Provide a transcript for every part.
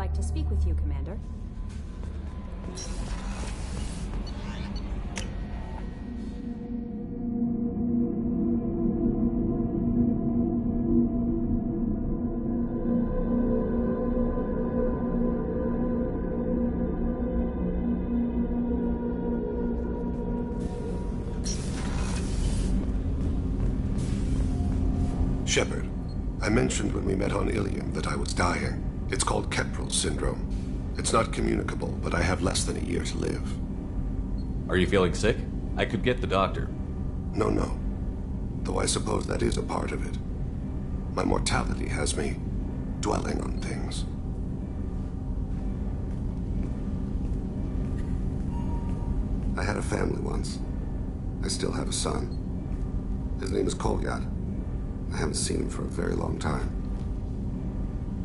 like to speak with you, Commander. Shepard, I mentioned when we met on Ilium that I was dying. It's called Keprel syndrome. It's not communicable, but I have less than a year to live. Are you feeling sick? I could get the doctor. No. Though I suppose that is a part of it. My mortality has me dwelling on things. I had a family once. I still have a son. His name is Kolyat. I haven't seen him for a very long time.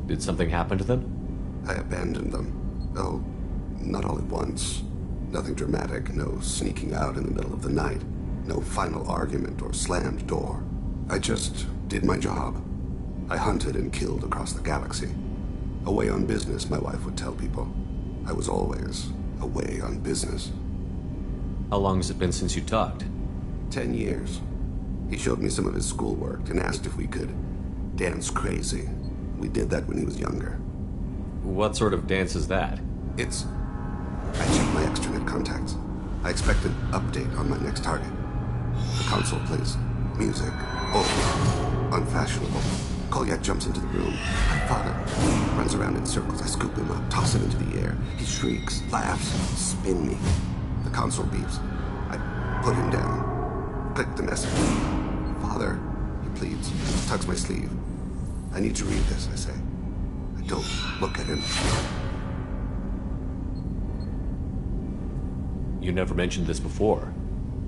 Did something happen to them? I abandoned them. Oh, not all at once. Nothing dramatic, no sneaking out in the middle of the night, no final argument or slammed door. I just did my job. I hunted and killed across the galaxy. Away on business, my wife would tell people. I was always away on business. How long has it been since you talked? 10 years. He showed me some of his schoolwork and asked if we could dance crazy. We did that when he was younger. What sort of dance is that? I checked my extranet contacts. I expect an update on my next target. The console plays music. Old. Unfashionable. Kolyat jumps into the room. My father runs around in circles. I scoop him up, toss him into the air. He shrieks, laughs, spin me. The console beeps. I put him down. Click the message. Father, he pleads, tugs my sleeve. I need to read this, I say. I don't look at him. You never mentioned this before.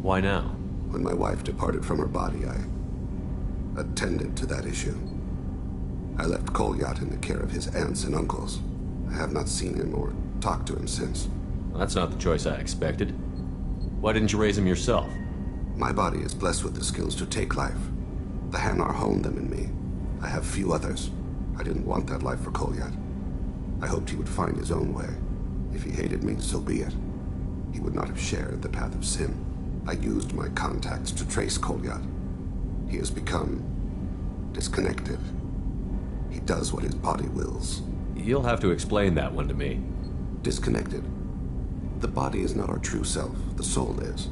Why now? When my wife departed from her body, I attended to that issue. I left Kolyat in the care of his aunts and uncles. I have not seen him or talked to him since. Well, that's not the choice I expected. Why didn't you raise him yourself? My body is blessed with the skills to take life. The Hanar honed them in me. I have few others. I didn't want that life for Kolyat. I hoped he would find his own way. If he hated me, so be it. He would not have shared the path of sin. I used my contacts to trace Kolyat. He has become disconnected. He does what his body wills. You'll have to explain that one to me. Disconnected. The body is not our true self. The soul is.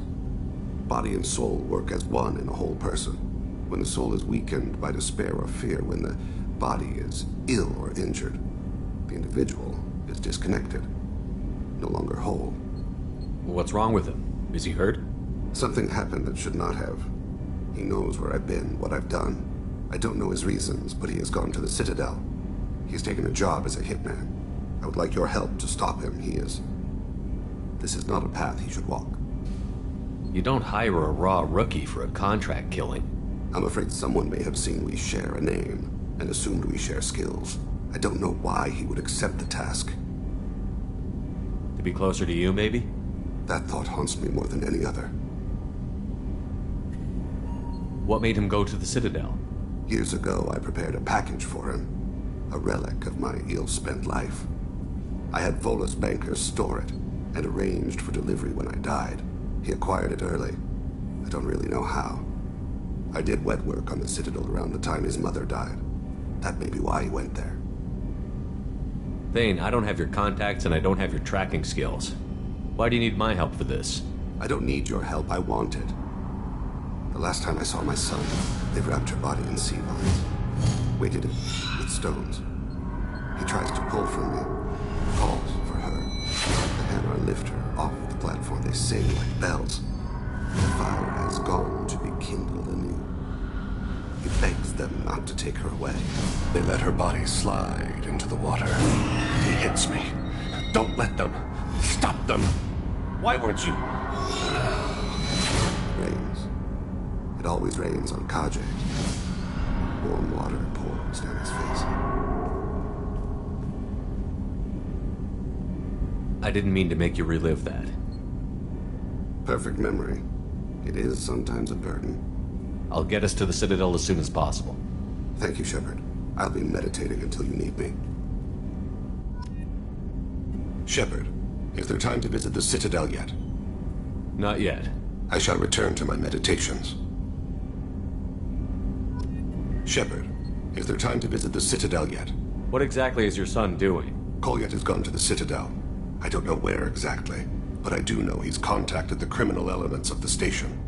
Body and soul work as one in a whole person. When the soul is weakened by despair or fear, when the body is ill or injured, the individual is disconnected, no longer whole. What's wrong with him? Is he hurt? Something happened that should not have. He knows where I've been, what I've done. I don't know his reasons, but he has gone to the Citadel. He's taken a job as a hitman. I would like your help to stop him. This is not a path he should walk. You don't hire a raw rookie for a contract killing. I'm afraid someone may have seen we share a name and assumed we share skills. I don't know why he would accept the task. To be closer to you, maybe? That thought haunts me more than any other. What made him go to the Citadel? Years ago, I prepared a package for him. A relic of my ill-spent life. I had Volus bankers store it and arranged for delivery when I died. He acquired it early. I don't really know how. I did wet work on the Citadel around the time his mother died. That may be why he went there. Thane, I don't have your contacts and I don't have your tracking skills. Why do you need my help for this? I don't need your help, I want it. The last time I saw my son, they wrapped her body in sea vines, weighted it with stones. He tries to pull from me, calls for her. The Hanar lift her off the platform, they sing like bells. The fire has gone to be kindled anew. He begs them not to take her away. They let her body slide into the water. He hits me. Don't let them. Stop them. Why weren't you? It rains. It always rains on Khajiit. Warm water pours down his face. I didn't mean to make you relive that. Perfect memory. It is sometimes a burden. I'll get us to the Citadel as soon as possible. Thank you, Shepard. I'll be meditating until you need me. Shepard, is there time to visit the Citadel yet? Not yet. I shall return to my meditations. Shepard, is there time to visit the Citadel yet? What exactly is your son doing? Kolyat has gone to the Citadel. I don't know where exactly, but I do know he's contacted the criminal elements of the station.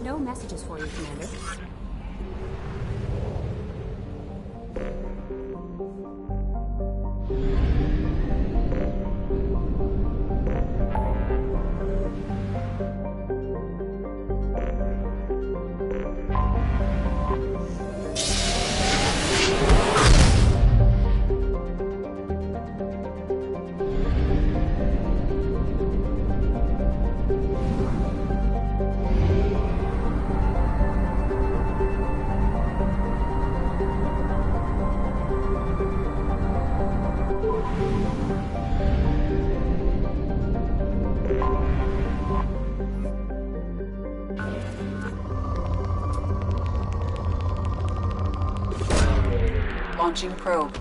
No messages for you, Commander. Launching probe.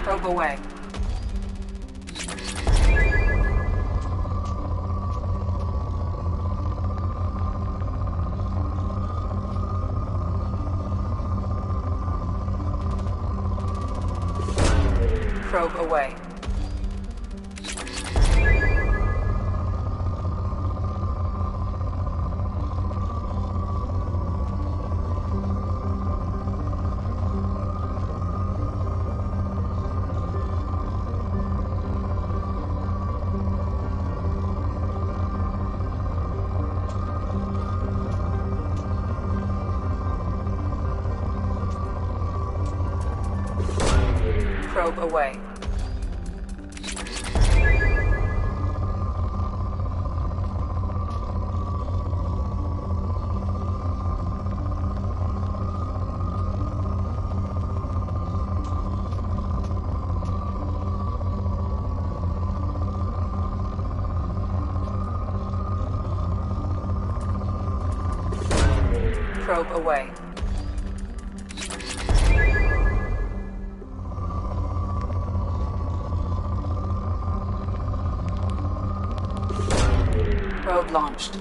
Probe away. Probe away. Probe away. Probe away. Probe launched.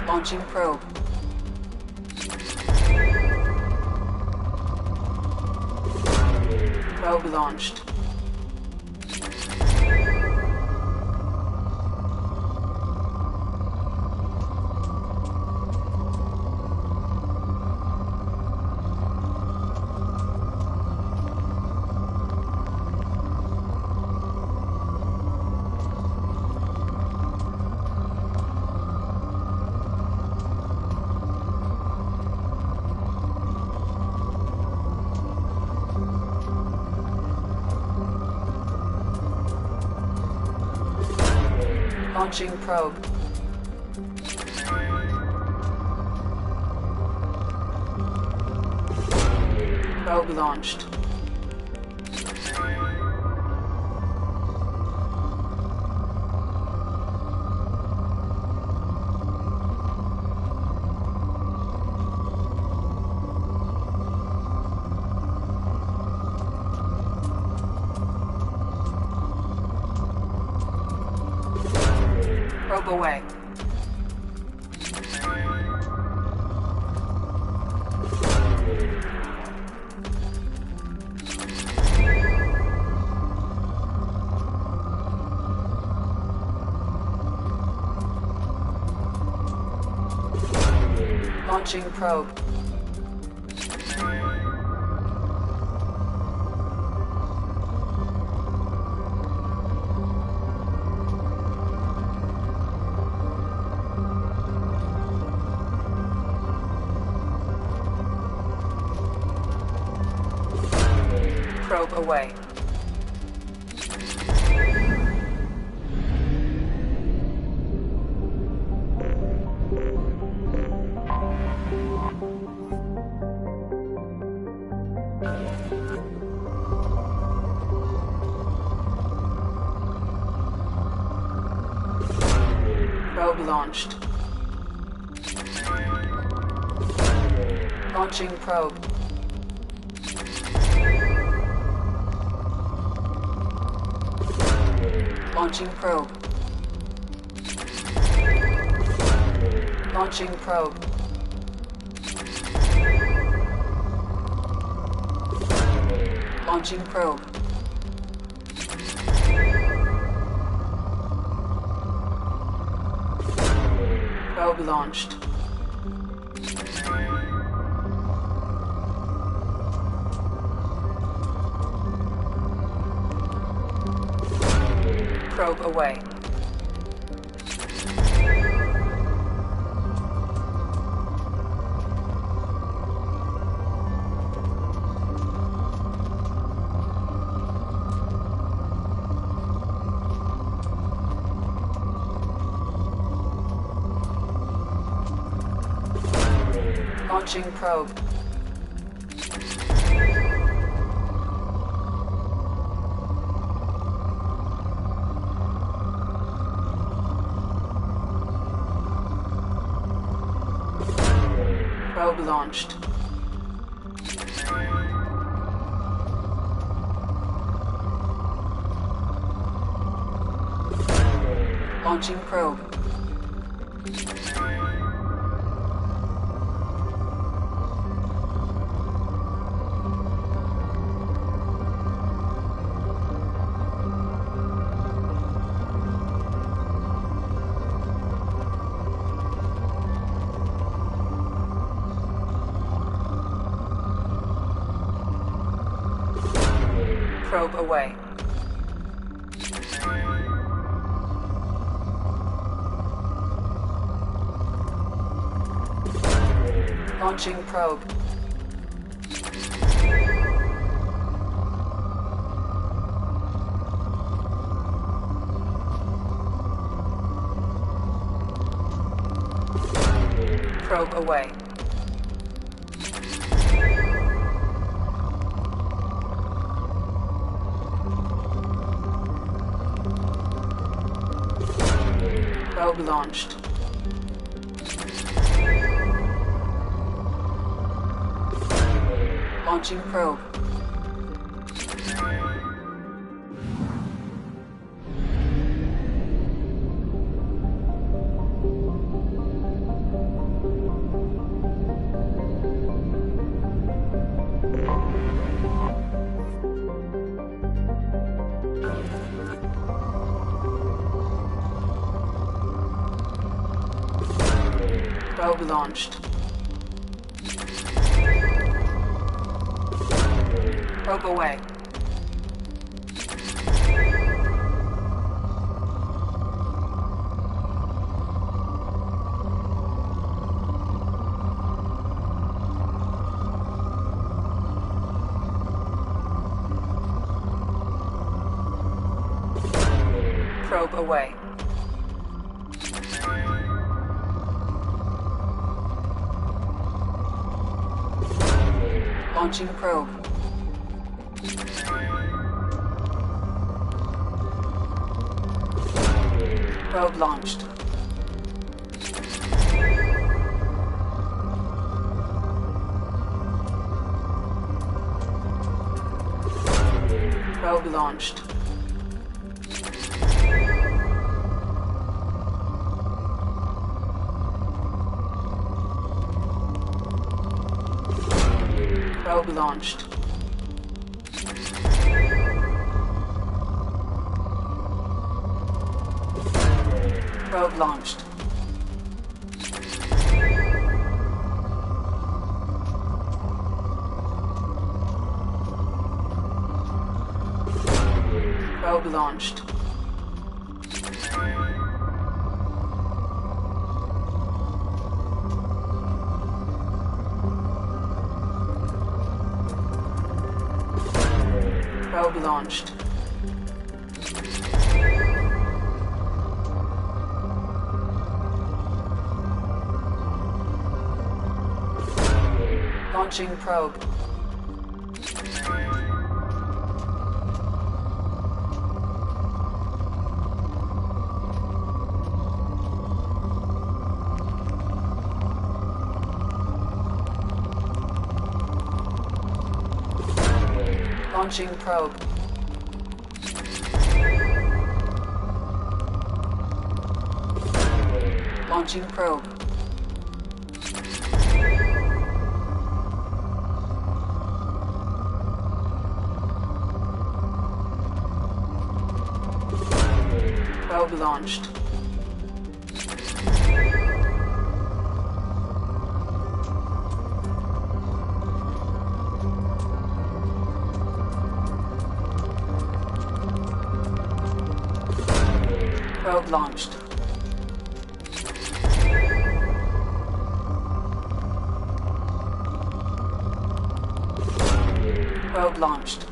Launching probe. Probe launched. Launching probe. Probe launched. Probe away. Launching probe. Probe away. Probe launched. Launching probe. Launching probe. Launching probe. Launching probe. Probe launched. Probe away. Launching probe. Probe launched. Launching probe. Probe away. Launching probe. Probe away. Probe launched. Launching probe. Probe launched. Probe away. Probe away. Launching probe. Probe launched. Probe launched. Probe launched. Probe launched. Probe launched. Probe launched. Launching probe. Launching probe. Launching probe. Probe launched. Probe launched. Probe launched.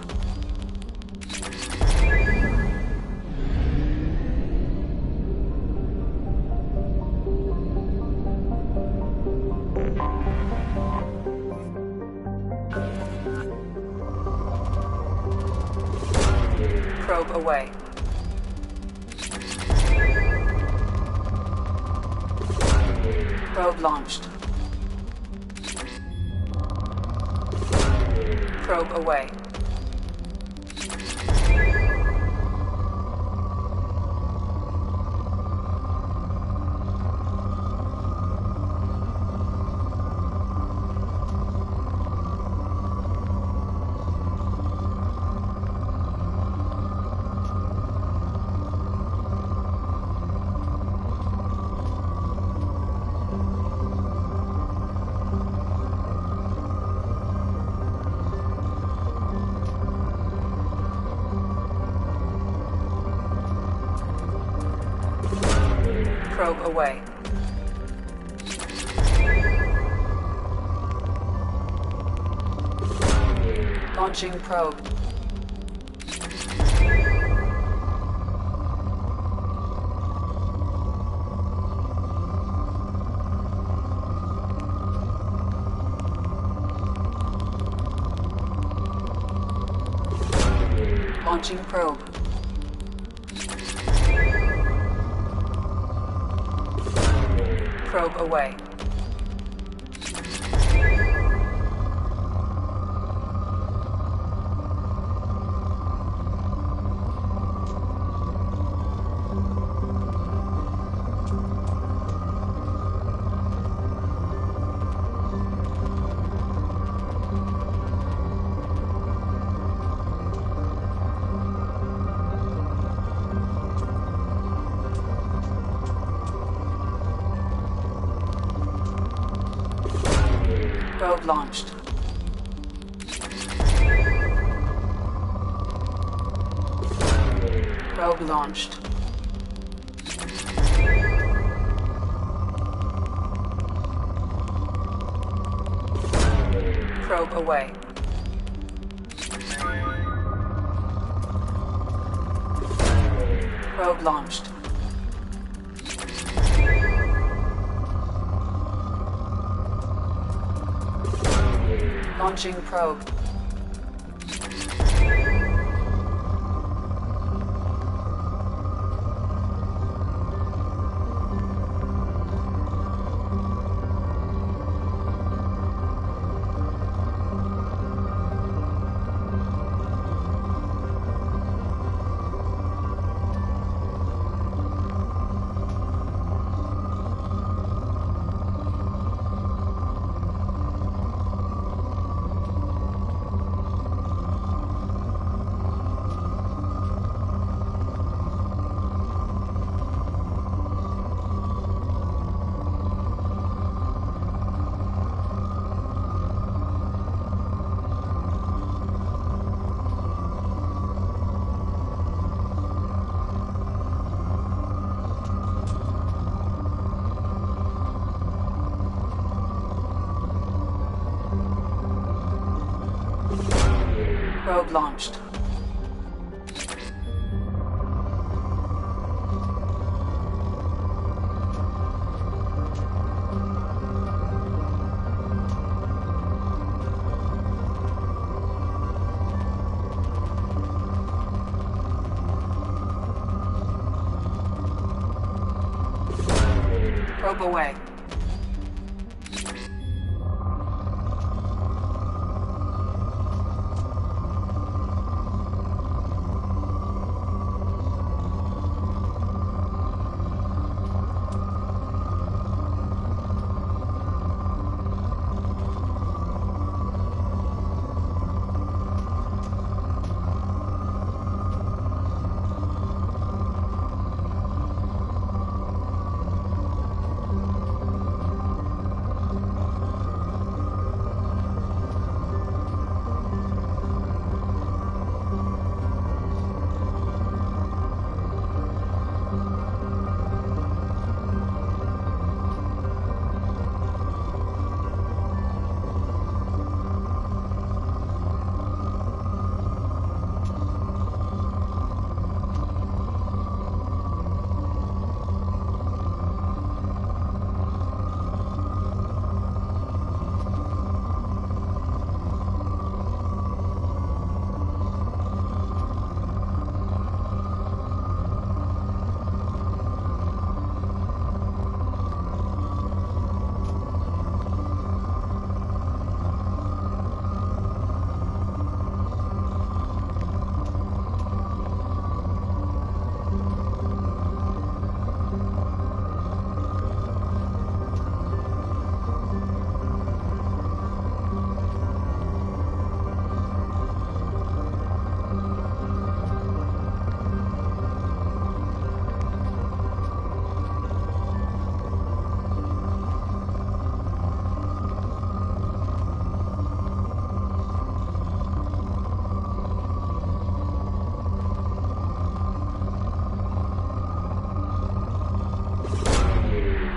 Probe away. Probe launched. Probe away. Probe away. Launching probe. Launching probe. Probe away. Probe launched. Probe launched. Probe away. Probe launched. Launching probe. Probe launched. Probe away.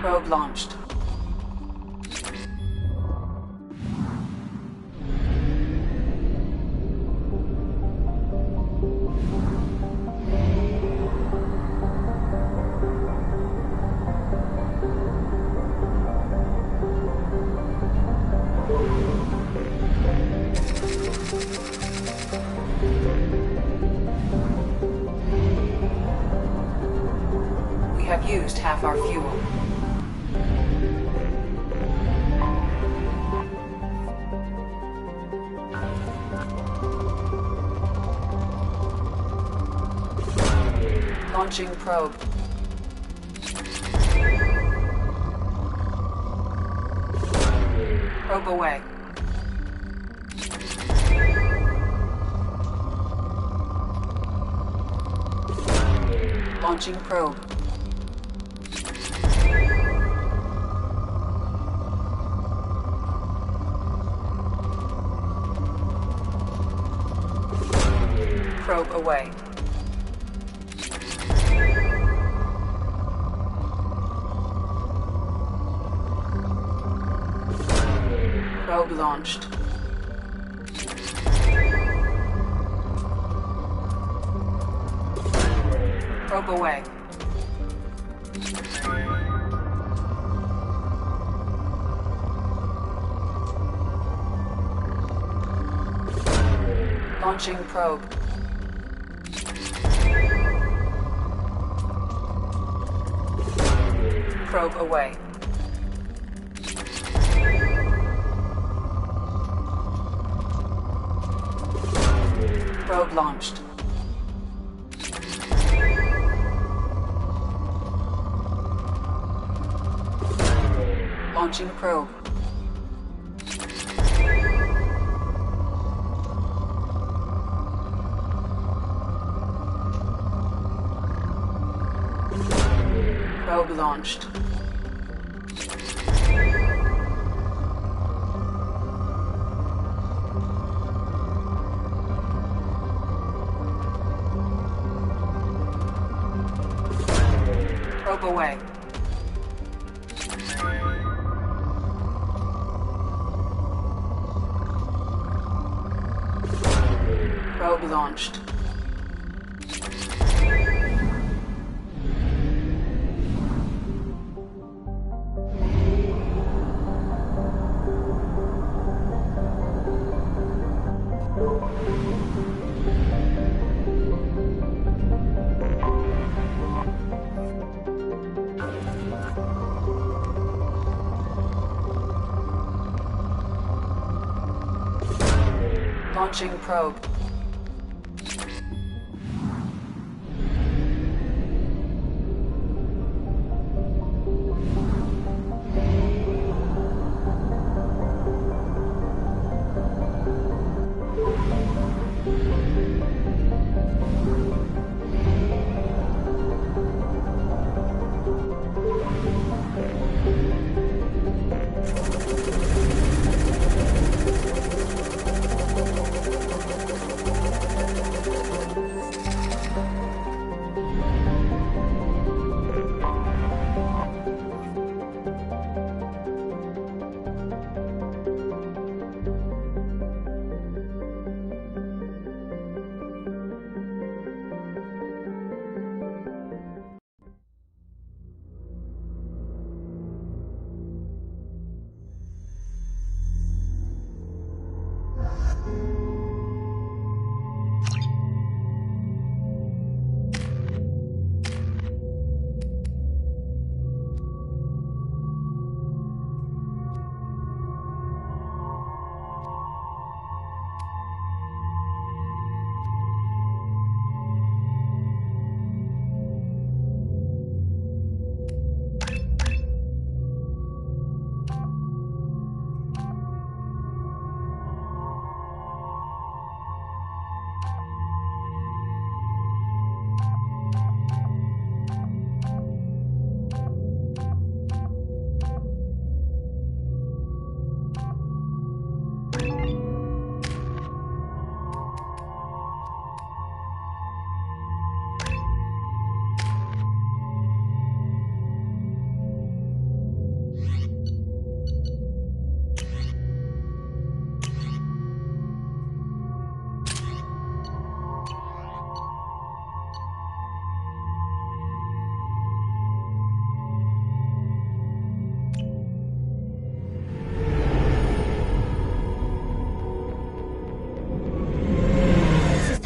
Probe launched. We have used half our fuel. Launching probe. Probe away. Launching probe. Probe away. Probe launched. Probe away. Launching probe. Probe away. Probe launched. Launching probe. Probe launched. Probe away. Probe launched. Launching probe.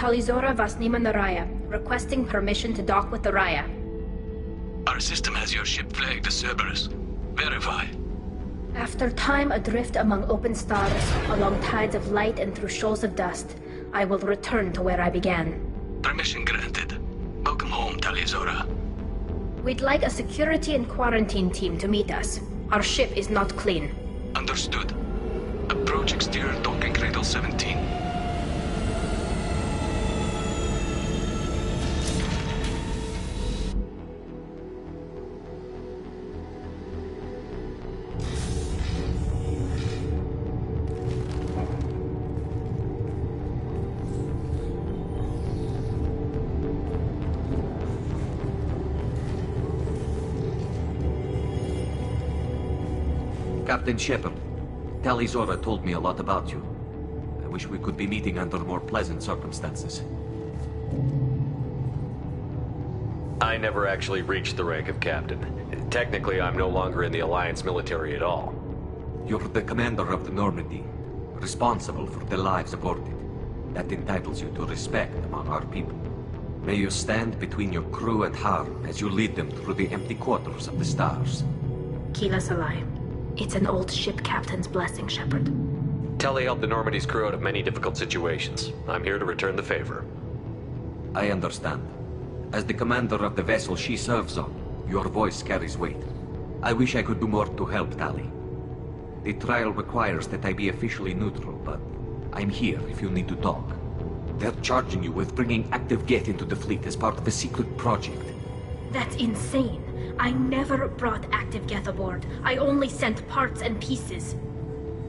Talizora Vasnima Naraya, requesting permission to dock with the Raya. Our system has your ship flagged as Cerberus. Verify. After time adrift among open stars, along tides of light and through shoals of dust, I will return to where I began. Permission granted. Welcome home, Talizora. We'd like a security and quarantine team to meet us. Our ship is not clean. Understood. Approach exterior docking cradle 17. Captain Shepard, Talizora told me a lot about you. I wish we could be meeting under more pleasant circumstances. I never actually reached the rank of captain. Technically, I'm no longer in the Alliance military at all. You're the commander of the Normandy, responsible for the lives aborted. That entitles you to respect among our people. May you stand between your crew and harm as you lead them through the empty quarters of the stars. Kila Salai. It's an old ship captain's blessing, Shepard. Telly helped the Normandy's crew out of many difficult situations. I'm here to return the favor. I understand. As the commander of the vessel she serves on, your voice carries weight. I wish I could do more to help Tali. The trial requires that I be officially neutral, but I'm here if you need to talk. They're charging you with bringing active Geth into the fleet as part of a secret project. That's insane. I never brought active Geth aboard. I only sent parts and pieces.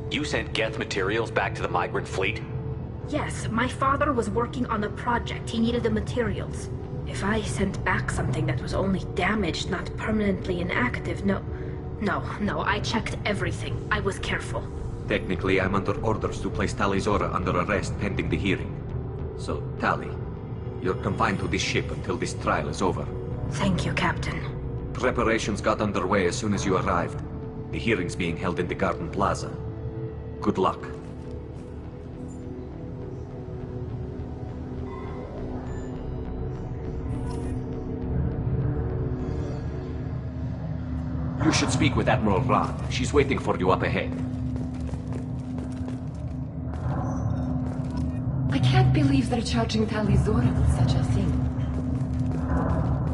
You sent Geth materials back to the migrant fleet? Yes, my father was working on a project. He needed the materials. If I sent back something that was only damaged, not permanently inactive, no, I checked everything. I was careful. Technically, I'm under orders to place Talizora under arrest pending the hearing. So, Tali, you're confined to this ship until this trial is over. Thank you, Captain. Preparations got underway as soon as you arrived. The hearing's being held in the Garden Plaza. Good luck. You should speak with Admiral Rand. She's waiting for you up ahead. I can't believe they're charging Tali Zora with such a thing.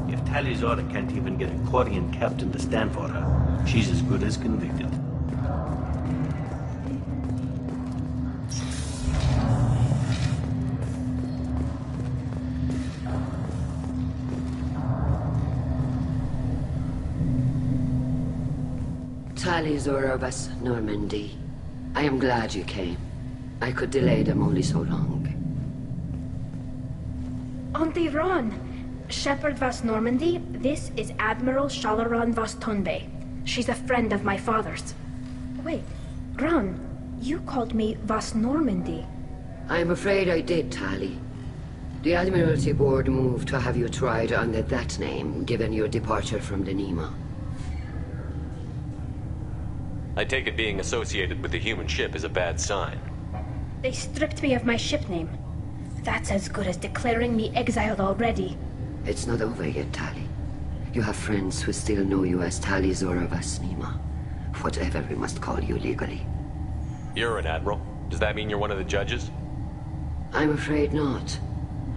If Tali Zora can't even get a Quarian captain to stand for her, she's as good as convicted. Tali Zora Vas Normandy. I am glad you came. I could delay them only so long. Auntie Ron! Shepard Vas Normandy, this is Admiral Shalaran Vas Tonbe. She's a friend of my father's. Wait, Ron, you called me Vas Normandy. I'm afraid I did, Tali. The Admiralty Board moved to have you tried under that name, given your departure from the Nima. I take it being associated with the human ship is a bad sign. They stripped me of my ship name. That's as good as declaring me exiled already. It's not over yet, Tali. You have friends who still know you as Tali Zora Vas Nima. Whatever we must call you legally. You're an admiral. Does that mean you're one of the judges? I'm afraid not.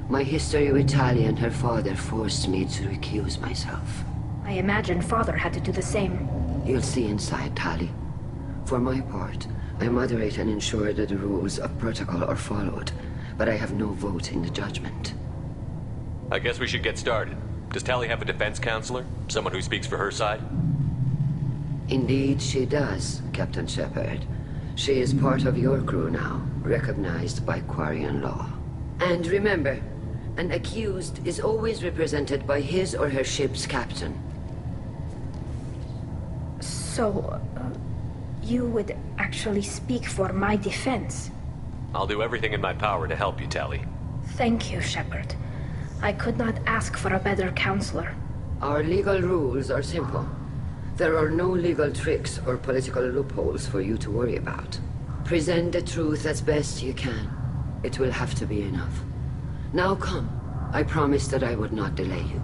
My history with Tali and her father forced me to recuse myself. I imagine father had to do the same. You'll see inside, Tali. For my part, I moderate and ensure that the rules of protocol are followed, but I have no vote in the judgment. I guess we should get started. Does Tali have a defense counselor? Someone who speaks for her side? Indeed, she does, Captain Shepard. She is part of your crew now, recognized by Quarian law. And remember, an accused is always represented by his or her ship's captain. So, you would actually speak for my defense? I'll do everything in my power to help you, Tali. Thank you, Shepard. I could not ask for a better counselor. Our legal rules are simple. There are no legal tricks or political loopholes for you to worry about. Present the truth as best you can. It will have to be enough. Now come. I promised that I would not delay you.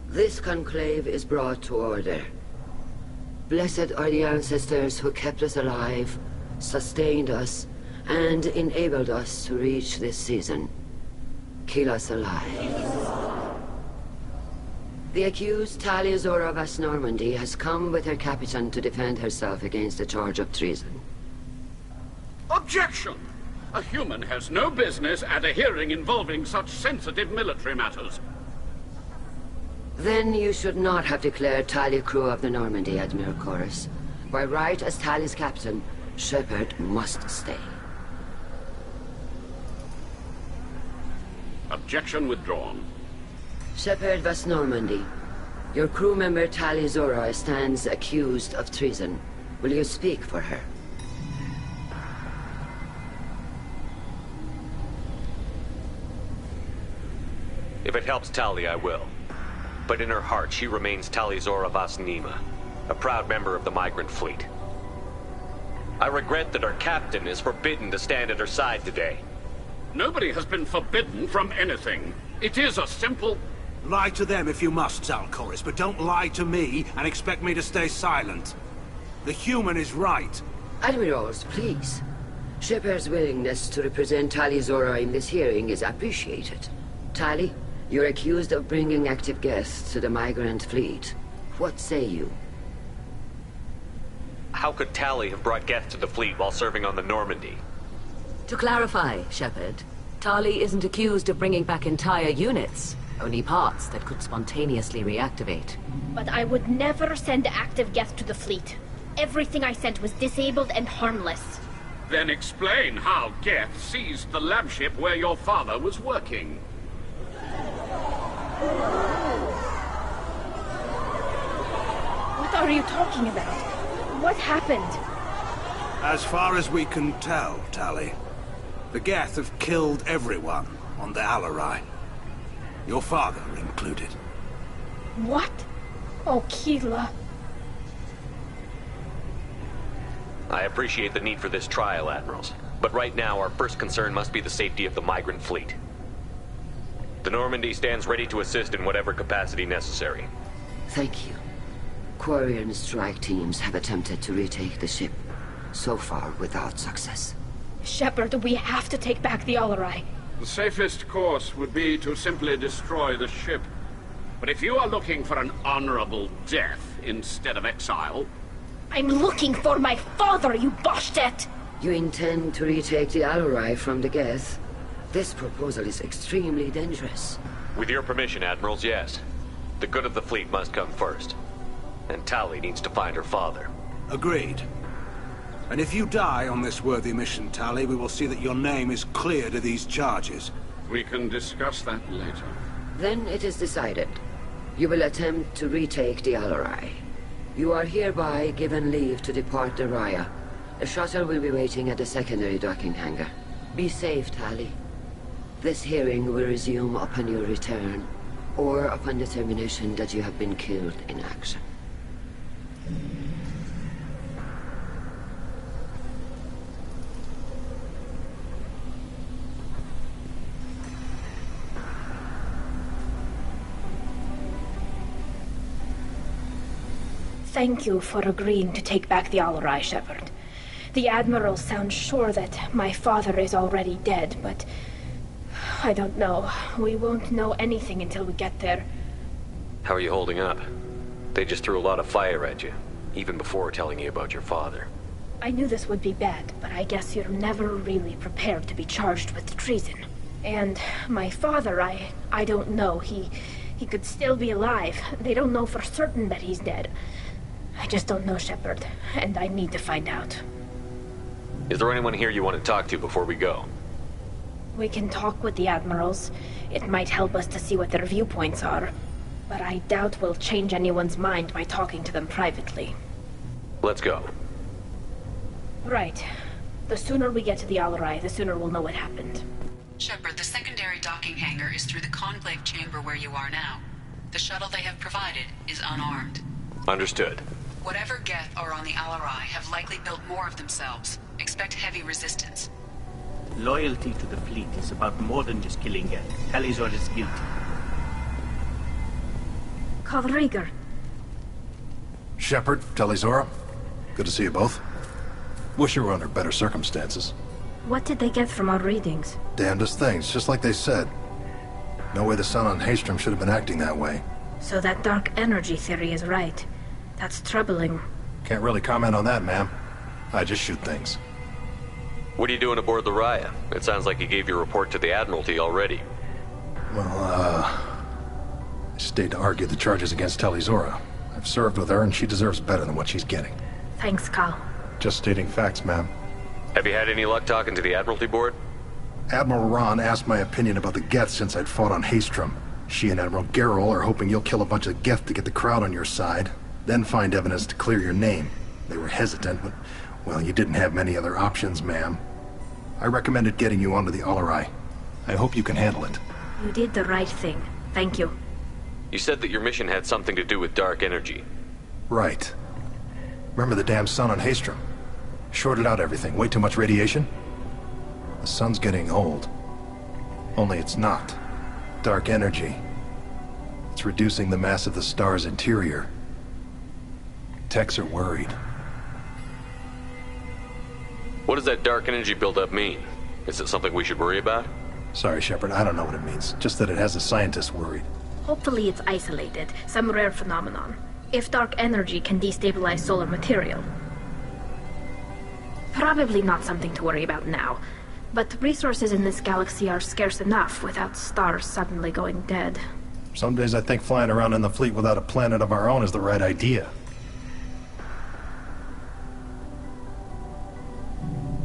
This conclave is brought to order. Blessed are the ancestors who kept us alive, sustained us, and enabled us to reach this season. Keep us alive. The accused Tali Zora Vas Normandy has come with her captain to defend herself against a charge of treason. Objection! A human has no business at a hearing involving such sensitive military matters. Then you should not have declared Tali crew of the Normandy, Admiral Chorus. By right as Tali's captain, Shepard must stay. Objection withdrawn. Shepard Vas Normandy, your crew member Tali Zora stands accused of treason. Will you speak for her? If it helps Tali, I will. But in her heart, she remains Tali Zora Vas Nima, a proud member of the migrant fleet. I regret that her captain is forbidden to stand at her side today. Nobody has been forbidden from anything. It is a simple... Lie to them if you must, Zalcoris, but don't lie to me and expect me to stay silent. The human is right. Admirals, please. Shepard's willingness to represent Tali Zora in this hearing is appreciated. Tali, you're accused of bringing active guests to the migrant fleet. What say you? how could Tali have brought Geth to the fleet while serving on the Normandy? To clarify, Shepard, Tali isn't accused of bringing back entire units, only parts that could spontaneously reactivate. But I would never send active Geth to the fleet. Everything I sent was disabled and harmless. Then explain how Geth seized the lab ship where your father was working. What are you talking about? What happened? As far as we can tell, Tali, the Geth have killed everyone on the Alarai. Your father included. What? Oh, Keela. I appreciate the need for this trial, Admirals. But right now, our first concern must be the safety of the migrant fleet. The Normandy stands ready to assist in whatever capacity necessary. Thank you. Quarian strike teams have attempted to retake the ship, so far without success. Shepard, we have to take back the Alarai. The safest course would be to simply destroy the ship. But if you are looking for an honorable death instead of exile... I'm looking for my father, you Bastet! You intend to retake the Alarai from the Geth? This proposal is extremely dangerous. With your permission, Admirals, yes. The good of the fleet must come first. And Tali needs to find her father. Agreed. And if you die on this worthy mission, Tali, we will see that your name is cleared of these charges. We can discuss that later. Then it is decided. You will attempt to retake the Alarai. You are hereby given leave to depart the Raya. The shuttle will be waiting at the secondary docking hangar. Be safe, Tali. This hearing will resume upon your return, or upon determination that you have been killed in action. Thank you for agreeing to take back the Alarai, Shepard. The Admiral sounds sure that my father is already dead, but... I don't know. We won't know anything until we get there. How are you holding up? They just threw a lot of fire at you, even before telling you about your father. I knew this would be bad, but I guess you're never really prepared to be charged with treason. And my father, I don't know. He could still be alive. They don't know for certain that he's dead. I just don't know, Shepard, and I need to find out. Is there anyone here you want to talk to before we go? We can talk with the Admirals. It might help us to see what their viewpoints are. But I doubt we'll change anyone's mind by talking to them privately. Let's go. Right. The sooner we get to the Alarai, the sooner we'll know what happened. Shepard, the secondary docking hangar is through the Conclave chamber where you are now. The shuttle they have provided is unarmed. Understood. Whatever Geth are on the Alarai have likely built more of themselves. Expect heavy resistance. Loyalty to the fleet is about more than just killing Geth. Talizor is guilty. Kaldrieger. Shepard, Talizora. Good to see you both. Wish you were under better circumstances. What did they get from our readings? Damnedest things, just like they said. No way the sun on Haystrom should have been acting that way. So that dark energy theory is right. That's troubling. Can't really comment on that, ma'am. I just shoot things. What are you doing aboard the Raya? It sounds like you gave your report to the Admiralty already. Well, I stayed to argue the charges against Talizora. I've served with her, and she deserves better than what she's getting. Thanks, Cal. Just stating facts, ma'am. Have you had any luck talking to the Admiralty board? Admiral Ron asked my opinion about the Geth since I'd fought on Haystrom. She and Admiral Gerrel are hoping you'll kill a bunch of Geth to get the crowd on your side, then find evidence to clear your name. They were hesitant, but, well, you didn't have many other options, ma'am. I recommended getting you onto the Alarai. I hope you can handle it. You did the right thing. Thank you. You said that your mission had something to do with dark energy. Right. Remember the damn sun on Haystrom? Shorted out everything. Way too much radiation? The sun's getting old. Only it's not. Dark energy. It's reducing the mass of the star's interior. Techs are worried. What does that dark energy buildup mean? Is it something we should worry about? Sorry, Shepard, I don't know what it means. Just that it has the scientists worried. Hopefully it's isolated, some rare phenomenon. If dark energy can destabilize solar material. Probably not something to worry about now. But resources in this galaxy are scarce enough without stars suddenly going dead. Some days I think flying around in the fleet without a planet of our own is the right idea.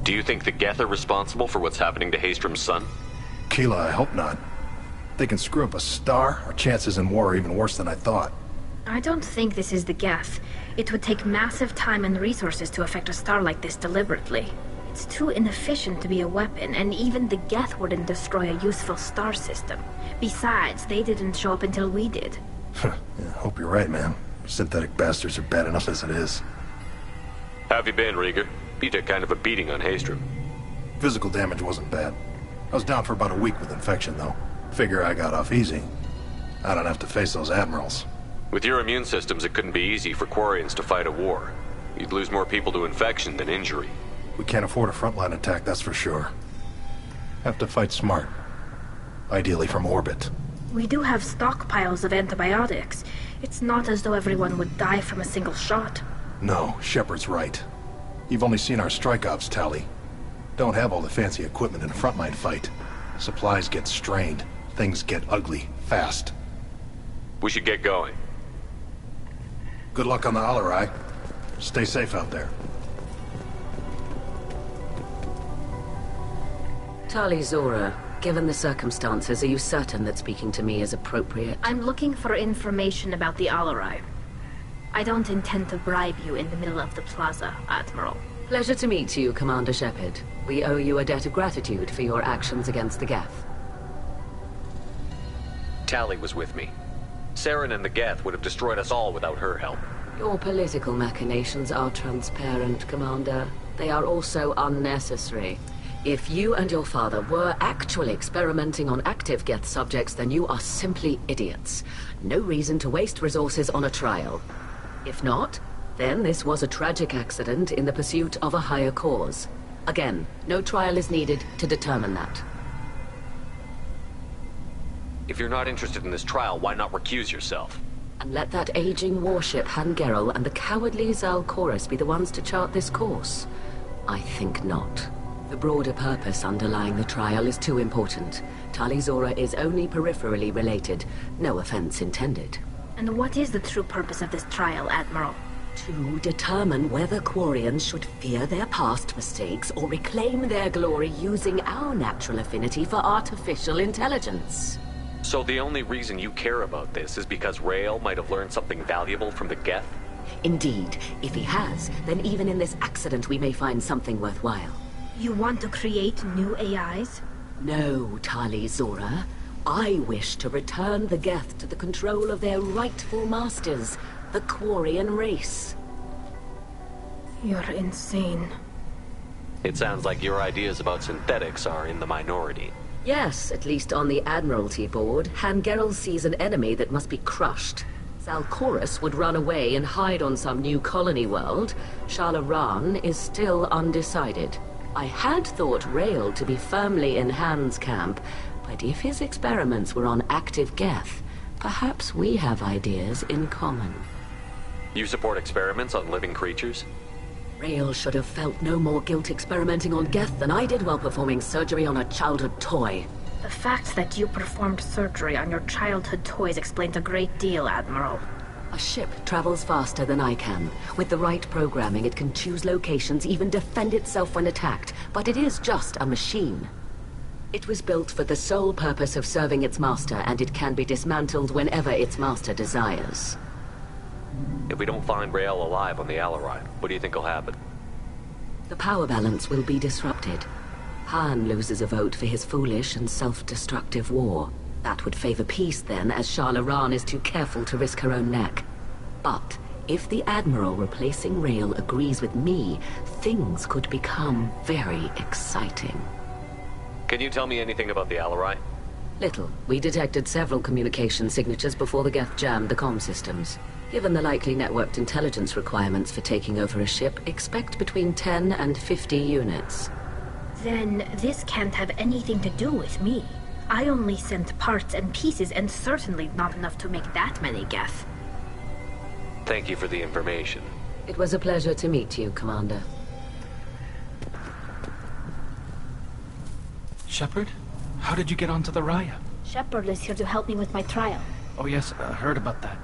Do you think the Geth are responsible for what's happening to Haestrom's son? Keela, I hope not. If they can screw up a star, our chances in war are even worse than I thought. I don't think this is the Geth. It would take massive time and resources to affect a star like this deliberately. It's too inefficient to be a weapon, and even the Geth wouldn't destroy a useful star system. Besides, they didn't show up until we did. Yeah, hope you're right, man. Synthetic bastards are bad enough as it is. How have you been, Rieger? You took kind of a beating on Haestrom. Physical damage wasn't bad. I was down for about a week with infection, though. Figure I got off easy. I don't have to face those admirals. With your immune systems, it couldn't be easy for Quarians to fight a war. You'd lose more people to infection than injury. We can't afford a frontline attack, that's for sure. Have to fight smart. Ideally from orbit. We do have stockpiles of antibiotics. It's not as though everyone would die from a single shot. No, Shepard's right. You've only seen our strike ops tally. Don't have all the fancy equipment in a frontline fight. Supplies get strained. Things get ugly, fast. We should get going. Good luck on the Alarai. Stay safe out there. Tali Zora, given the circumstances, are you certain that speaking to me is appropriate? I'm looking for information about the Alarai. I don't intend to bribe you in the middle of the plaza, Admiral. Pleasure to meet you, Commander Shepard. We owe you a debt of gratitude for your actions against the Geth. Tali was with me. Saren and the Geth would have destroyed us all without her help. Your political machinations are transparent, Commander. They are also unnecessary. If you and your father were actually experimenting on active Geth subjects, then you are simply idiots. No reason to waste resources on a trial. If not, then this was a tragic accident in the pursuit of a higher cause. Again, no trial is needed to determine that. If you're not interested in this trial, why not recuse yourself? And let that aging warship Han Gerrel and the cowardly Zal Chorus be the ones to chart this course? I think not. The broader purpose underlying the trial is too important. Tali Zora is only peripherally related. No offense intended. And what is the true purpose of this trial, Admiral? To determine whether Quarians should fear their past mistakes or reclaim their glory using our natural affinity for artificial intelligence. So the only reason you care about this is because Rael might have learned something valuable from the Geth? Indeed. If he has, then even in this accident we may find something worthwhile. You want to create new AIs? No, Tali Zora. I wish to return the Geth to the control of their rightful masters, the Quarian race. You're insane. It sounds like your ideas about synthetics are in the minority. Yes, at least on the Admiralty board, Han Gerrel sees an enemy that must be crushed. Zal Chorus would run away and hide on some new colony world. Shala Ran is still undecided. I had thought Rael to be firmly in Han's camp, but if his experiments were on active Geth, perhaps we have ideas in common. You support experiments on living creatures? Rael should have felt no more guilt experimenting on Geth than I did while performing surgery on a childhood toy. The fact that you performed surgery on your childhood toys explains a great deal, Admiral. A ship travels faster than I can. With the right programming, it can choose locations, even defend itself when attacked. But it is just a machine. It was built for the sole purpose of serving its master, and it can be dismantled whenever its master desires. If we don't find Rael alive on the Alarai, what do you think will happen? The power balance will be disrupted. Han loses a vote for his foolish and self-destructive war. That would favor peace then, as Shala Ran is too careful to risk her own neck. But if the Admiral replacing Rael agrees with me, things could become very exciting. Can you tell me anything about the Alarai? Little. We detected several communication signatures before the Geth jammed the comm systems. Given the likely networked intelligence requirements for taking over a ship, expect between 10 and 50 units. Then this can't have anything to do with me. I only sent parts and pieces, and certainly not enough to make that many Geth. Thank you for the information. It was a pleasure to meet you, Commander. Shepard? How did you get onto the Raya? Shepard is here to help me with my trial. Oh yes, I heard about that.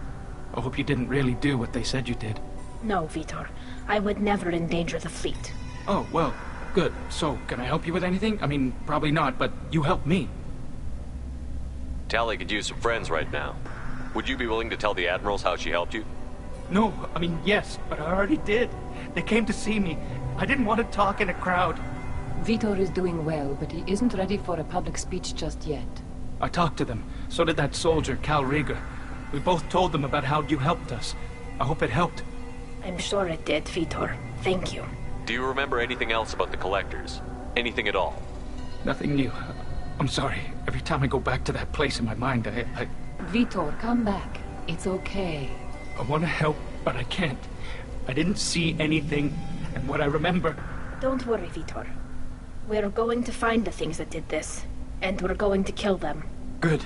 I hope you didn't really do what they said you did. No, Vitor. I would never endanger the fleet. Oh, well, good. So, can I help you with anything? I mean, probably not, but you helped me. Tali could use some friends right now. Would you be willing to tell the Admirals how she helped you? No, I mean, yes, but I already did. They came to see me. I didn't want to talk in a crowd. Vitor is doing well, but he isn't ready for a public speech just yet. I talked to them. So did that soldier, Cal Rieger. We both told them about how you helped us. I hope it helped. I'm sure it did, Vitor. Thank you. Do you remember anything else about the Collectors? Anything at all? Nothing new. I'm sorry. Every time I go back to that place in my mind, I... Vitor, come back. It's okay. I want to help, but I can't. I didn't see anything, and what I remember... Don't worry, Vitor. We're going to find the things that did this, and we're going to kill them. Good.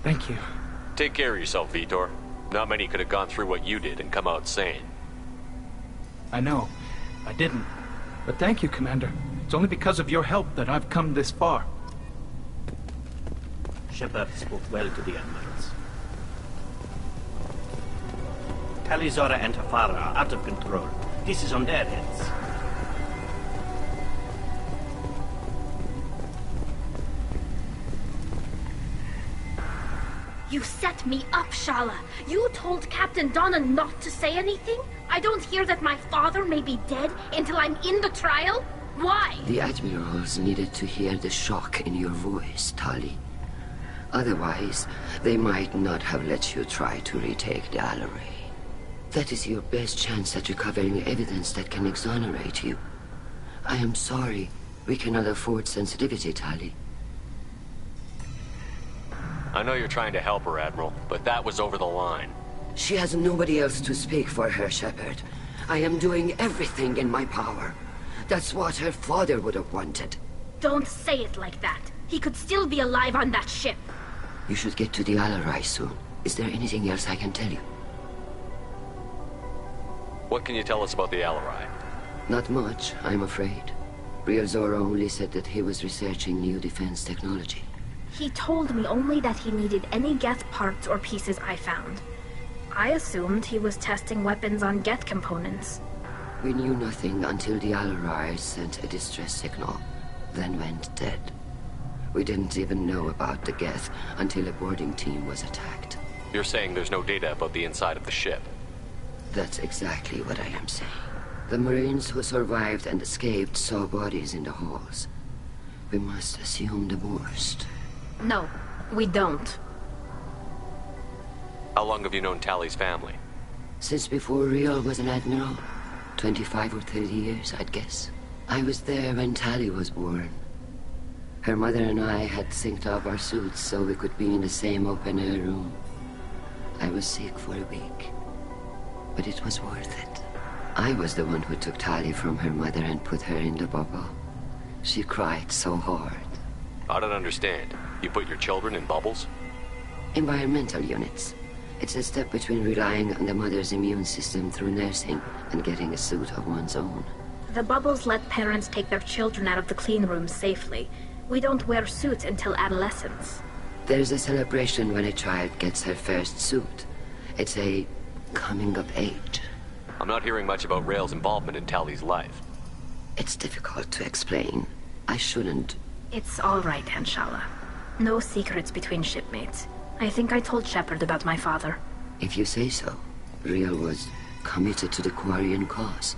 Thank you. Take care of yourself, Vitor. Not many could have gone through what you did and come out sane. I know. I didn't. But thank you, Commander. It's only because of your help that I've come this far. Shepard spoke well to the Admirals. Talizora and her father are out of control. This is on their heads. You set me up, Shala. You told Captain Donna not to say anything? I don't hear that my father may be dead until I'm in the trial? Why? The Admirals needed to hear the shock in your voice, Tali. Otherwise, they might not have let you try to retake the Alarai. That is your best chance at recovering evidence that can exonerate you. I am sorry. We cannot afford sensitivity, Tali. I know you're trying to help her, Admiral, but that was over the line. She has nobody else to speak for her, Shepard. I am doing everything in my power. That's what her father would have wanted. Don't say it like that. He could still be alive on that ship. You should get to the Alarai soon. Is there anything else I can tell you? What can you tell us about the Alarai? Not much, I'm afraid. Real Zora only said that he was researching new defense technology. He told me only that he needed any Geth parts or pieces I found. I assumed he was testing weapons on Geth components. We knew nothing until the Alarai sent a distress signal, then went dead. We didn't even know about the Geth until a boarding team was attacked. You're saying there's no data about the inside of the ship? That's exactly what I am saying. The Marines who survived and escaped saw bodies in the halls. We must assume the worst. No, we don't. How long have you known Tali's family? Since before Real was an admiral. 25 or 30 years, I'd guess. I was there when Tali was born. Her mother and I had synced up our suits so we could be in the same open-air room. I was sick for a week, but it was worth it. I was the one who took Tali from her mother and put her in the bubble. She cried so hard. I don't understand. You put your children in bubbles? Environmental units. It's a step between relying on the mother's immune system through nursing and getting a suit of one's own. The bubbles let parents take their children out of the clean rooms safely. We don't wear suits until adolescence. There's a celebration when a child gets her first suit. It's a coming of age. I'm not hearing much about Rael's involvement in Tali's life. It's difficult to explain. I shouldn't. It's all right, Anshala. No secrets between shipmates. I think I told Shepard about my father. If you say so. Real was committed to the Quarian cause.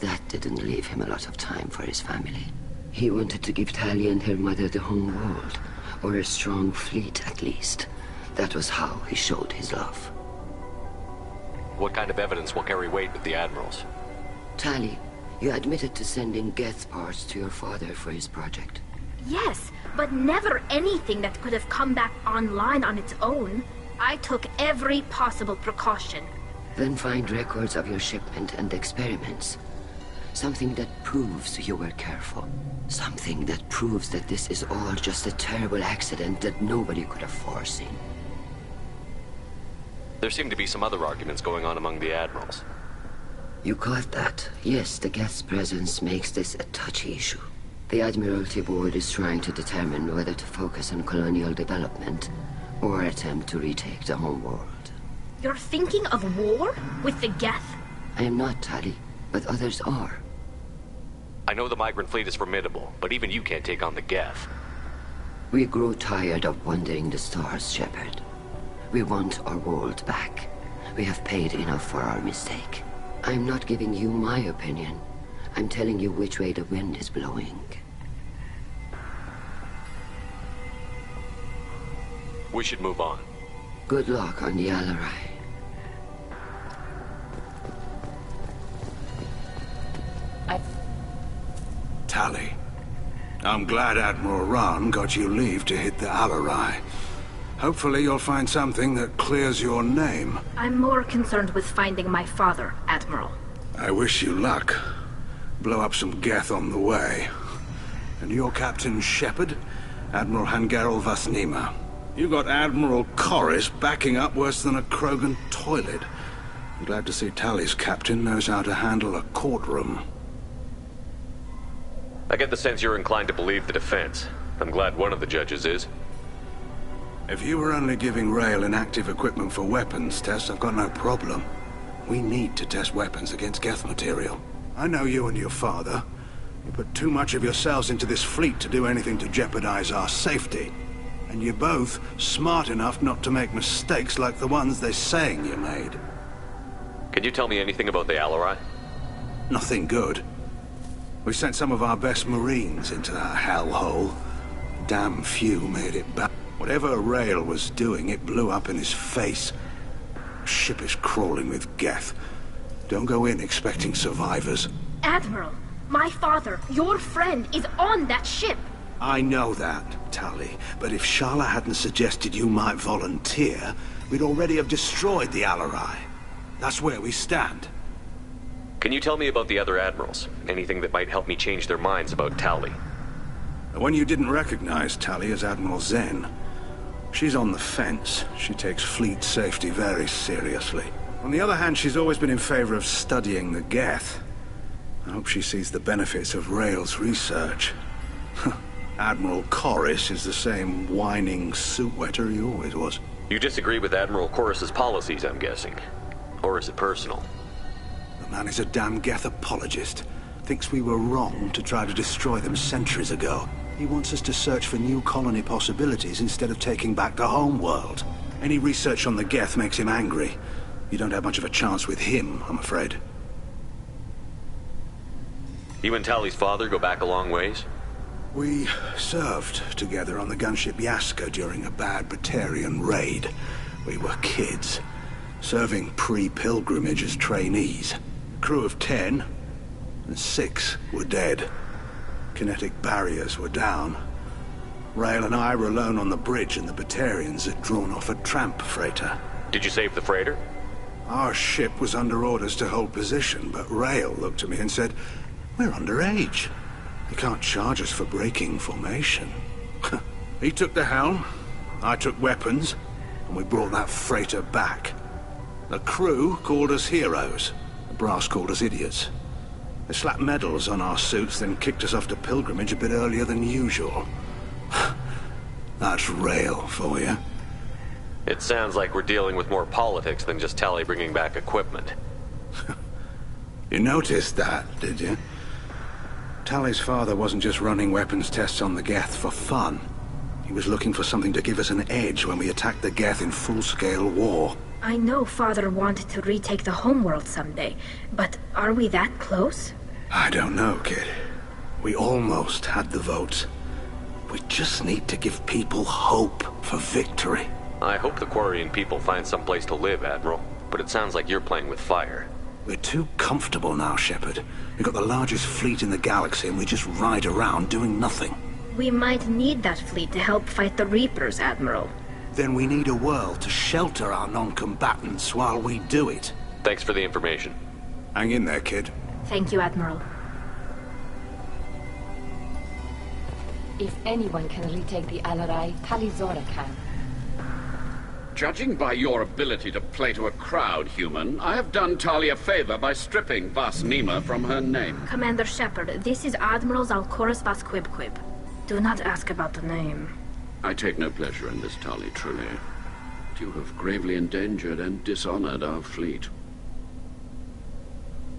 That didn't leave him a lot of time for his family. He wanted to give Tali and her mother the home world, or a strong fleet at least. That was how he showed his love. What kind of evidence will carry weight with the Admirals? Tali, you admitted to sending Geth parts to your father for his project. Yes, but never anything that could have come back online on its own. I took every possible precaution. Then find records of your shipment and experiments. Something that proves you were careful. Something that proves that this is all just a terrible accident that nobody could have foreseen. There seem to be some other arguments going on among the Admirals. You caught that? Yes, the Geth's presence makes this a touchy issue. The Admiralty Board is trying to determine whether to focus on colonial development or attempt to retake the homeworld. You're thinking of war? With the Geth? I am not, Tali, but others are. I know the migrant fleet is formidable, but even you can't take on the Geth. We grow tired of wandering the stars, Shepard. We want our world back. We have paid enough for our mistake. I'm not giving you my opinion. I'm telling you which way the wind is blowing. We should move on. Good luck on the Alarai. Tali, I'm glad Admiral Rahn got you leave to hit the Alarai. Hopefully you'll find something that clears your name. I'm more concerned with finding my father, Admiral. I wish you luck. Blow up some Geth on the way. And your Captain Shepard? Admiral Hangarel Vasnima. You got Admiral Corris backing up worse than a Krogan toilet. I'm glad to see Tali's captain knows how to handle a courtroom. I get the sense you're inclined to believe the defense. I'm glad one of the judges is. If you were only giving Rael inactive equipment for weapons tests, I've got no problem. We need to test weapons against Geth material. I know you and your father. You put too much of yourselves into this fleet to do anything to jeopardize our safety. And you're both smart enough not to make mistakes like the ones they're saying you made. Can you tell me anything about the Alarai? Nothing good. We sent some of our best Marines into that hellhole. Damn few made it back. Whatever Rael was doing, it blew up in his face. Ship is crawling with Geth. Don't go in expecting survivors. Admiral, my father, your friend, is on that ship. I know that, Tali, but if Shala hadn't suggested you might volunteer, we'd already have destroyed the Alarai. That's where we stand. Can you tell me about the other admirals? Anything that might help me change their minds about Tali? The one you didn't recognize, Tali, is Admiral Zen. She's on the fence. She takes fleet safety very seriously. On the other hand, she's always been in favor of studying the Geth. I hope she sees the benefits of Rael's research. Admiral Corris is the same whining suit-wetter he always was. You disagree with Admiral Corris's policies, I'm guessing. Or is it personal? The man is a damn Geth apologist. Thinks we were wrong to try to destroy them centuries ago. He wants us to search for new colony possibilities instead of taking back the homeworld. Any research on the Geth makes him angry. You don't have much of a chance with him, I'm afraid. You and Tali's father go back a long ways? We served together on the gunship Yaska during a bad Batarian raid. We were kids, serving pre-pilgrimage as trainees. Crew of 10, and 6 were dead. Kinetic barriers were down. Rael and I were alone on the bridge, and the Batarians had drawn off a tramp freighter. Did you save the freighter? Our ship was under orders to hold position, but Rael looked at me and said, "We're underage. You can't charge us for breaking formation." He took the helm, I took weapons, and we brought that freighter back. The crew called us heroes. The brass called us idiots. They slapped medals on our suits, then kicked us off to pilgrimage a bit earlier than usual. That's Rael for you. It sounds like we're dealing with more politics than just Tali bringing back equipment. You noticed that, did you? Tali's father wasn't just running weapons tests on the Geth for fun. He was looking for something to give us an edge when we attacked the Geth in full-scale war. I know Father wanted to retake the homeworld someday, but are we that close? I don't know, kid. We almost had the votes. We just need to give people hope for victory. I hope the Quarian people find some place to live, Admiral. But it sounds like you're playing with fire. We're too comfortable now, Shepard. We've got the largest fleet in the galaxy and we just ride around doing nothing. We might need that fleet to help fight the Reapers, Admiral. Then we need a world to shelter our non-combatants while we do it. Thanks for the information. Hang in there, kid. Thank you, Admiral. If anyone can retake the Alarai, Tali Zora can. Judging by your ability to play to a crowd, human, I have done Tali a favor by stripping Vas Nima from her name. Commander Shepard, this is Admiral Zalkoris Vas Quib. Do not ask about the name. I take no pleasure in this, Tali, truly. But you have gravely endangered and dishonored our fleet.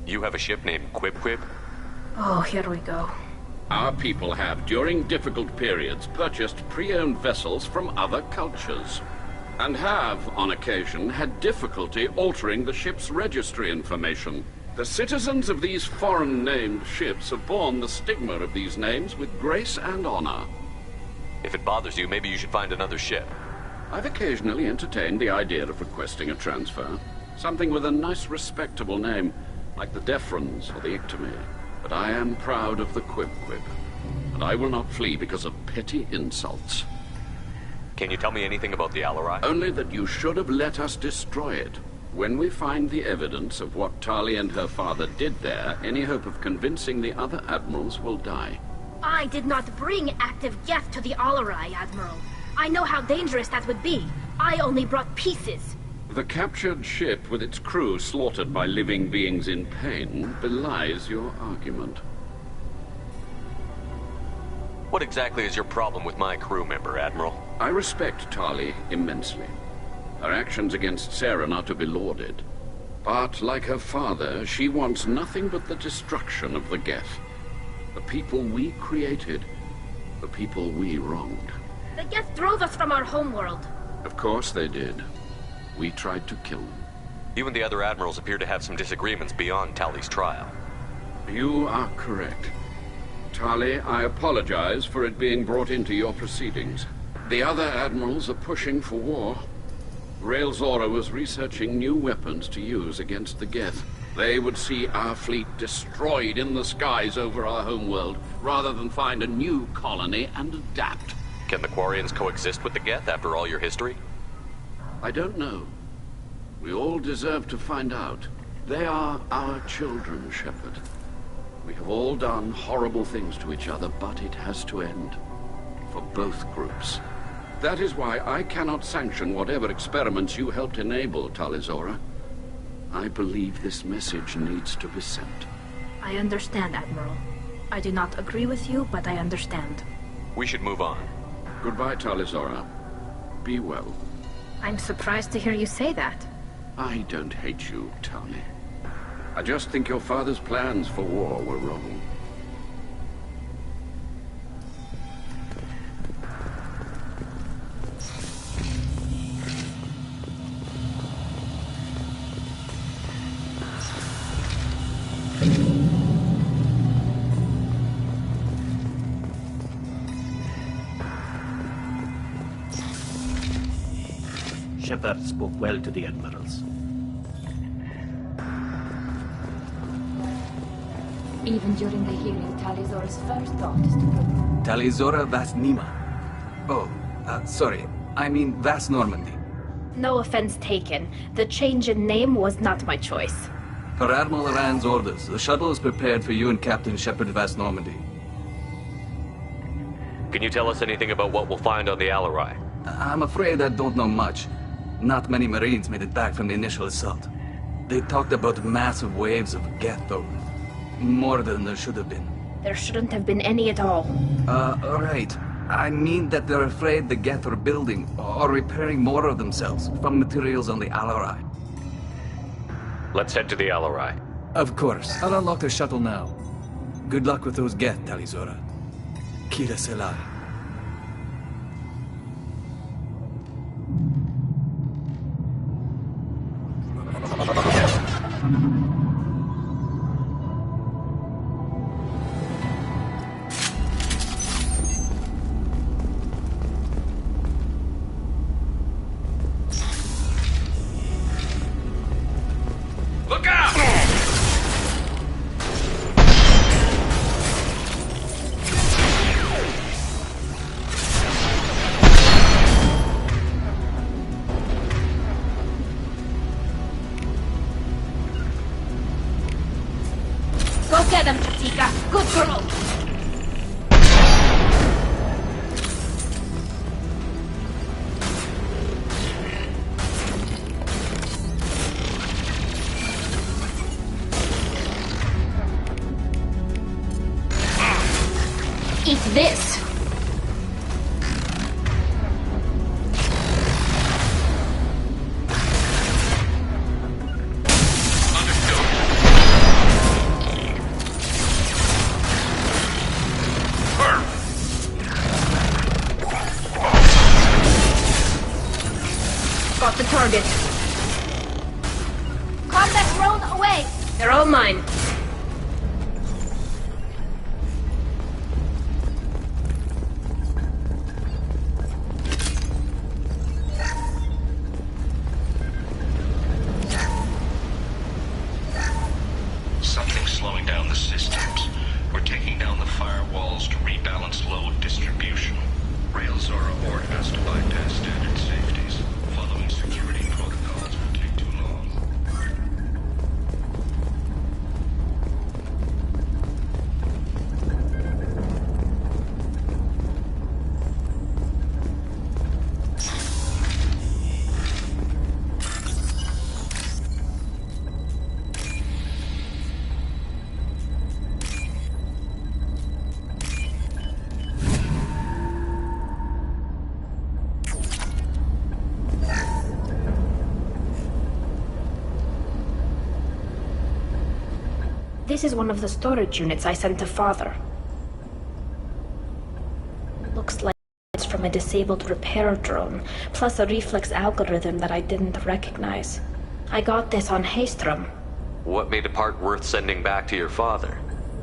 You have a ship named Quib? Oh, here we go. Our people have, during difficult periods, purchased pre-owned vessels from other cultures. And have, on occasion, had difficulty altering the ship's registry information. The citizens of these foreign-named ships have borne the stigma of these names with grace and honor. If it bothers you, maybe you should find another ship. I've occasionally entertained the idea of requesting a transfer. Something with a nice, respectable name, like the Defrons or the Ictomy. But I am proud of the Quib, and I will not flee because of petty insults. Can you tell me anything about the Alarai? Only that you should have let us destroy it. When we find the evidence of what Tali and her father did there, any hope of convincing the other admirals will die. I did not bring active Geth to the Alarai, Admiral. I know how dangerous that would be. I only brought pieces. The captured ship with its crew slaughtered by living beings in pain belies your argument. What exactly is your problem with my crew member, Admiral? I respect Tali immensely. Her actions against Saren are to be lauded. But, like her father, she wants nothing but the destruction of the Geth. The people we created. The people we wronged. The Geth drove us from our homeworld. Of course they did. We tried to kill them. You and the other admirals appear to have some disagreements beyond Tali's trial. You are correct. Tali, I apologize for it being brought into your proceedings. The other admirals are pushing for war. Rael Zora was researching new weapons to use against the Geth. They would see our fleet destroyed in the skies over our homeworld, rather than find a new colony and adapt. Can the Quarians coexist with the Geth after all your history? I don't know. We all deserve to find out. They are our children, Shepard. We have all done horrible things to each other, but it has to end. For both groups. That is why I cannot sanction whatever experiments you helped enable, Tali Zora. I believe this message needs to be sent. I understand, Admiral. I do not agree with you, but I understand. We should move on. Goodbye, Tali Zora. Be well. I'm surprised to hear you say that. I don't hate you, Tali. I just think your father's plans for war were wrong. Shepard spoke well to the admirals. Even during the hearing, Tali Zora's first thought is to protect. Tali Zora Vas Nima. Oh, sorry. I mean Vas Normandy. No offense taken. The change in name was not my choice. Per Admiral Rand's orders, the shuttle is prepared for you and Captain Shepard Vas Normandy. Can you tell us anything about what we'll find on the Alarai? I'm afraid I don't know much. Not many Marines made it back from the initial assault. They talked about massive waves of Geth, though. More than there should have been. There shouldn't have been any at all. Right. I mean that they're afraid the Geth are building or repairing more of themselves from materials on the Alarai. Let's head to the Alarai. Of course. I'll unlock the shuttle now. Good luck with those Geth, Tali Zora. Kira Selar. Look out! Go get him, Katika. Good girl. Eat this! Got the target. Combat drone away! They're all mine. Something's slowing down the systems. We're taking down the firewalls to rebalance load distribution. Rail Zora ordered us to bypass standard safeties. Following security protocols will take too long. This is one of the storage units I sent to Father. Looks like it's from a disabled repair drone, plus a reflex algorithm that I didn't recognize. I got this on Haestrom. What made a part worth sending back to your father?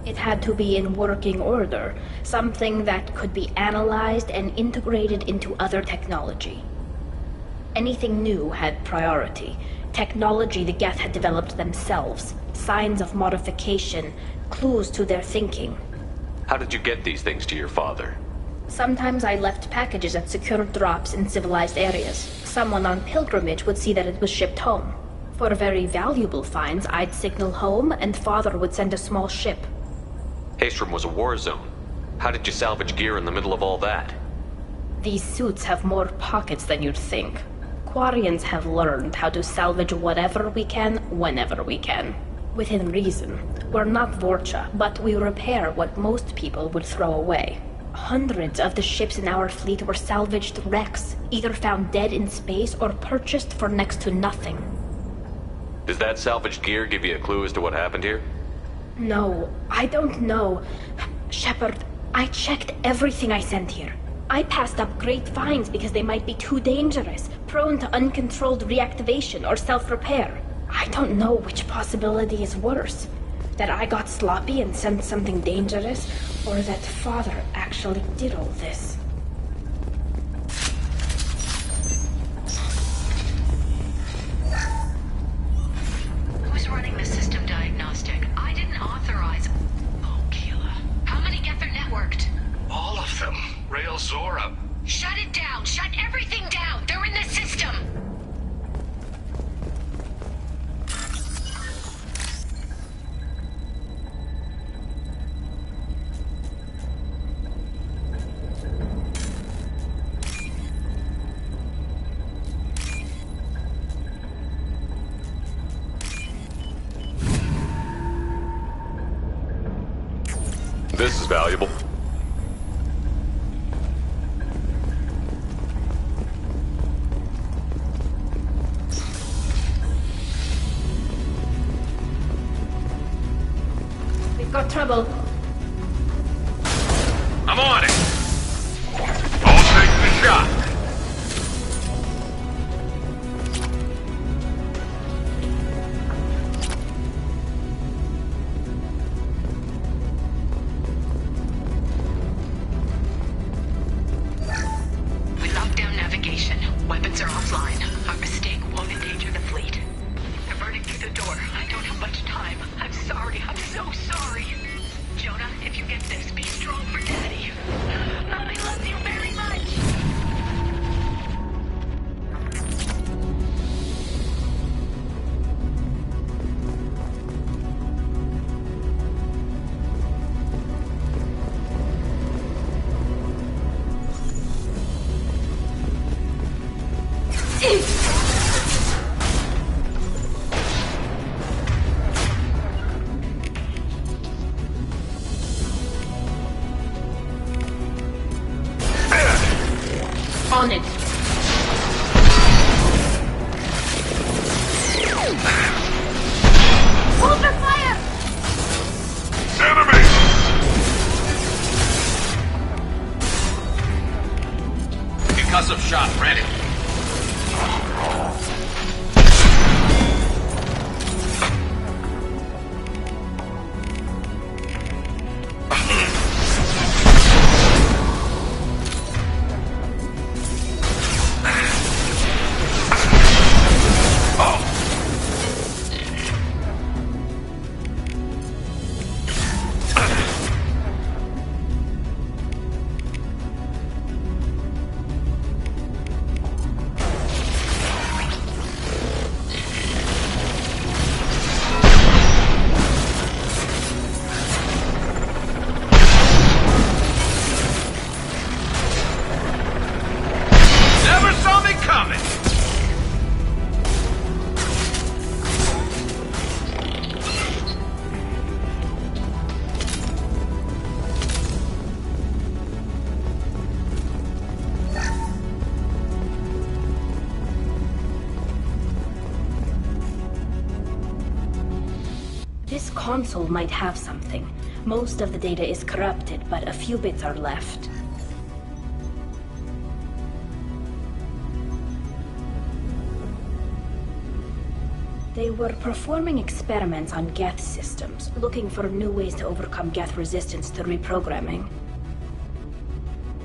It had to be in working order, something that could be analyzed and integrated into other technology. Anything new had priority. Technology the Geth had developed themselves, signs of modification, clues to their thinking. How did you get these things to your father? Sometimes I left packages at secure drops in civilized areas. Someone on pilgrimage would see that it was shipped home. For very valuable finds, I'd signal home and Father would send a small ship. Haestrom was a war zone. How did you salvage gear in the middle of all that? These suits have more pockets than you'd think. Quarians have learned how to salvage whatever we can, whenever we can. Within reason. We're not Vorcha, but we repair what most people would throw away. Hundreds of the ships in our fleet were salvaged wrecks, either found dead in space or purchased for next to nothing. Does that salvaged gear give you a clue as to what happened here? No, I don't know. Shepard, I checked everything I sent here. I passed up great finds because they might be too dangerous, prone to uncontrolled reactivation or self-repair. I don't know which possibility is worse. That I got sloppy and sent something dangerous, or that Father actually did all this. Who's running the system diagnostic? I didn't authorize... Oh, Keela. How many Geth are networked? All of them. Rail Zora. Shut it down! Shut everything down! They're in the system! This is valuable. We've got trouble. I'm on it! All taking the shot! We locked down navigation. Weapons are offline. Our mistake won't endanger the fleet. They're burning through the door. I don't have much time. I'm sorry. I'm so sorry. Jonah, if you get this, be strong for Daddy. On it. Hold your fire! Enemy! Concussive shot ready. This console might have something. Most of the data is corrupted, but a few bits are left. They were performing experiments on Geth systems, looking for new ways to overcome Geth resistance to reprogramming.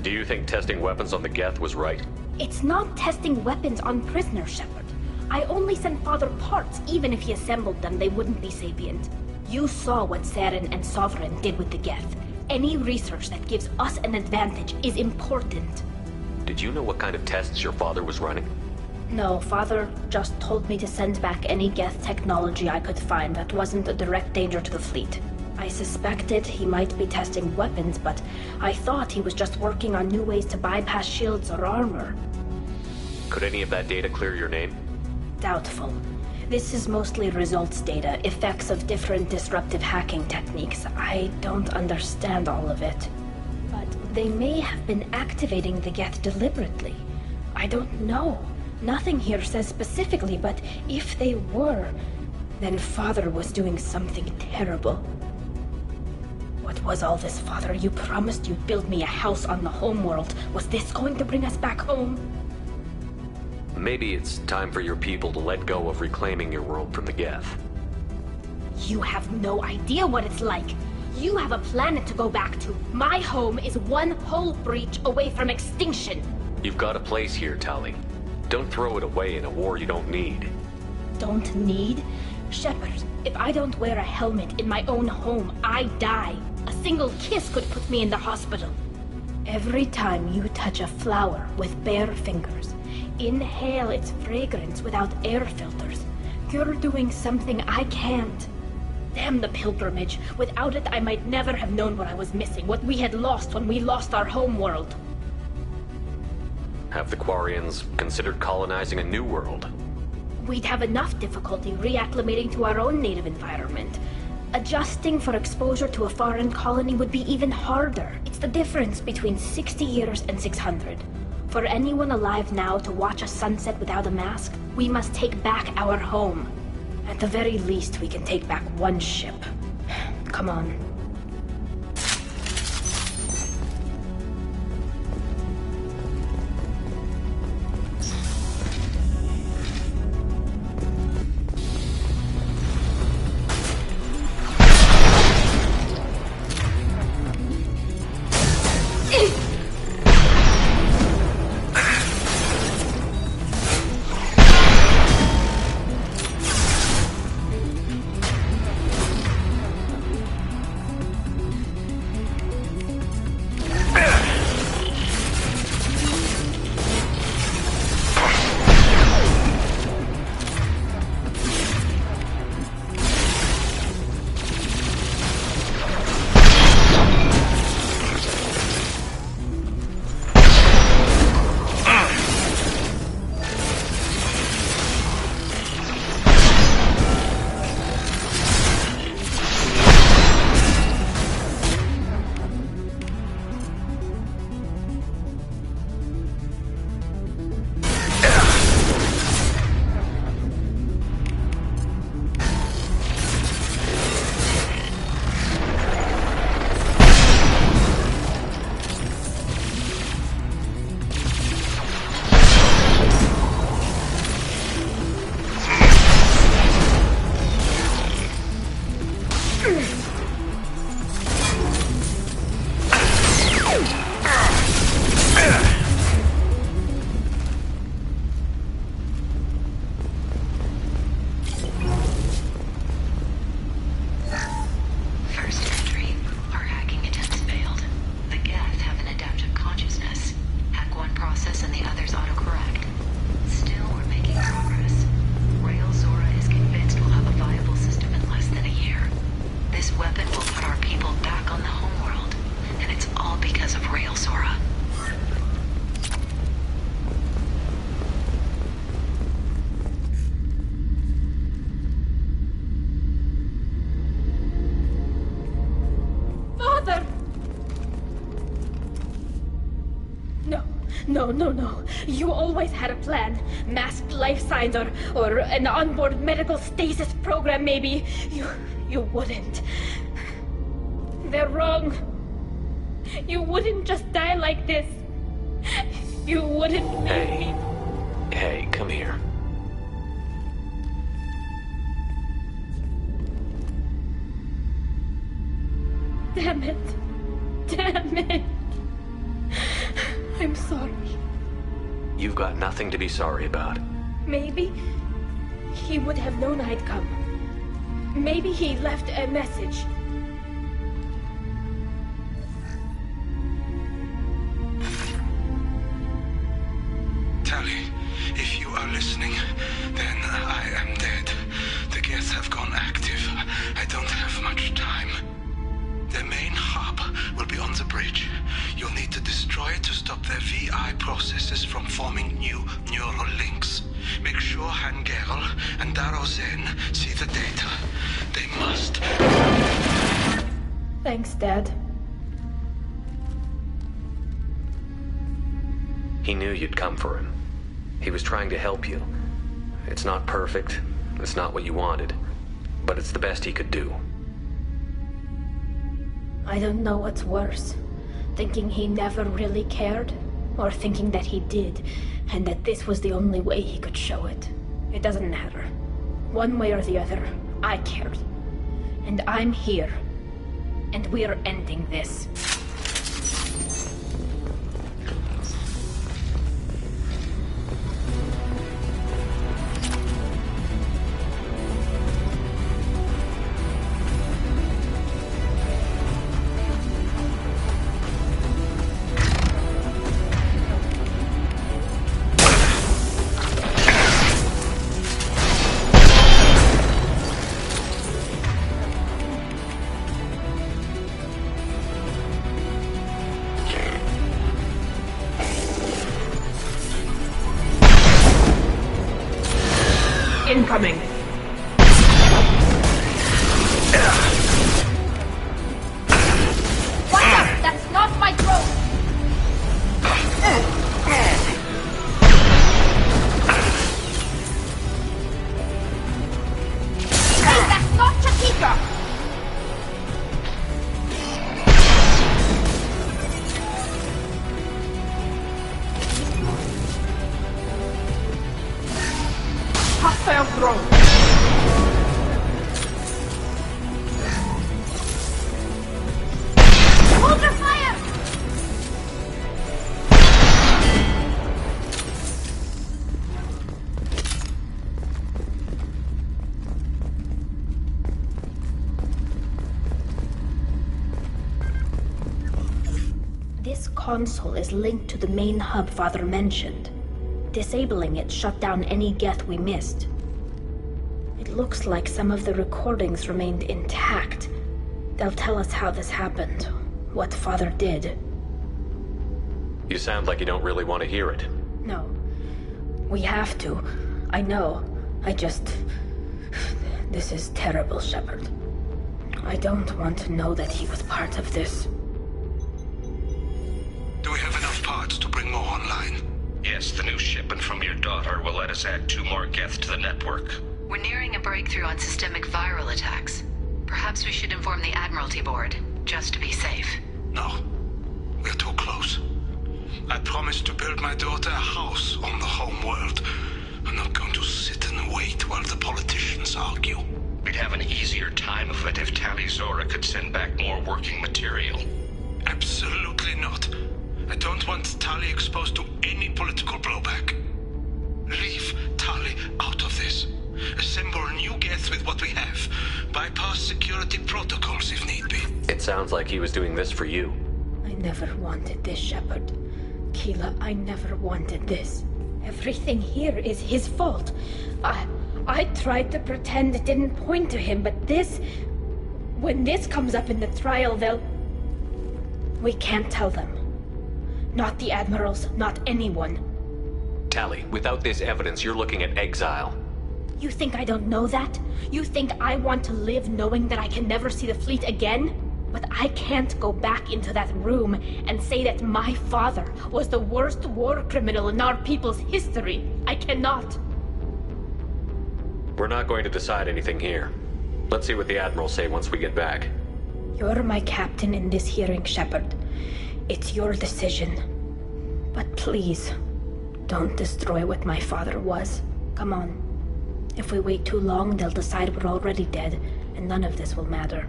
Do you think testing weapons on the Geth was right? It's not testing weapons on prisoners, Shepard. I only sent Father parts. Even if he assembled them, they wouldn't be sapient. You saw what Saren and Sovereign did with the Geth. Any research that gives us an advantage is important. Did you know what kind of tests your father was running? No, Father just told me to send back any Geth technology I could find that wasn't a direct danger to the fleet. I suspected he might be testing weapons, but I thought he was just working on new ways to bypass shields or armor. Could any of that data clear your name? Doubtful. This is mostly results data, effects of different disruptive hacking techniques. I don't understand all of it. But they may have been activating the Geth deliberately. I don't know. Nothing here says specifically, but if they were, then Father was doing something terrible. What was all this, Father? You promised you'd build me a house on the homeworld. Was this going to bring us back home? Maybe it's time for your people to let go of reclaiming your world from the Geth. You have no idea what it's like. You have a planet to go back to. My home is one hull breach away from extinction. You've got a place here, Tali. Don't throw it away in a war you don't need. Don't need? Shepard, if I don't wear a helmet in my own home, I die. A single kiss could put me in the hospital. Every time you touch a flower with bare fingers, inhale its fragrance without air filters, you're doing something I can't. Damn the pilgrimage. Without it, I might never have known what I was missing, what we had lost when we lost our home world. Have the Quarians considered colonizing a new world? We'd have enough difficulty reacclimating to our own native environment. Adjusting for exposure to a foreign colony would be even harder. It's the difference between 60 years and 600. For anyone alive now to watch a sunset without a mask, we must take back our home. At the very least, we can take back one ship. Come on. because of Rail, Zora. Father! No. You always had a plan. Masked life signs or an onboard medical stasis program, maybe. You wouldn't. They're wrong. You wouldn't just die like this. You wouldn't leave me. Hey, come here. Damn it. I'm sorry. You've got nothing to be sorry about. Maybe he would have known I'd come. Maybe he left a message. Tali, if you are listening, then I am dead. The Geth have gone active. I don't have much time. The main hub will be on the bridge. You'll need to destroy it to stop their VI processes from forming new neural links. Make sure Han Gerel and Daro Zen see the data. They must. Thanks, Dad. He knew you'd come for him. He was trying to help you. It's not perfect. It's not what you wanted. But it's the best he could do. I don't know what's worse. Thinking he never really cared, or thinking that he did, and that this was the only way he could show it. It doesn't matter. One way or the other, I cared. And I'm here. And we're ending this. Incoming! What the? That's not my throat! Hey, that's not Chakika! Hostile drone! Hold your fire! This console is linked to the main hub Father mentioned. Disabling it shut down any Geth we missed. It looks like some of the recordings remained intact. They'll tell us how this happened, what Father did. You sound like you don't really want to hear it. No. We have to. I know. This is terrible, Shepard. I don't want to know that he was part of this. Do we have enough parts to bring more online? Yes, the new shipment from your daughter will let us add 2 more Geth to the network. We're nearing a breakthrough on systemic viral attacks. Perhaps we should inform the Admiralty Board, just to be safe. No. We're too close. I promised to build my daughter a house on the home world. I'm not going to sit and wait while the politicians argue. We'd have an easier time of it if Tali Zora could send back more working material. Absolutely not. I don't want Tali exposed to any political blowback. Leave Tali out of this. Assemble new Geth with what we have. Bypass security protocols if need be. It sounds like he was doing this for you. I never wanted this, Shepard. Keela, I never wanted this. Everything here is his fault. I tried to pretend it didn't point to him, but this... When this comes up in the trial, they'll... We can't tell them. Not the admirals, not anyone. Tali, without this evidence, you're looking at exile. You think I don't know that? You think I want to live knowing that I can never see the fleet again? But I can't go back into that room and say that my father was the worst war criminal in our people's history. I cannot. We're not going to decide anything here. Let's see what the Admirals say once we get back. You're my captain in this hearing, Shepard. It's your decision. But please, don't destroy what my father was. Come on. If we wait too long, they'll decide we're already dead, and none of this will matter.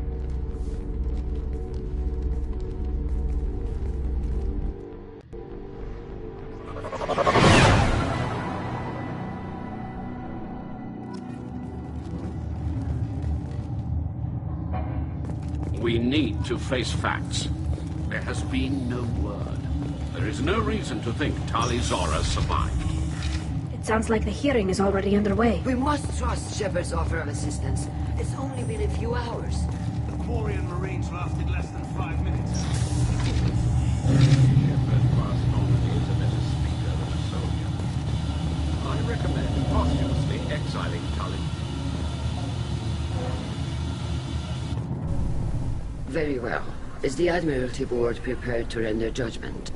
We need to face facts. There has been no word. There is no reason to think Tali Zora survived. It sounds like the hearing is already underway. We must trust Shepard's offer of assistance. It's only been a few hours. The Quarian Marines lasted less than 5 minutes. Shepard passed Normandy is a better speaker than a soldier. I recommend posthumously exiling Tali. Very well. Is the Admiralty Board prepared to render judgment?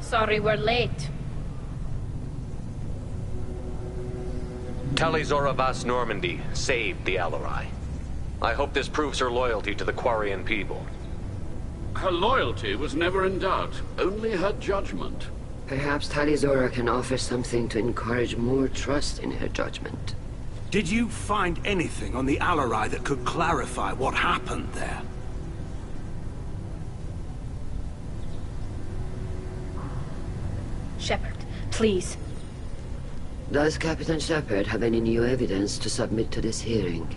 Sorry we're late. Tali Zora Vas Normandy saved the Alarai. I hope this proves her loyalty to the Quarian people. Her loyalty was never in doubt, only her judgment. Perhaps Tali Zora can offer something to encourage more trust in her judgment. Did you find anything on the Alarai that could clarify what happened there? Shepard, please. Does Captain Shepard have any new evidence to submit to this hearing?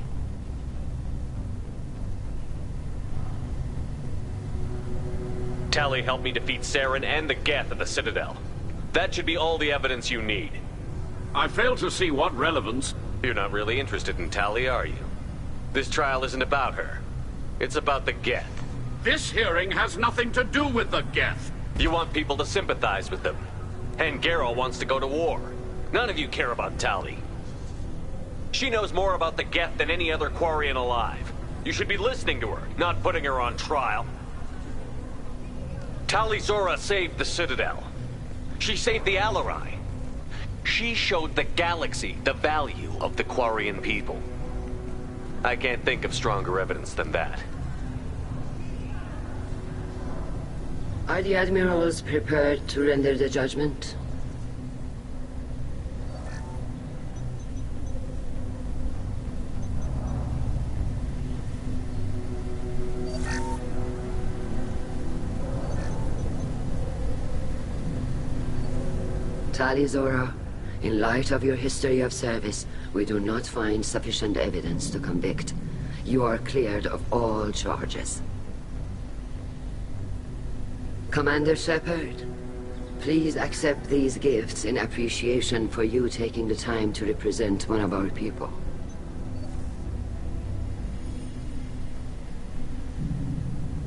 Tali helped me defeat Saren and the Geth at the Citadel. That should be all the evidence you need. I fail to see what relevance... You're not really interested in Tali, are you? This trial isn't about her. It's about the Geth. This hearing has nothing to do with the Geth. You want people to sympathize with them. And Geralt wants to go to war. None of you care about Tali. She knows more about the Geth than any other Quarian alive. You should be listening to her, not putting her on trial. Tali Zora saved the Citadel. She saved the Alarai. She showed the galaxy the value of the Quarian people. I can't think of stronger evidence than that. Are the Admirals prepared to render the judgment? Tali Zora, in light of your history of service, we do not find sufficient evidence to convict. You are cleared of all charges. Commander Shepard, please accept these gifts in appreciation for you taking the time to represent one of our people.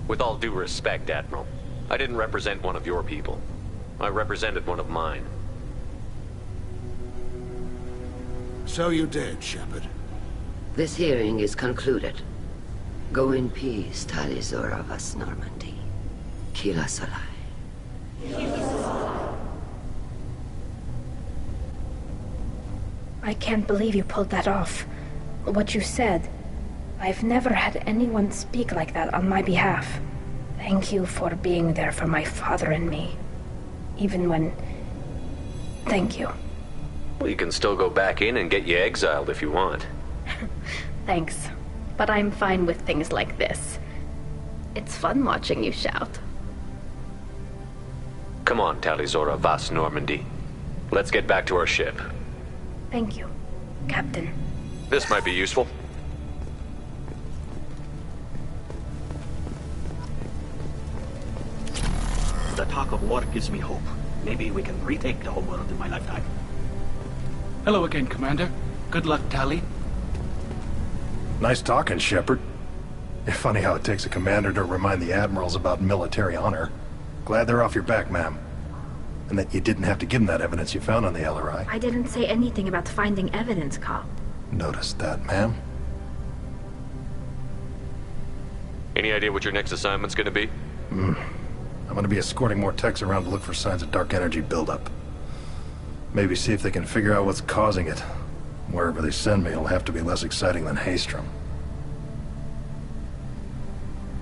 With all due respect, Admiral, I didn't represent one of your people. I represented one of mine. So you did, Shepard. This hearing is concluded. Go in peace, Tali Zora Vas Normandy. Kila Solai. I can't believe you pulled that off. What you said. I've never had anyone speak like that on my behalf. Thank you for being there for my father and me. Even when... Thank you. We can still go back in and get you exiled if you want. Thanks. But I'm fine with things like this. It's fun watching you shout. Come on, Tali Zora Vas Normandy. Let's get back to our ship. Thank you, Captain. This might be useful. The talk of war gives me hope. Maybe we can retake the whole world in my lifetime. Hello again, Commander. Good luck, Tali. Nice talking, Shepard. It's funny how it takes a commander to remind the admirals about military honor. Glad they're off your back, ma'am. And that you didn't have to give them that evidence you found on the LRI. I didn't say anything about finding evidence, Carl. Noticed that, ma'am. Any idea what your next assignment's gonna be? I'm gonna be escorting more techs around to look for signs of dark energy buildup. Maybe see if they can figure out what's causing it. Wherever they send me, it'll have to be less exciting than Haystrom.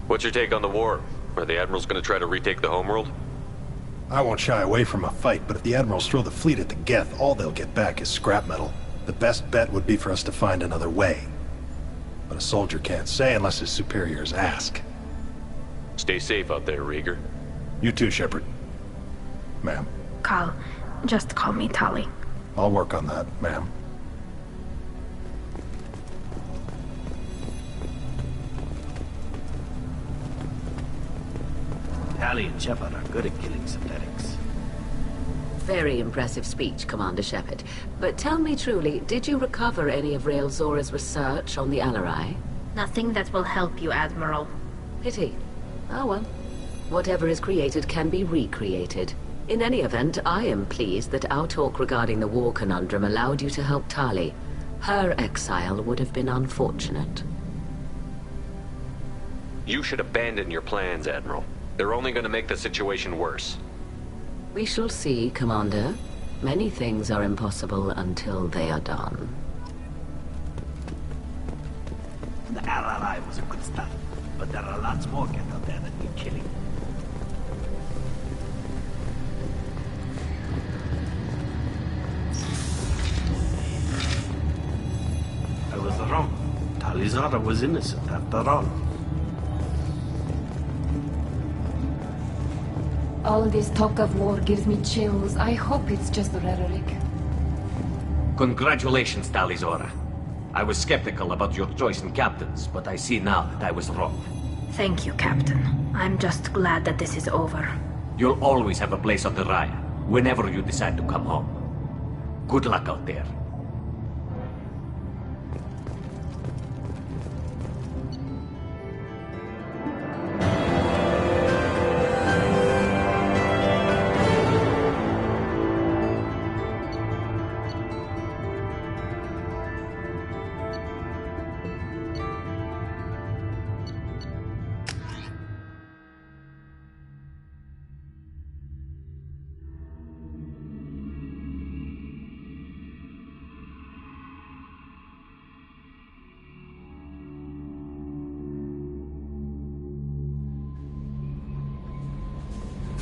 What's your take on the war? Are the Admirals gonna try to retake the homeworld? I won't shy away from a fight, but if the Admirals throw the fleet at the Geth, all they'll get back is scrap metal. The best bet would be for us to find another way. But a soldier can't say unless his superiors ask. Stay safe out there, Rieger. You too, Shepard. Ma'am. Carl, just call me Tali. I'll work on that, ma'am. Tali and Shepard are good at killing synthetics. Very impressive speech, Commander Shepard. But tell me truly, did you recover any of Rael Zora's research on the Alarai? Nothing that will help you, Admiral. Pity. Oh well. Whatever is created can be recreated. In any event, I am pleased that our talk regarding the war conundrum allowed you to help Tali. Her exile would have been unfortunate. You should abandon your plans, Admiral. They're only gonna make the situation worse. We shall see, Commander. Many things are impossible until they are done. The LRI was a good start, but there are lots more Geth out there that need killing. I was wrong. Tali Zora was innocent after all. All this talk of war gives me chills. I hope it's just rhetoric. Congratulations, Tali Zora. I was skeptical about your choice in captains, but I see now that I was wrong. Thank you, Captain. I'm just glad that this is over. You'll always have a place on the Raya, whenever you decide to come home. Good luck out there.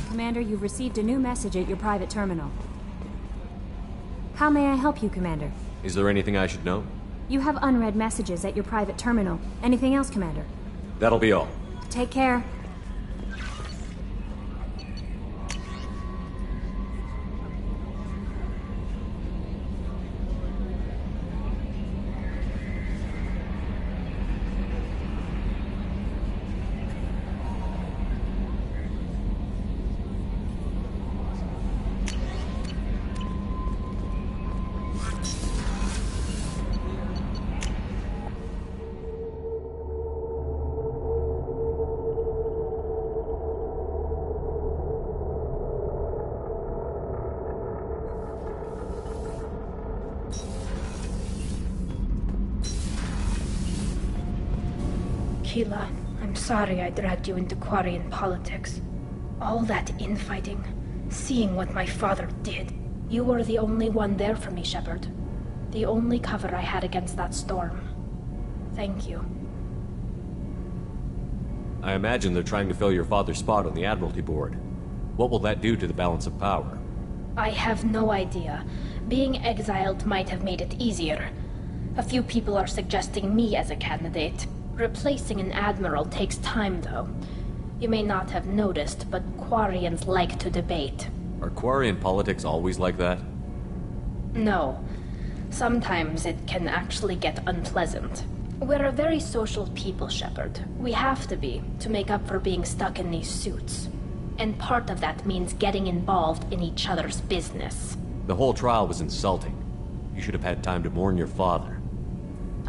Commander, you've received a new message at your private terminal. How may I help you, Commander? Is there anything I should know? You have unread messages at your private terminal. Anything else, Commander? That'll be all. Take care. Keela, I'm sorry I dragged you into Quarian politics. All that infighting, seeing what my father did. You were the only one there for me, Shepard. The only cover I had against that storm. Thank you. I imagine they're trying to fill your father's spot on the Admiralty Board. What will that do to the balance of power? I have no idea. Being exiled might have made it easier. A few people are suggesting me as a candidate. Replacing an admiral takes time, though. You may not have noticed, but Quarians like to debate. Are Quarian politics always like that? No. Sometimes it can actually get unpleasant. We're a very social people, Shepard. We have to be, to make up for being stuck in these suits. And part of that means getting involved in each other's business. The whole trial was insulting. You should have had time to mourn your father.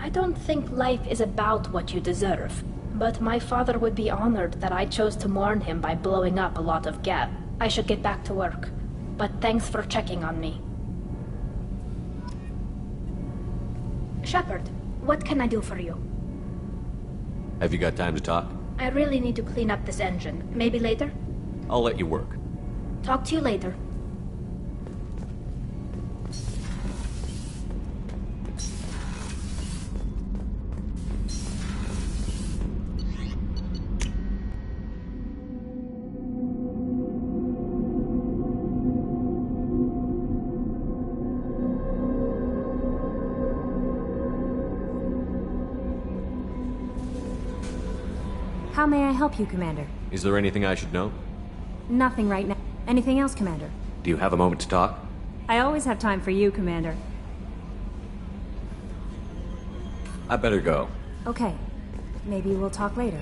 I don't think life is about what you deserve, But my father would be honored that I chose to mourn him by blowing up a lot of Geth. I should get back to work. But thanks for checking on me. Shepard, what can I do for you? Have you got time to talk? I really need to clean up this engine. Maybe later? I'll let you work. Talk to you later. How may I help you, Commander? Is there anything I should know? Nothing right now. Anything else, Commander? Do you have a moment to talk? I always have time for you, Commander. I better go. Okay. Maybe we'll talk later.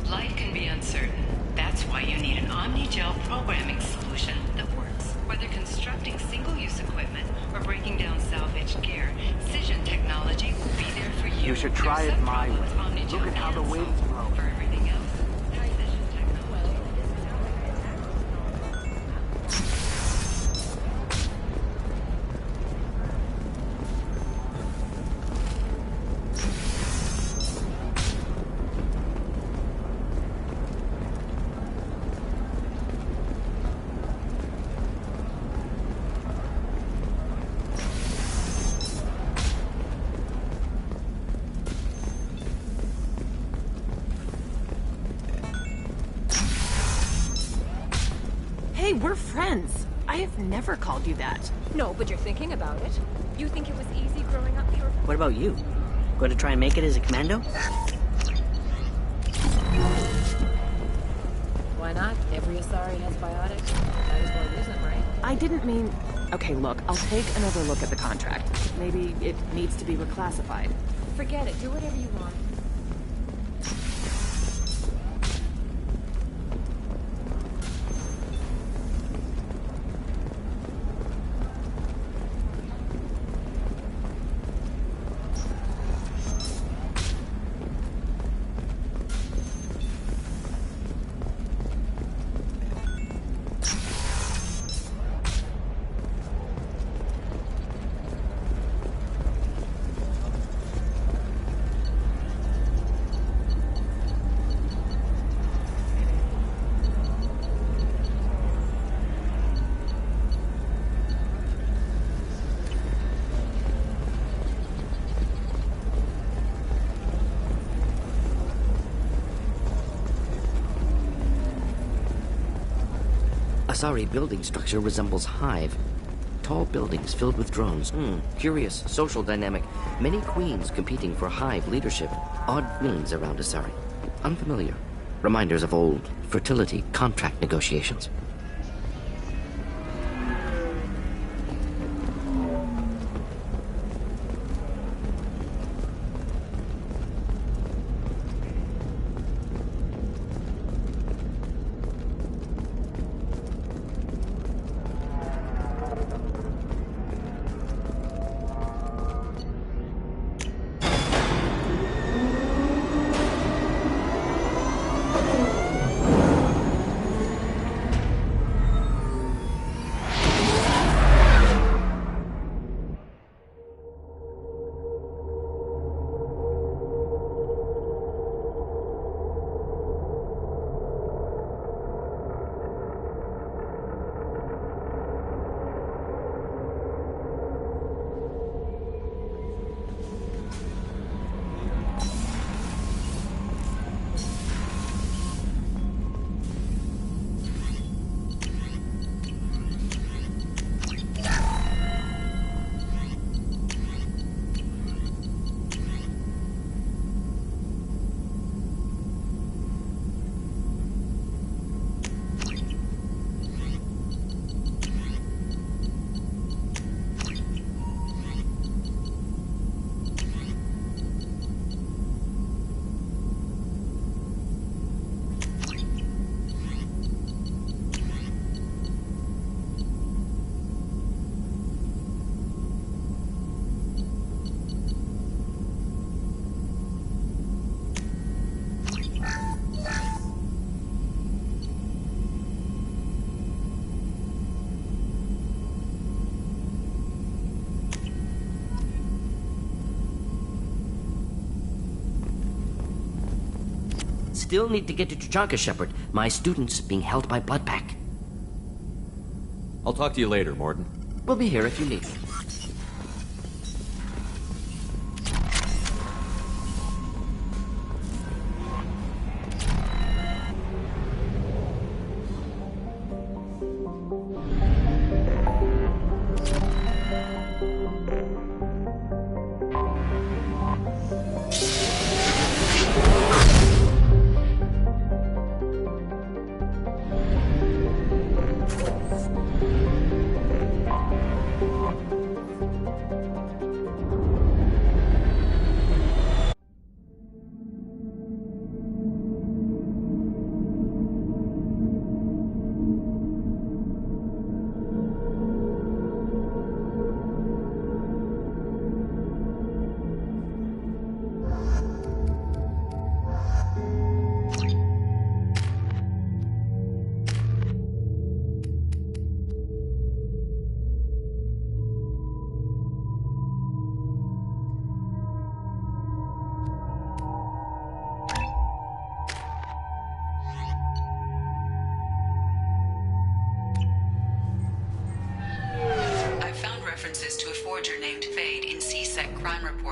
Life can be uncertain. That's why you need an Omnigel programming solution that works. Whether constructing single-use equipment or breaking down salvaged gear, Cision technology will be there for you. You should try it my way. Look at how the waves flow. For everything else, Cision technology. Hey, we're friends. I have never called you that. No, but you're thinking about it. You think it was easy growing up here? What about you? Going to try and make it as a commando? Why not? Every Asari has biotics. Might as well use them, right? I didn't mean... Okay, look, I'll take another look at the contract. Maybe it needs to be reclassified. Forget it. Do whatever you want. Asari building structure resembles Hive. Tall buildings filled with drones. Curious social dynamic. Many queens competing for Hive leadership. Odd queens around Asari. Unfamiliar. Reminders of old fertility contract negotiations. Still need to get to Tuchanka, Shepard. My student's being held by Bloodpack. I'll talk to you later, Mordin. We'll be here if you need me.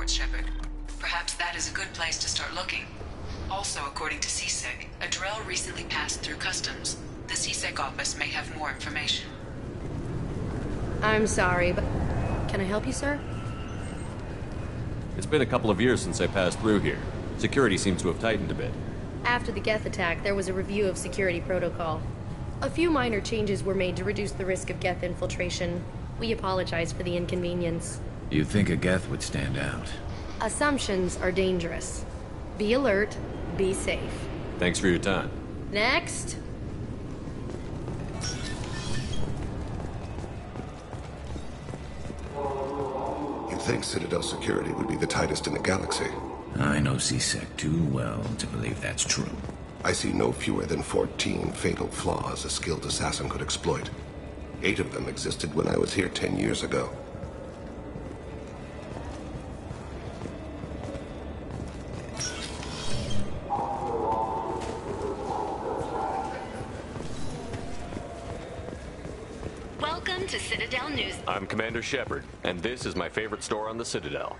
Shepard. Perhaps that is a good place to start looking. Also, according to CSEC, a Drell recently passed through customs. The CSEC office may have more information. I'm sorry, but can I help you, sir? It's been a couple of years since I passed through here. Security seems to have tightened a bit. After the Geth attack, there was a review of security protocol. A few minor changes were made to reduce the risk of Geth infiltration. We apologize for the inconvenience. You'd think a Geth would stand out. Assumptions are dangerous. Be alert, be safe. Thanks for your time. Next. You'd think Citadel security would be the tightest in the galaxy. I know CSEC too well to believe that's true. I see no fewer than 14 fatal flaws a skilled assassin could exploit. 8 of them existed when I was here 10 years ago. Welcome to Citadel News. I'm Commander Shepard, and this is my favorite store on the Citadel.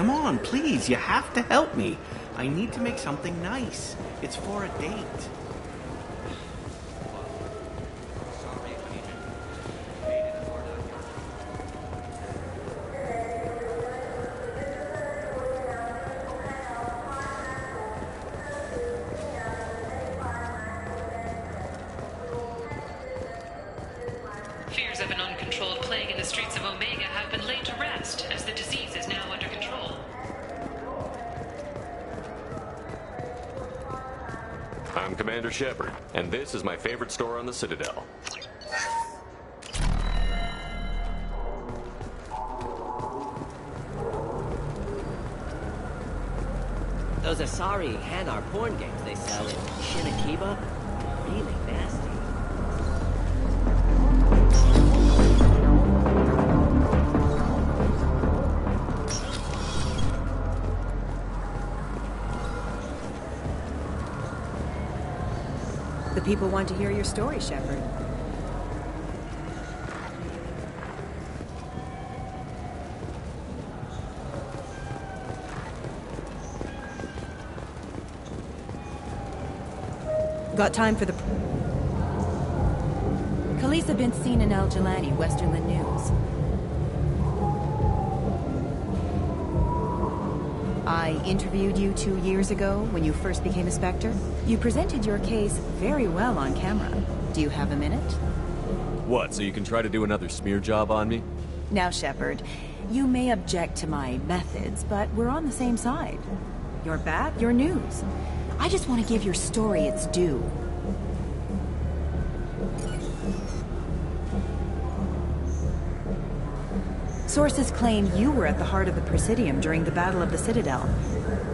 Come on, please, you have to help me. I need to make something nice. It's for a date. Fears of an uncontrolled plague in the streets of Omega have been laid to rest, as the disease is now under control. I'm Commander Shepard, and this is my favorite store on the Citadel. Those Asari Hanar porn games they sell in Shinakiba? Really nasty. The people want to hear your story, Shepard. Got time for the... Khaleesa been seen in El Jelani, Westerland News. I interviewed you 2 years ago when you first became a Spectre. You presented your case very well on camera. Do you have a minute? What, so you can try to do another smear job on me? Now, Shepard, you may object to my methods, but we're on the same side. You're back, you're news. I just want to give your story its due. Sources claim you were at the heart of the Presidium during the Battle of the Citadel.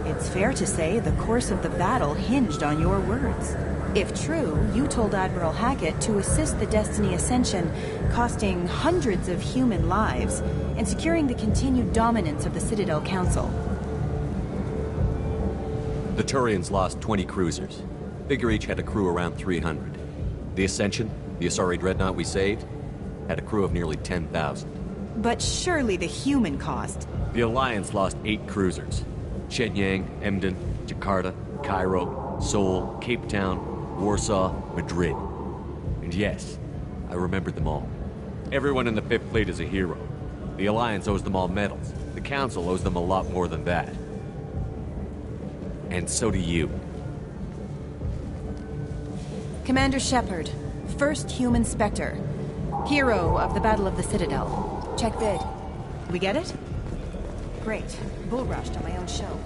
It's fair to say the course of the battle hinged on your words. If true, you told Admiral Hackett to assist the Destiny Ascension, costing hundreds of human lives, and securing the continued dominance of the Citadel Council. The Turians lost 20 cruisers. Figure each had a crew around 300. The Ascension, the Asari dreadnought we saved, had a crew of nearly 10,000. But surely the human cost. The Alliance lost 8 cruisers. Shenyang, Emden, Jakarta, Cairo, Seoul, Cape Town, Warsaw, Madrid. And yes, I remembered them all. Everyone in the Fifth Fleet is a hero. The Alliance owes them all medals. The Council owes them a lot more than that. And so do you. Commander Shepard, first human Spectre. Hero of the Battle of the Citadel. Check bid. We get it? Great. Bull rushed on my own show.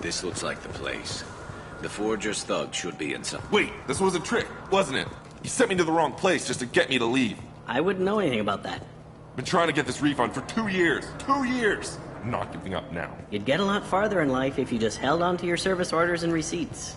This looks like the place. The Forger's thugs should be inside. Wait, this was a trick, wasn't it? You sent me to the wrong place just to get me to leave. I wouldn't know anything about that. Been trying to get this refund for 2 years. 2 years! I'm not giving up now. You'd get a lot farther in life if you just held on to your service orders and receipts.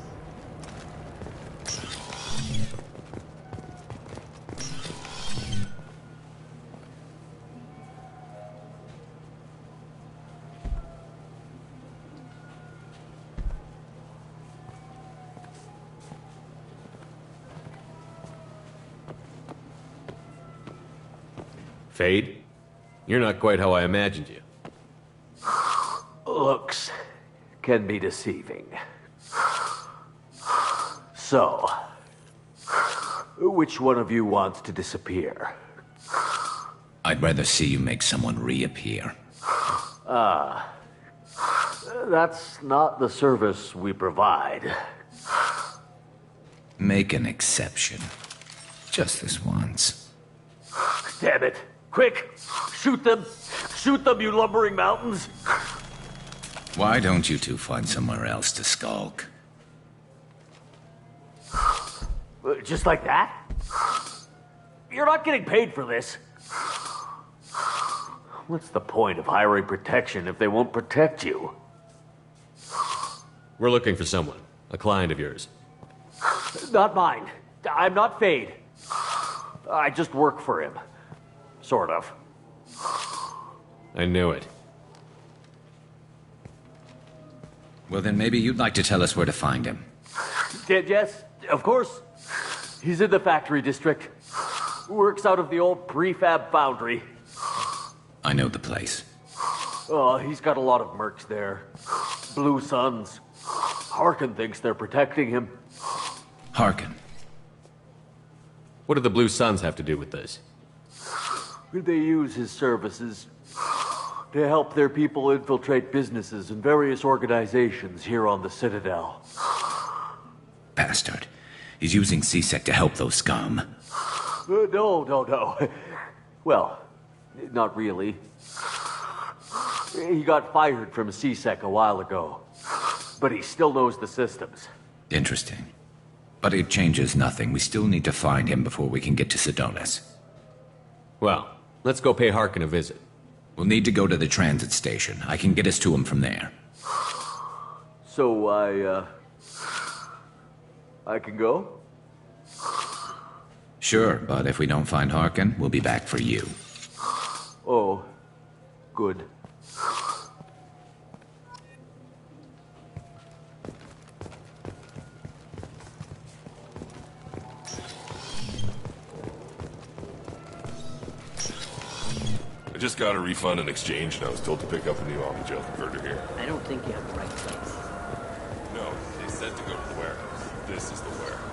Fade? You're not quite how I imagined you. Looks can be deceiving. So, which one of you wants to disappear? I'd rather see you make someone reappear. That's not the service we provide. Make an exception. Just this once. Damn it. Quick! Shoot them! Shoot them, you lumbering mountains! Why don't you two find somewhere else to skulk? Just like that? You're not getting paid for this. What's the point of hiring protection if they won't protect you? We're looking for someone. A client of yours. Not mine. I'm not Fade. I just work for him. Sort of. I knew it. Well, then maybe you'd like to tell us where to find him. Yes, of course. He's in the factory district. Works out of the old prefab foundry. I know the place. Oh, he's got a lot of mercs there. Blue Suns. Harkin thinks they're protecting him. Harkin. What do the Blue Suns have to do with this? They use his services to help their people infiltrate businesses and various organizations here on the Citadel. Bastard. He's using C-Sec to help those scum. No. Well, not really. He got fired from C-Sec a while ago. But he still knows the systems. Interesting. But it changes nothing. We still need to find him before we can get to Sidonis. Well, let's go pay Harkin a visit. We'll need to go to the transit station. I can get us to him from there. So I can go? Sure, but if we don't find Harkin, we'll be back for you. Oh, good. I just got a refund and exchange, and I was told to pick up a new Omni-Gel converter here. I don't think you have the right place. No, they said to go to the warehouse. This is the warehouse.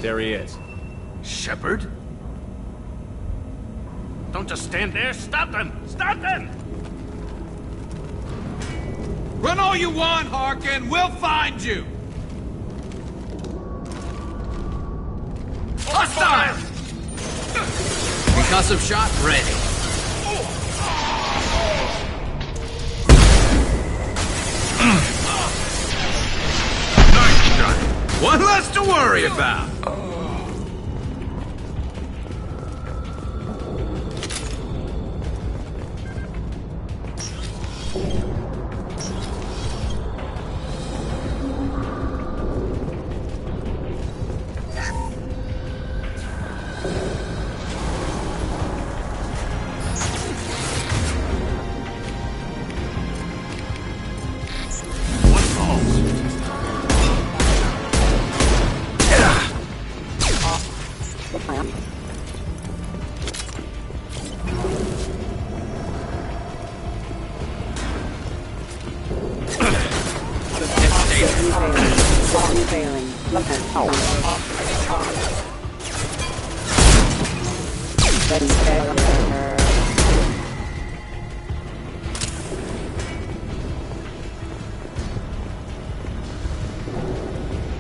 There he is. Shepard? Don't just stand there. Stop them! Stop them! Run all you want, Harkin. We'll find you. Hostile! Concussive shot ready. Nice shot. One less to worry about.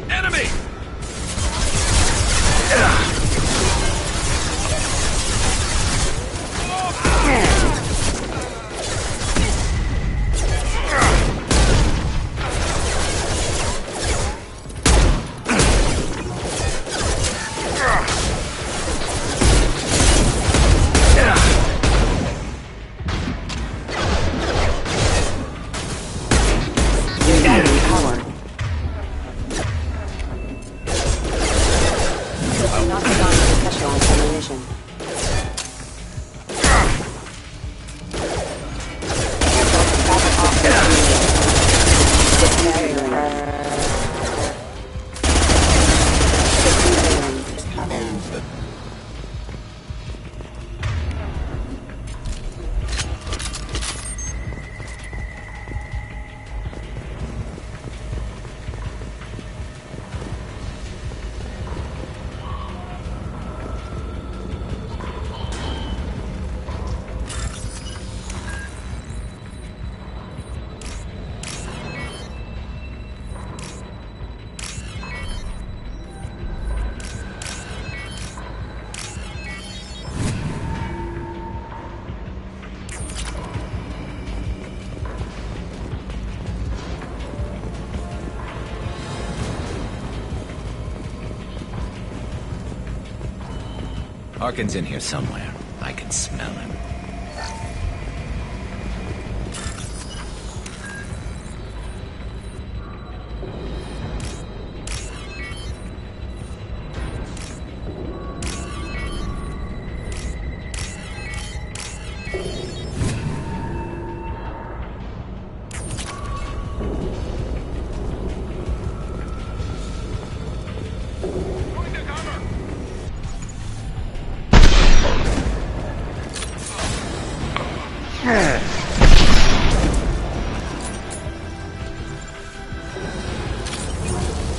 Enemy! Harkin's in here somewhere. I can smell him.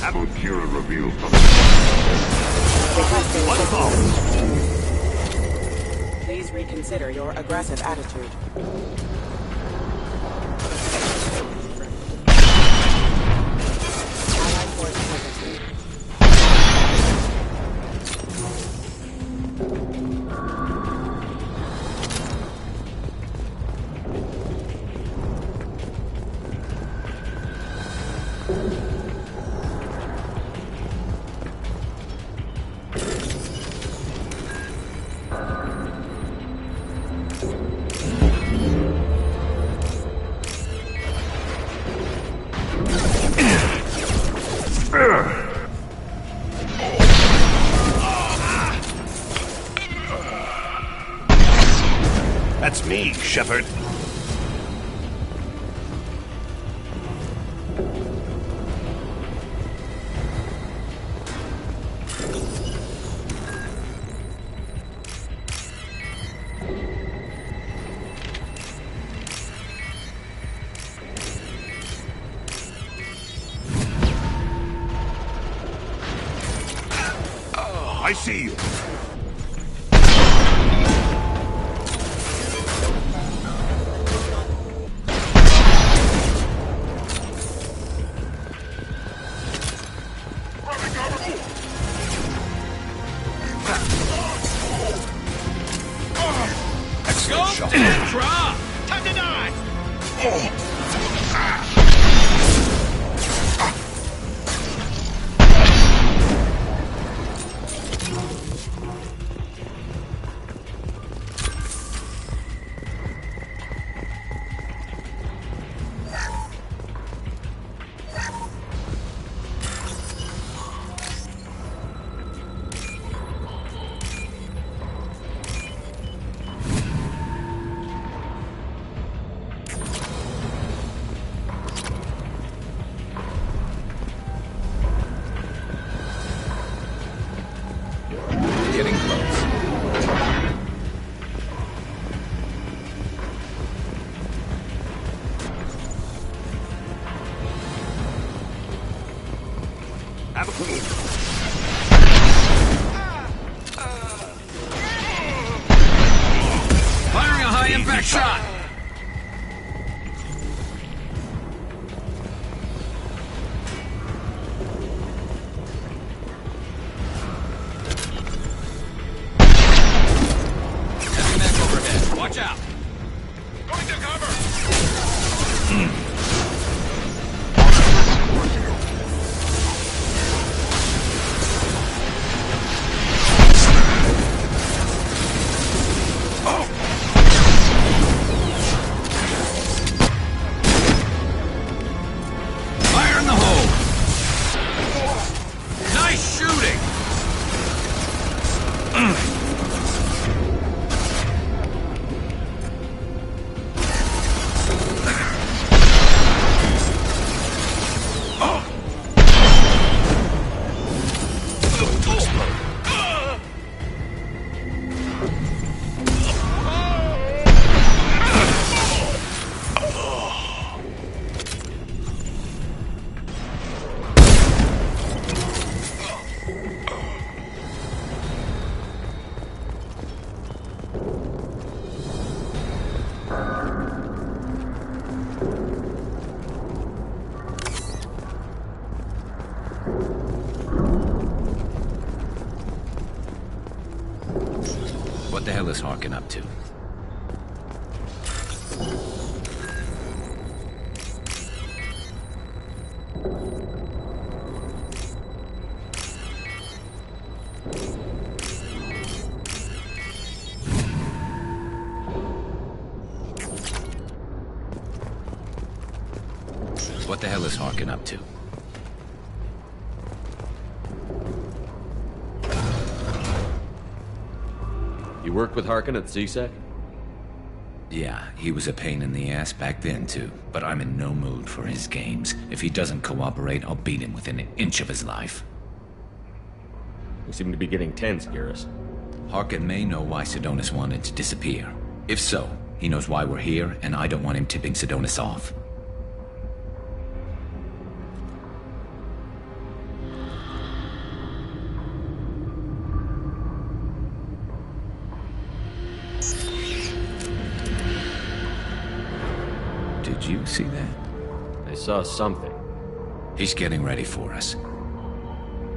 Abu Kira revealed Please reconsider your aggressive attitude. Allied force presence. That's me, Shepard. I see you. Go! Drop! Time to die! Getting close. Firing a high-impact shot! Heavy mech overhead. Watch out! Going to cover! Fire in the hole! Nice shooting! What the hell is Harkin up to? What the hell is Harkin up to? You worked with Harkin at CSEC? Yeah, he was a pain in the ass back then too, but I'm in no mood for his games. If he doesn't cooperate, I'll beat him within an inch of his life. You seem to be getting tense, Garrus. Harkin may know why Sidonis wanted to disappear. If so, he knows why we're here, and I don't want him tipping Sidonis off. Did you see that? I saw something. He's getting ready for us.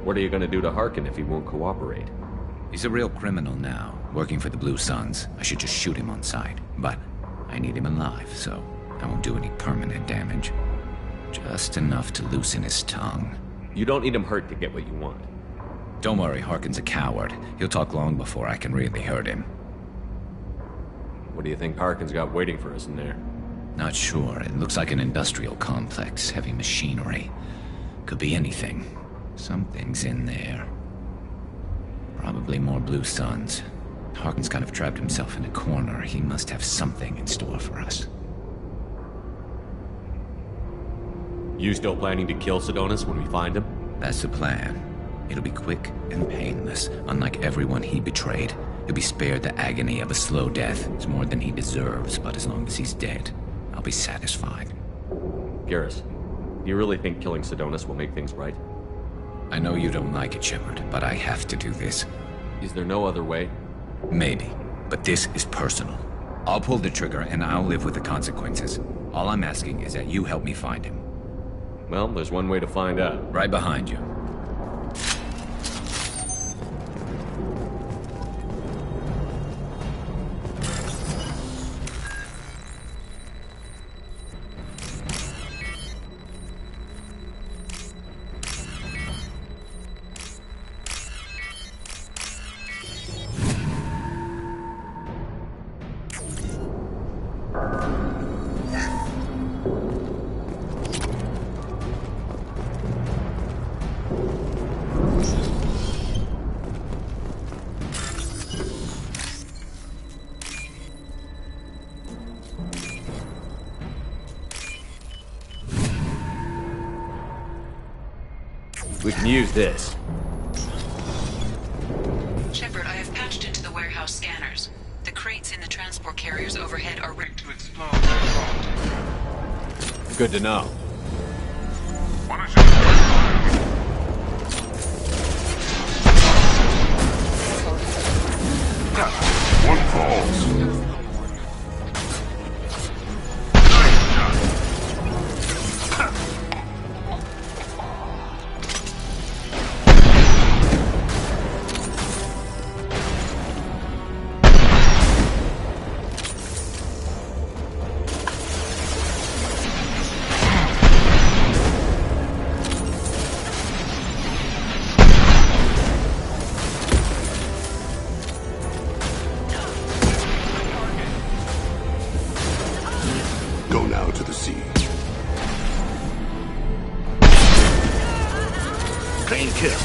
What are you gonna do to Harkin if he won't cooperate? He's a real criminal now, working for the Blue Suns. I should just shoot him on sight. But I need him alive, so I won't do any permanent damage. Just enough to loosen his tongue. You don't need him hurt to get what you want. Don't worry, Harkin's a coward. He'll talk long before I can really hurt him. What do you think Harkin's got waiting for us in there? Not sure. It looks like an industrial complex. Heavy machinery. Could be anything. Something's in there. Probably more Blue Suns. Harkin's kind of trapped himself in a corner. He must have something in store for us. You still planning to kill Sidonis when we find him? That's the plan. It'll be quick and painless, unlike everyone he betrayed. He'll be spared the agony of a slow death. It's more than he deserves, but as long as he's dead, I'll be satisfied. Garrus, do you really think killing Sidonis will make things right? I know you don't like it, Shepard, but I have to do this. Is there no other way? Maybe, but this is personal. I'll pull the trigger and I'll live with the consequences. All I'm asking is that you help me find him. Well, there's one way to find out. Right behind you. We can use this. Shepard, I have patched into the warehouse scanners. The crates in the transport carriers overhead are ready to explode. Good to know. One falls. Go now to the sea. Clean kill.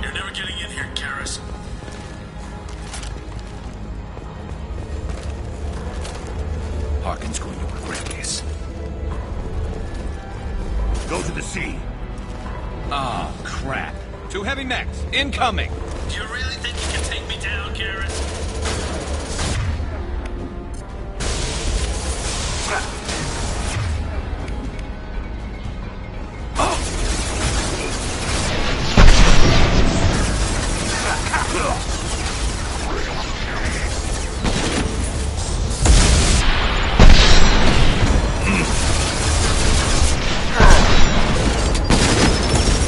You're never getting in here, Garrus. Harkin's going to regret this. Go to the sea. Ah, crap. Two heavy mechs, incoming! Do you really think you can take me down, Garrus?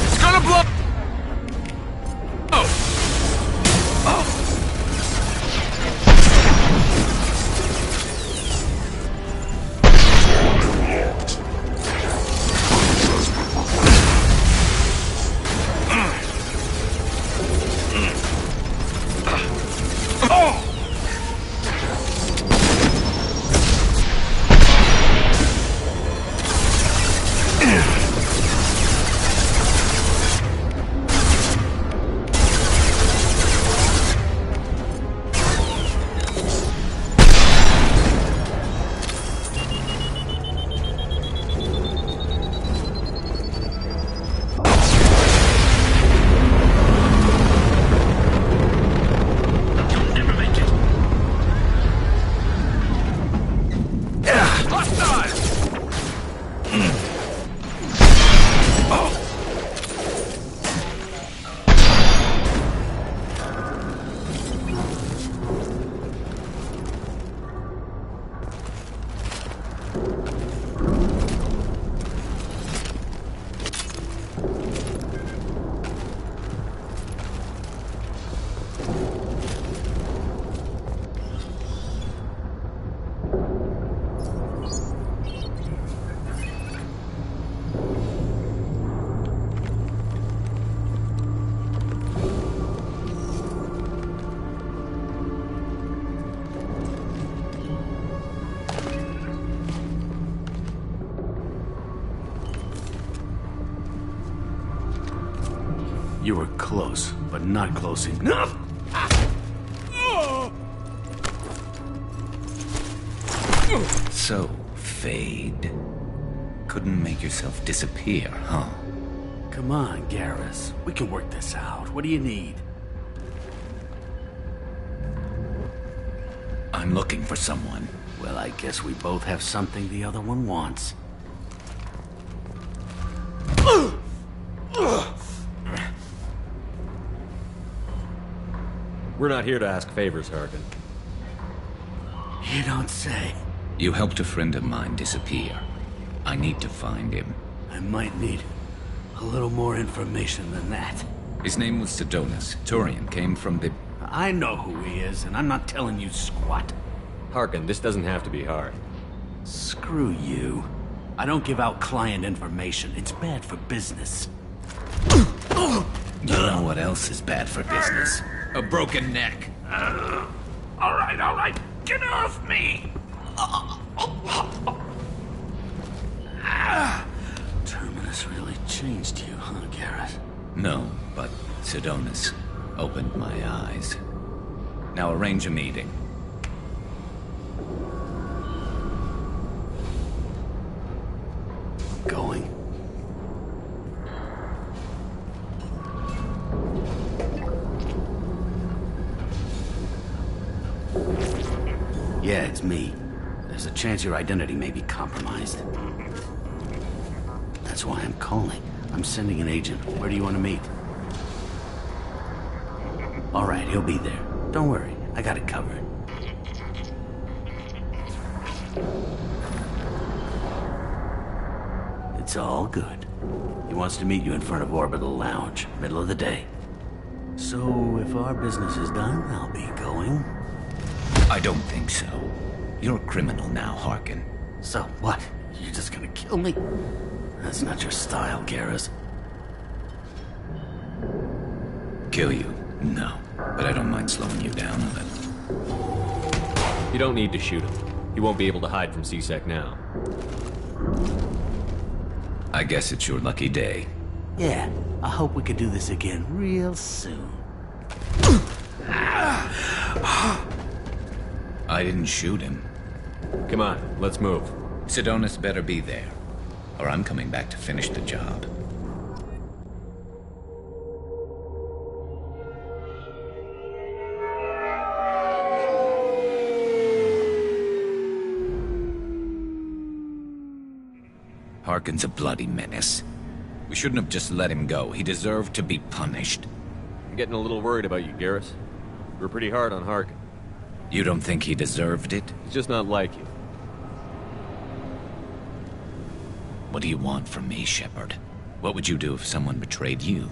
It's gonna blow! Oh! You were close, but not close enough. So, Fade. Couldn't make yourself disappear, huh? Come on, Garrus. We can work this out. What do you need? I'm looking for someone. Well, I guess we both have something the other one wants. We're not here to ask favors, Harkin. You don't say. You helped a friend of mine disappear. I need to find him. I might need a little more information than that. His name was Sidonus. Turian came from the... I know who he is, and I'm not telling you squat. Harkin, this doesn't have to be hard. Screw you. I don't give out client information. It's bad for business. You know what else is bad for business? A broken neck. All right. Get off me! Terminus really changed you, huh, Garrus? No, but Sidonus opened my eyes. Now arrange a meeting. Going. Yeah, it's me. There's a chance your identity may be compromised. That's why I'm calling. I'm sending an agent. Where do you want to meet? All right, he'll be there. Don't worry, I got it covered. It's all good. He wants to meet you in front of Orbital Lounge, middle of the day. So, if our business is done, I'll be going. I don't think so. You're a criminal now, Harkin. So what? You're just gonna kill me? That's not your style, Garrus. Kill you? No. But I don't mind slowing you down a little. You don't need to shoot him. He won't be able to hide from C-Sec now. I guess it's your lucky day. Yeah, I hope we could do this again real soon. I didn't shoot him. Come on, let's move. Sidonus better be there, or I'm coming back to finish the job. Harkin's a bloody menace. We shouldn't have just let him go. He deserved to be punished. I'm getting a little worried about you, Garrus. We're pretty hard on Harkin. You don't think he deserved it? He's just not like you. What do you want from me, Shepard? What would you do if someone betrayed you?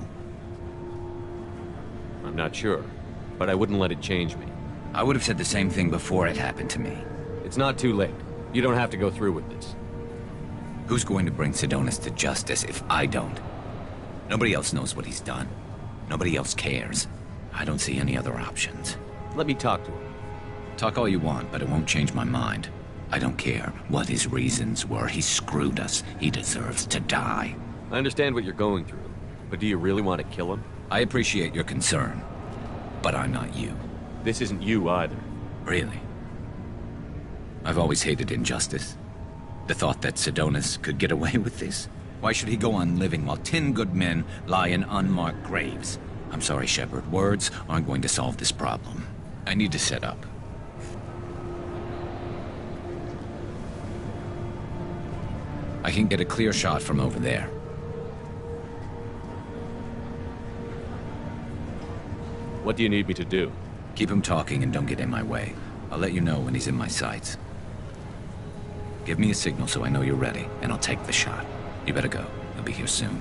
I'm not sure, but I wouldn't let it change me. I would have said the same thing before it happened to me. It's not too late. You don't have to go through with this. Who's going to bring Sidonus to justice if I don't? Nobody else knows what he's done. Nobody else cares. I don't see any other options. Let me talk to him. Talk all you want, but it won't change my mind. I don't care what his reasons were. He screwed us. He deserves to die. I understand what you're going through, but do you really want to kill him? I appreciate your concern, but I'm not you. This isn't you either. Really? I've always hated injustice. The thought that Sidonus could get away with this? Why should he go on living while 10 good men lie in unmarked graves? I'm sorry, Shepard. Words aren't going to solve this problem. I need to set up. I can get a clear shot from over there. What do you need me to do? Keep him talking and don't get in my way. I'll let you know when he's in my sights. Give me a signal so I know you're ready, and I'll take the shot. You better go. He'll be here soon.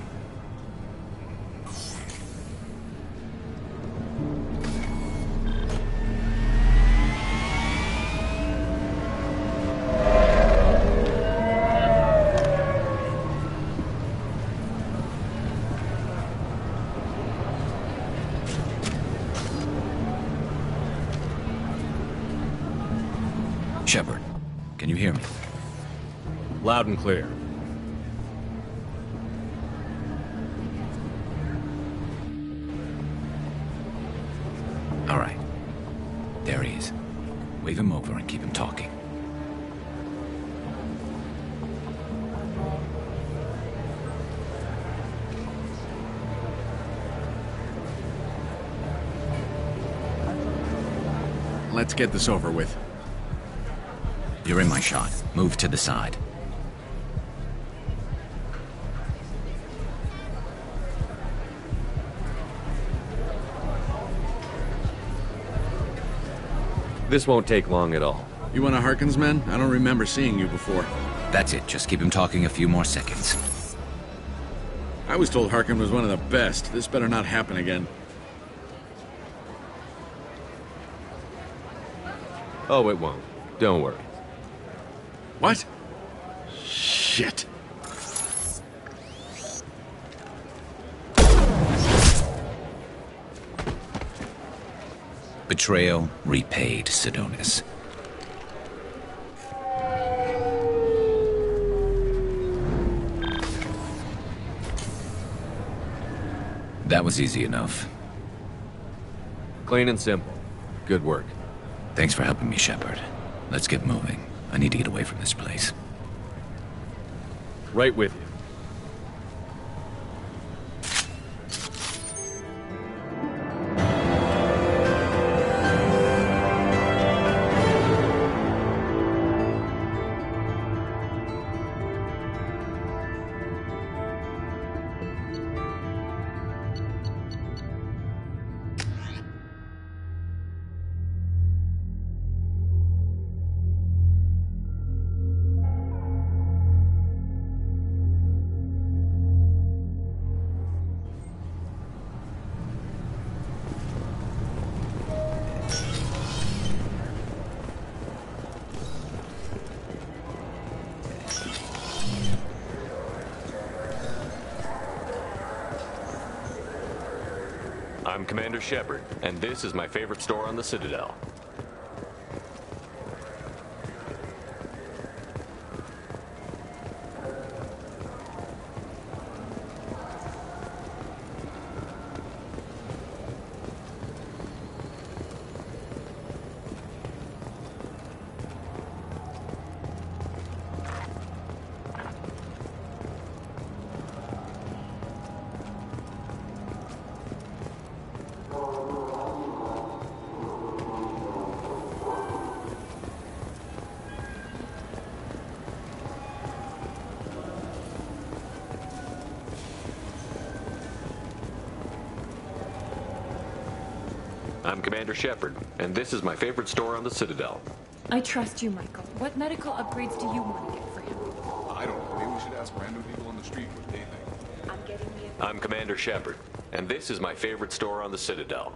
Shepard, can you hear me? Loud and clear. All right. There he is. Wave him over and keep him talking. Let's get this over with. You're in my shot. Move to the side. This won't take long at all. You one of Harkin's men? I don't remember seeing you before. That's it. Just keep him talking a few more seconds. I was told Harkin was one of the best. This better not happen again. Oh, it won't. Don't worry. What? Shit. Betrayal repaid, Sidonis. That was easy enough. Clean and simple. Good work. Thanks for helping me, Shepard. Let's get moving. I need to get away from this place. Right with you. I'm Commander Shepard, and this is my favorite store on the Citadel. I'm Commander Shepard, and this is my favorite store on the Citadel. I trust you, Michael. What medical upgrades do you want to get for him? I don't know. Maybe we should ask random people on the street what they think. I'm Commander Shepard, and this is my favorite store on the Citadel.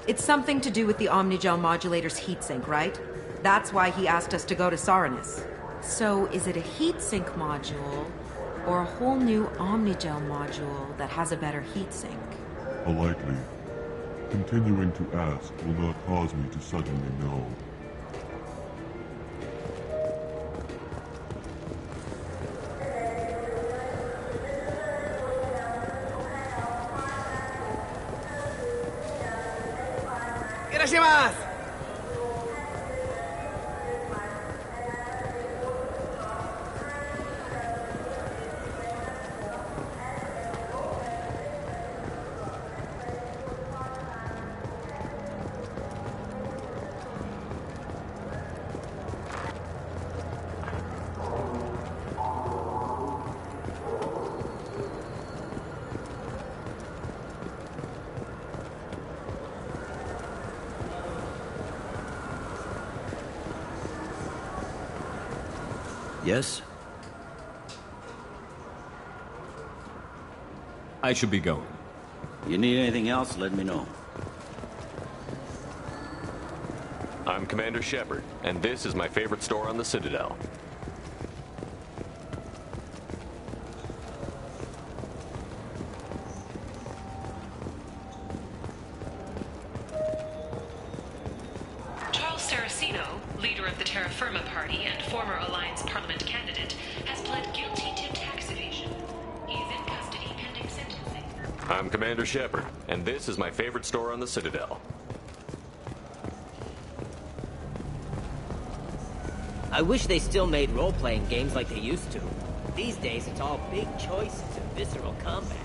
It's something to do with the Omnigel modulator's heatsink, right? That's why he asked us to go to Saranus. So, is it a heatsink module, or a whole new Omnigel module that has a better heatsink? Politely. Continuing to ask will not cause me to suddenly know. Irashimasu! Yes? I should be going. You need anything else, let me know. I'm Commander Shepard, and this is my favorite store on the Citadel. Charles Saraceno, leader of the Terra Firma Party and former Alliance Parliament candidate, has pled guilty to tax evasion. He is in custody pending sentencing. I'm I'm Commander Shepard, and this is my favorite store on the Citadel. I wish they still made role-playing games like they used to. These days, it's all big choices and visceral combat.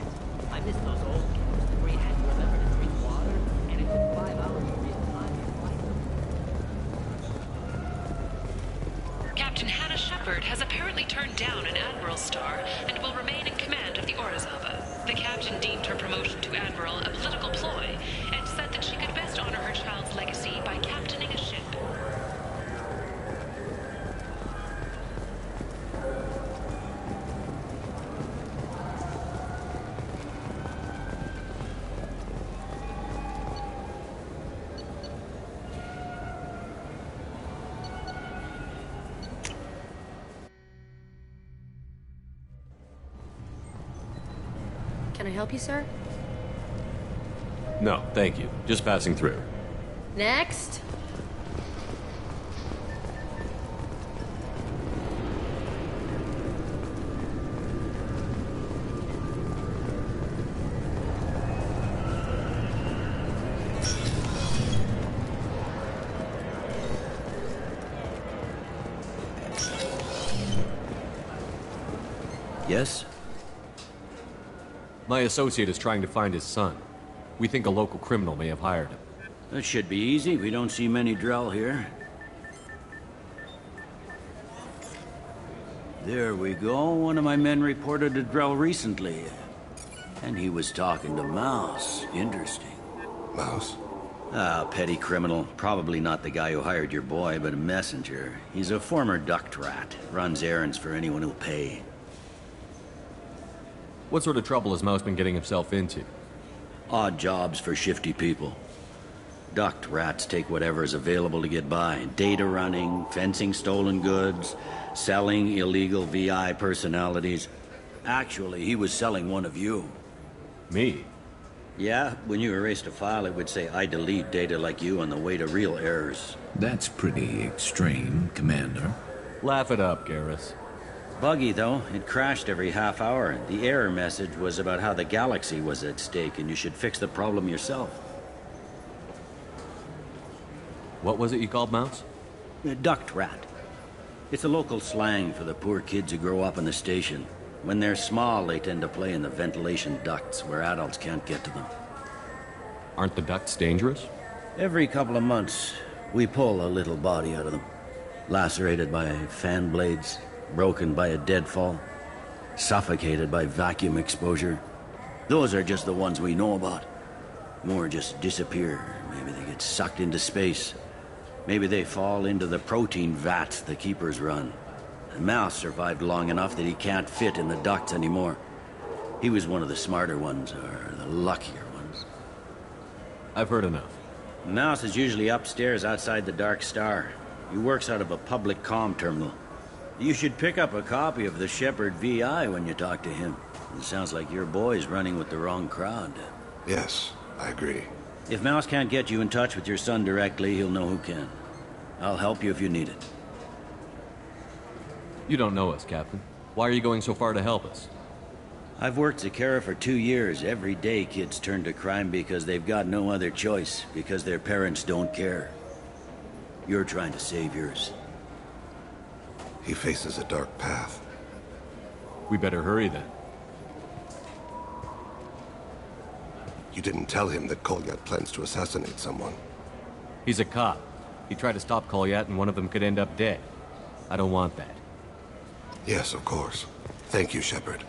I miss those old games where you had to remember to drink water, and it took 5 hours to read the time. Captain Hannah Shepard has apparently turned down an Admiral star and will remain in command of the Orizaba. The captain deemed her promotion to Admiral a political ploy and said that she could best honor her child's legacy by captaining a ship. Can I help you, sir? No, thank you. Just passing through. Next. Yes? My associate is trying to find his son. We think a local criminal may have hired him. That should be easy. We don't see many Drell here. There we go. One of my men reported a Drell recently. And he was talking to Mouse. Interesting. Mouse? Ah, petty criminal. Probably not the guy who hired your boy, but a messenger. He's a former duct rat. Runs errands for anyone who'll pay. What sort of trouble has Mouse been getting himself into? Odd jobs for shifty people. Duct rats take whatever is available to get by. Data running, fencing stolen goods, selling illegal VI personalities. Actually, he was selling one of you. Me? Yeah, when you erased a file, it would say, I delete data like you on the way to real errors. That's pretty extreme, Commander. Laugh it up, Garrus. Buggy, though. It crashed every half hour. The error message was about how the galaxy was at stake, and you should fix the problem yourself. What was it you called Mouse? A duct rat. It's a local slang for the poor kids who grow up in the station. When they're small, they tend to play in the ventilation ducts, where adults can't get to them. Aren't the ducts dangerous? Every couple of months, we pull a little body out of them. Lacerated by fan blades, broken by a deadfall, suffocated by vacuum exposure. Those are just the ones we know about. More just disappear. Maybe they get sucked into space. Maybe they fall into the protein vats the Keepers run. And Mouse survived long enough that he can't fit in the ducts anymore. He was one of the smarter ones, or the luckier ones. I've heard enough. Mouse is usually upstairs outside the Dark Star. He works out of a public comm terminal. You should pick up a copy of the Shepard VI when you talk to him. It sounds like your boy's running with the wrong crowd. Yes, I agree. If Mouse can't get you in touch with your son directly, he'll know who can. I'll help you if you need it. You don't know us, Captain. Why are you going so far to help us? I've worked Zakera for 2 years. Every day kids turn to crime because they've got no other choice, because their parents don't care. You're trying to save yours. He faces a dark path. We better hurry then. You didn't tell him that Kolyat plans to assassinate someone. He's a cop. He tried to stop Kolyat and one of them could end up dead. I don't want that. Yes, of course. Thank you, Shepard.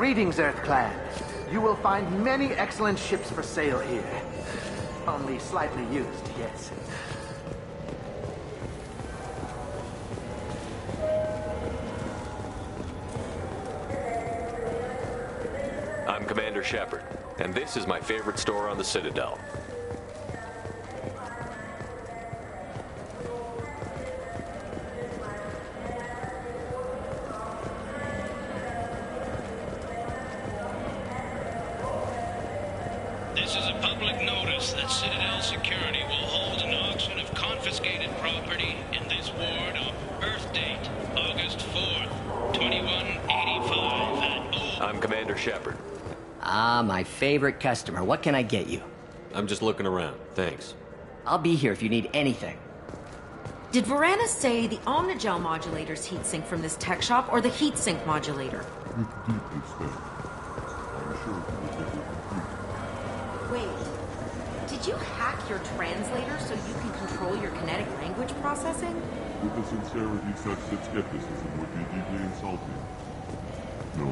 Greetings, Earth-Clan. You will find many excellent ships for sale here. Only slightly used, yes. I'm Commander Shepard, and this is my favorite store on the Citadel. This is a public notice that Citadel Security will hold an auction of confiscated property in this ward on Earth date, August 4th, 2185 at I'm Commander Shepard. Ah, my favorite customer. What can I get you? I'm just looking around. Thanks. I'll be here if you need anything. Did Varanus say the Omnigel modulator's heatsink from this tech shop or the heatsink modulator? With deep respect, I'm sure it will get you complete. Wait, did you hack your translator so you can control your kinetic language processing? With a sincerity such that skepticism would be deeply insulting. No.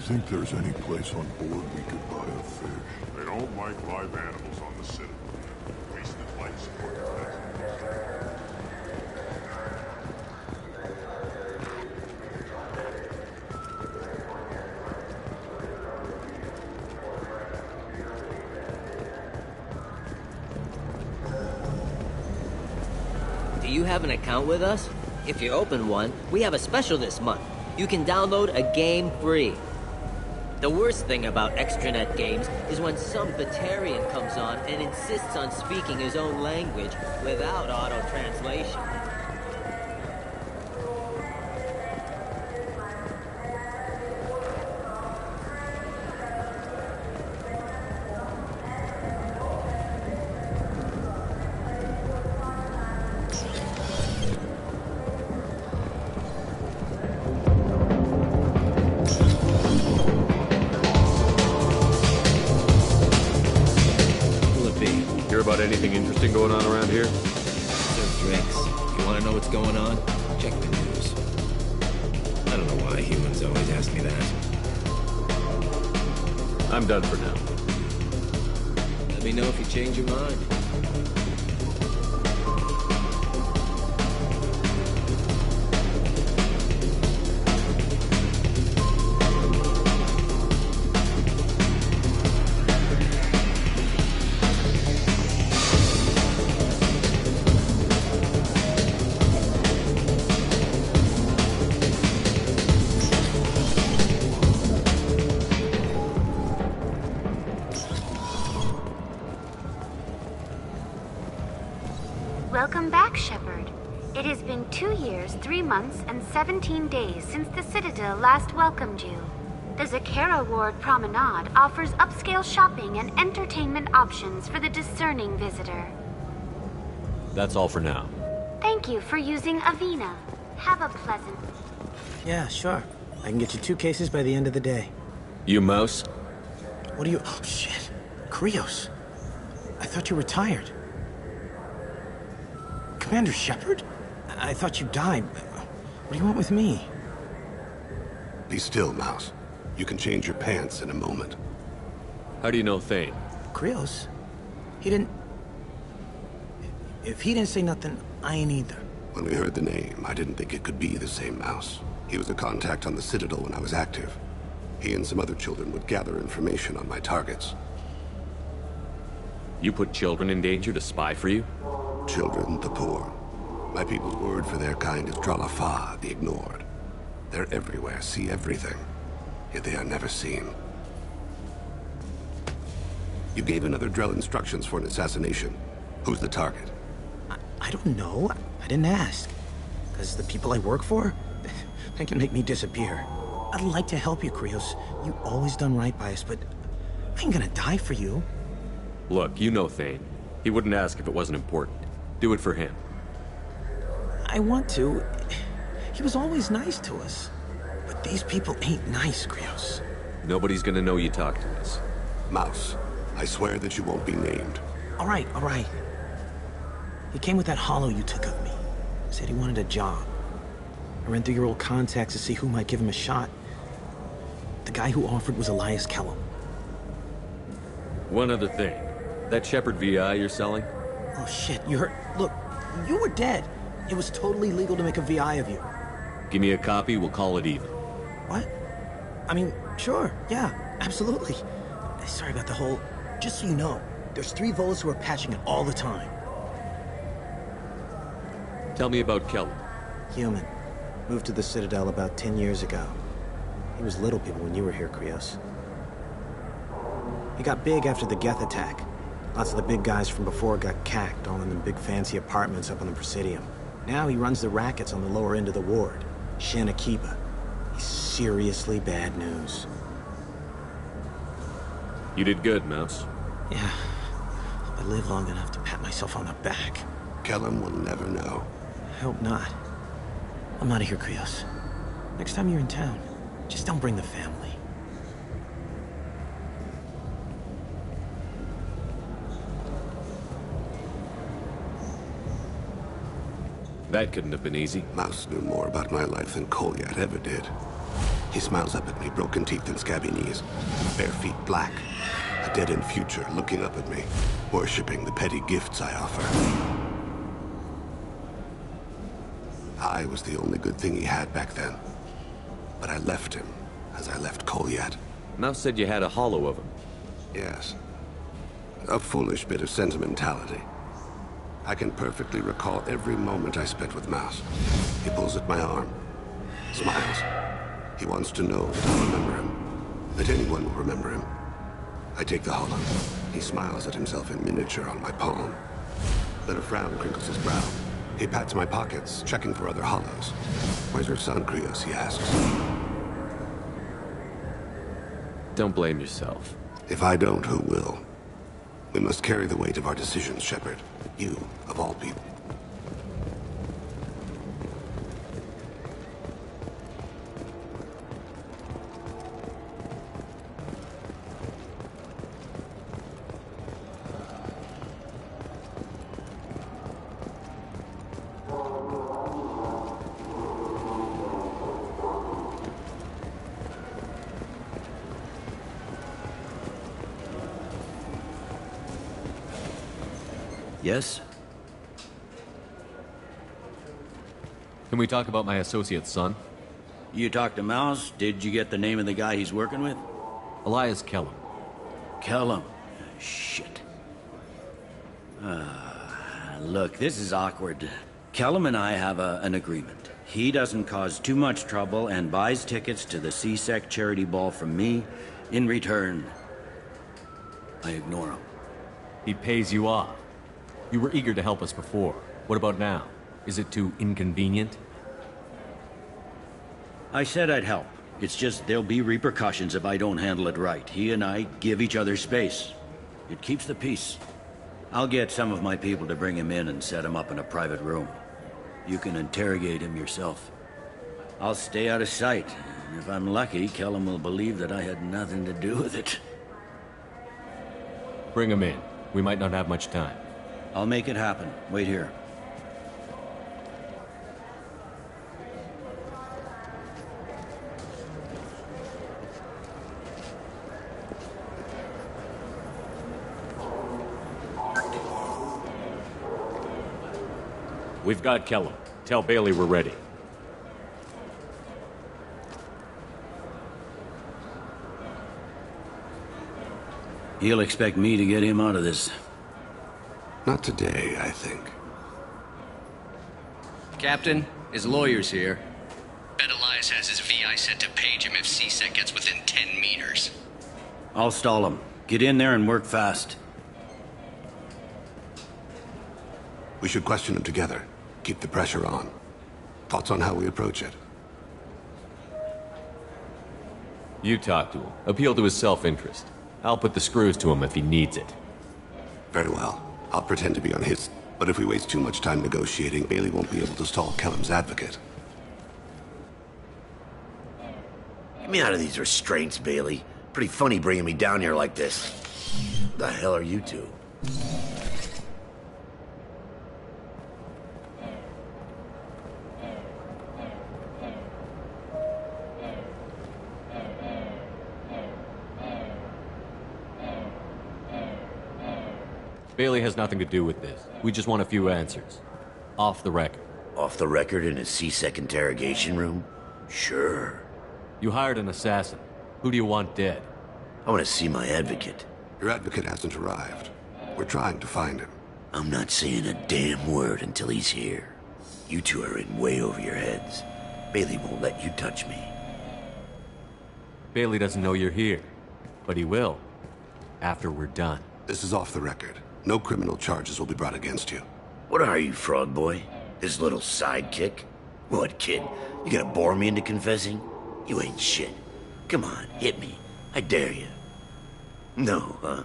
Think there's any place on board we could buy a fish? They don't like live animals on the Citadel. Wasted life support Do you have an account with us? If you open one, we have a special this month. You can download a game free. The worst thing about extranet games is when some Batarian comes on and insists on speaking his own language without auto-translation. Anything interesting going on around here? Serve drinks. You want to know what's going on? Check the news. I don't know why humans always ask me that. I'm done for now. Let me know if you change your mind. Welcome back, Shepard. It has been 2 years, 3 months, and 17 days since the Citadel last welcomed you. The Zakara Ward Promenade offers upscale shopping and entertainment options for the discerning visitor. That's all for now. Thank you for using Avina. Have a pleasant... Yeah, sure. I can get you 2 cases by the end of the day. You mouse? What do you... Oh, shit. Krios. I thought you retired. Commander Shepard? I thought you died. What do you want with me? Be still, Mouse. You can change your pants in a moment. How do you know Thane? Krios? He didn't... If he didn't say nothing, I ain't either. When we heard the name, I didn't think it could be the same Mouse. He was a contact on the Citadel when I was active. He and some other children would gather information on my targets. You put children in danger to spy for you? Children, the poor. My people's word for their kind is Dralafa, the ignored. They're everywhere, see everything. Yet they are never seen. You gave another Drell instructions for an assassination. Who's the target? I don't know. I didn't ask. Because the people I work for, they can make me disappear. I'd like to help you, Krios. You always done right by us, but I ain't gonna die for you. Look, you know Thane. He wouldn't ask if it wasn't important. Do it for him. I want to. He was always nice to us. But these people ain't nice, Krios. Nobody's gonna know you talked to us. Mouse, I swear that you won't be named. All right, all right. He came with that hollow you took of me. Said he wanted a job. I ran through your old contacts to see who might give him a shot. The guy who offered was Elias Kellum. One other thing. That Shepard VI you're selling? Oh shit, you heard... Look, you were dead. It was totally legal to make a VI of you. Give me a copy, we'll call it even. What? I mean, sure, yeah, absolutely. Sorry about the whole... Just so you know, there's 3 Volas who are patching it all the time. Tell me about Kellum. Human. Moved to the Citadel about 10 years ago. He was Little People when you were here, Krios. He got big after the Geth attack. Lots of the big guys from before got cacked, all in them big fancy apartments up on the Presidium. Now he runs the rackets on the lower end of the ward, Shanakiba. He's seriously bad news. You did good, Mouse. Yeah. Hope I live long enough to pat myself on the back. Kellum will never know. I hope not. I'm out of here, Krios. Next time you're in town, just don't bring the family. That couldn't have been easy. Mouse knew more about my life than Kolyat ever did. He smiles up at me, broken teeth and scabby knees, bare feet black, a dead-end future looking up at me, worshipping the petty gifts I offer. I was the only good thing he had back then. But I left him, as I left Kolyat. Mouse said you had a hollow of him. Yes. A foolish bit of sentimentality. I can perfectly recall every moment I spent with Mouse. He pulls at my arm, smiles. He wants to know that I'll remember him, that anyone will remember him. I take the hollow. He smiles at himself in miniature on my palm. Then a frown crinkles his brow. He pats my pockets, checking for other hollows. Where's your son, Krios, he asks. Don't blame yourself. If I don't, who will? We must carry the weight of our decisions, Shepard. You, of all people. Yes? Can we talk about my associate's son? You talked to Mouse? Did you get the name of the guy he's working with? Elias Kellum. Kellum? Shit. Look, this is awkward. Kellum and I have an agreement. He doesn't cause too much trouble and buys tickets to the C-Sec charity ball from me. In return, I ignore him. He pays you off. You were eager to help us before. What about now? Is it too inconvenient? I said I'd help. It's just there'll be repercussions if I don't handle it right. He and I give each other space. It keeps the peace. I'll get some of my people to bring him in and set him up in a private room. You can interrogate him yourself. I'll stay out of sight. And if I'm lucky, Kellum will believe that I had nothing to do with it. Bring him in. We might not have much time. I'll make it happen. Wait here. We've got Kellum. Tell Bailey we're ready. He'll expect me to get him out of this. Not today, I think. Captain, his lawyer's here. Bet Elias has his VI set to page him if CSEC gets within 10 meters. I'll stall him. Get in there and work fast. We should question him together. Keep the pressure on. Thoughts on how we approach it? You talk to him. Appeal to his self-interest. I'll put the screws to him if he needs it. Very well. I'll pretend to be on his... But if we waste too much time negotiating, Bailey won't be able to stall Kellum's advocate. Get me out of these restraints, Bailey. Pretty funny bringing me down here like this. What the hell are you two? Bailey has nothing to do with this. We just want a few answers. Off the record. Off the record in a CSEC interrogation room? Sure. You hired an assassin. Who do you want dead? I want to see my advocate. Your advocate hasn't arrived. We're trying to find him. I'm not saying a damn word until he's here. You two are in way over your heads. Bailey won't let you touch me. Bailey doesn't know you're here. But he will. After we're done. This is off the record. No criminal charges will be brought against you. What are you, Frog Boy? This little sidekick? What, kid? You gonna bore me into confessing? You ain't shit. Come on, hit me. I dare you. No, huh?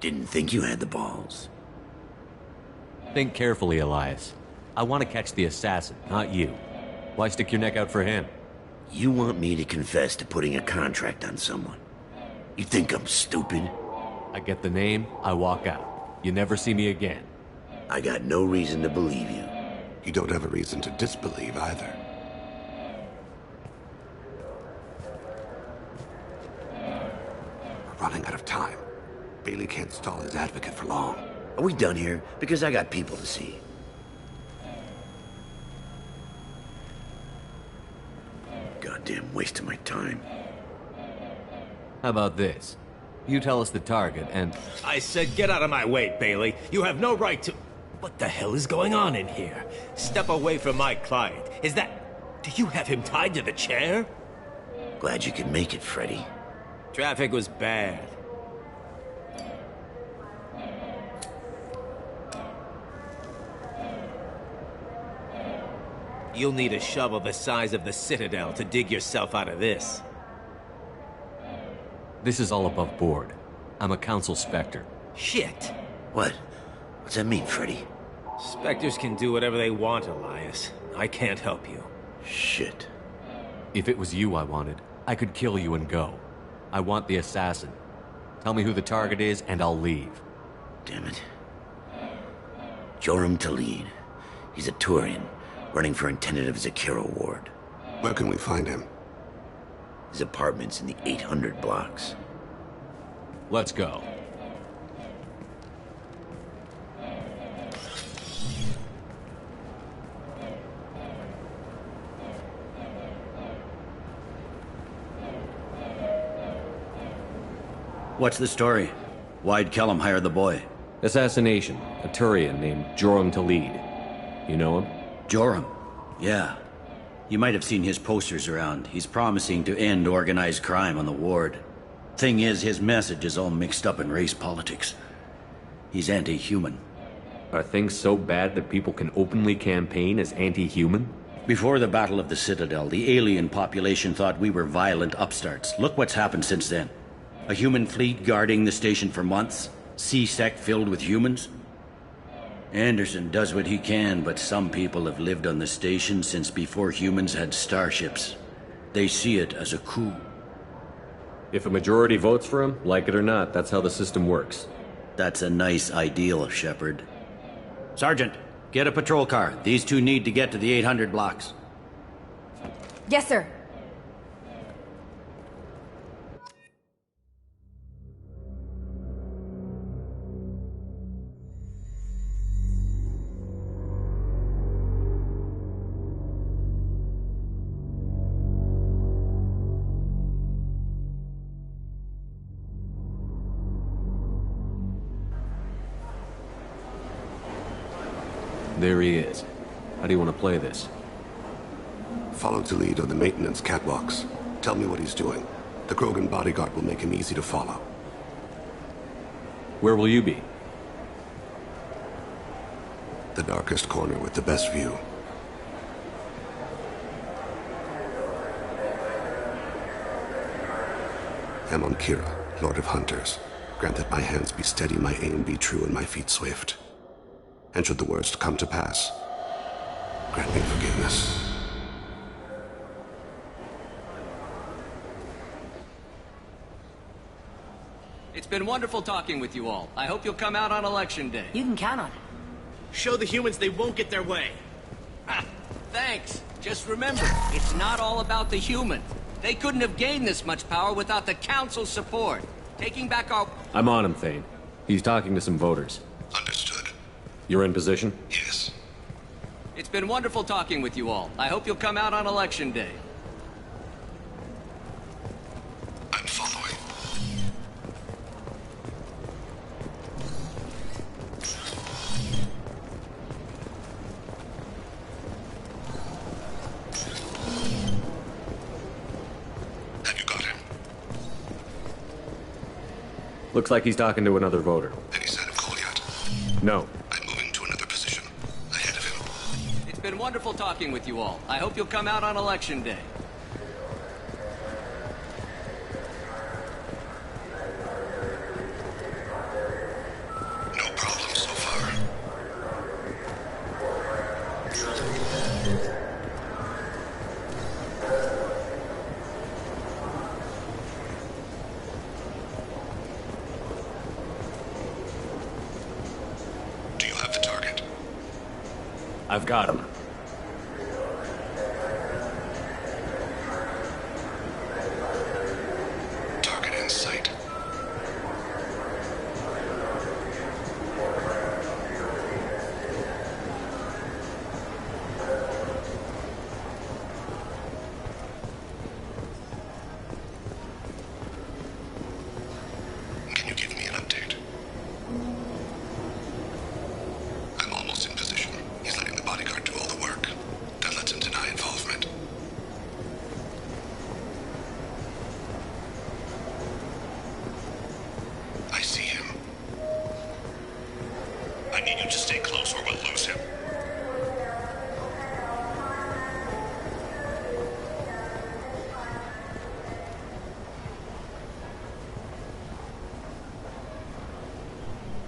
Didn't think you had the balls. Think carefully, Elias. I want to catch the assassin, not you. Why stick your neck out for him? You want me to confess to putting a contract on someone? You think I'm stupid? I get the name, I walk out. You never see me again. I got no reason to believe you. You don't have a reason to disbelieve either. We're running out of time. Bailey can't stall his advocate for long. Are we done here? Because I got people to see. Goddamn waste of my time. How about this? You tell us the target, and... I said get out of my way, Bailey. You have no right to... What the hell is going on in here? Step away from my client. Is that... Do you have him tied to the chair? Glad you could make it, Freddy. Traffic was bad. You'll need a shovel the size of the Citadel to dig yourself out of this. This is all above board. I'm a council specter. Shit! What? What's that mean, Freddy? Spectres can do whatever they want, Elias. I can't help you. Shit. If it was you I wanted, I could kill you and go. I want the assassin. Tell me who the target is, and I'll leave. Damn it. Joram Talid. He's a Turian, running for intendant of Zakira Ward. Where can we find him? His apartment's in the 800 blocks. Let's go. What's the story? Why'd Kellum hire the boy? Assassination. A Turian named Joram Talid. You know him? Joram? Yeah. You might have seen his posters around. He's promising to end organized crime on the ward. Thing is, his message is all mixed up in race politics. He's anti-human. Are things so bad that people can openly campaign as anti-human? Before the Battle of the Citadel, the alien population thought we were violent upstarts. Look what's happened since then. A human fleet guarding the station for months, C-Sec filled with humans. Anderson does what he can, but some people have lived on the station since before humans had starships. They see it as a coup. If a majority votes for him, like it or not, that's how the system works. That's a nice ideal, Shepard. Sergeant, get a patrol car. These two need to get to the 800 blocks. Yes, sir. There he is. How do you want to play this? Follow to lead on the maintenance catwalks. Tell me what he's doing. The Krogan bodyguard will make him easy to follow. Where will you be? The darkest corner with the best view. I'm on Kira, Lord of Hunters. Grant that my hands be steady, my aim be true, and my feet swift. And should the worst come to pass, grant me forgiveness. It's been wonderful talking with you all. I hope you'll come out on Election Day. You can count on it. Show the humans they won't get their way. Thanks. Just remember, it's not all about the humans. They couldn't have gained this much power without the Council's support. Taking back our... I'm on him, Thane. He's talking to some voters. Understood. You're in position? Yes. It's been wonderful talking with you all. I hope you'll come out on Election Day. I'm following. Have you got him? Looks like he's talking to another voter. Any sign of Cole yet? No. I'm moving to another position. Ahead of him. It's been wonderful talking with you all. I hope you'll come out on Election Day. No problem so far. Do you have the target? I've got him. Target in sight. Can you give me an update? I'm almost in position. He's letting the bodyguard do all the work. That lets him deny involvement. I see him. I need you to stay close or we'll lose him.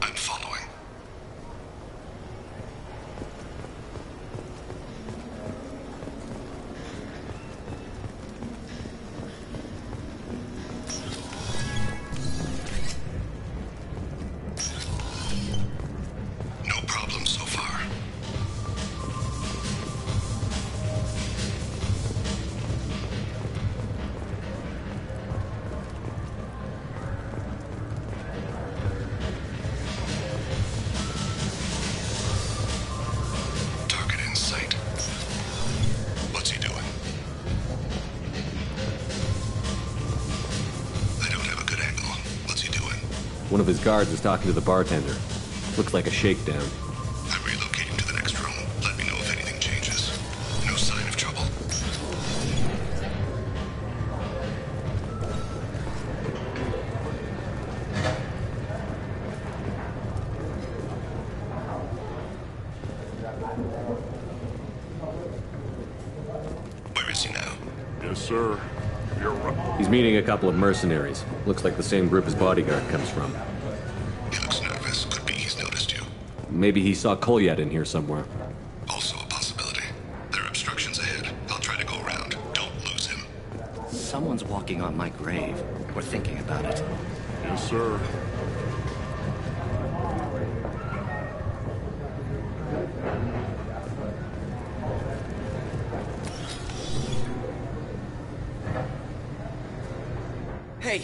I'm following. No problem so far. Target in sight. What's he doing? I don't have a good angle. What's he doing? One of his guards is talking to the bartender. Looks like a shakedown. I'm relocating to the next room. Let me know if anything changes. No sign of trouble. is he now? Yes, sir. You're right. He's meeting a couple of mercenaries. Looks like the same group his bodyguard comes from. He looks nervous. Could be he's noticed you. Maybe he saw Kolyat in here somewhere. Also a possibility. There are obstructions ahead. I'll try to go around. Don't lose him. Someone's walking on my grave. We're thinking about it. Yes, sir. Hey,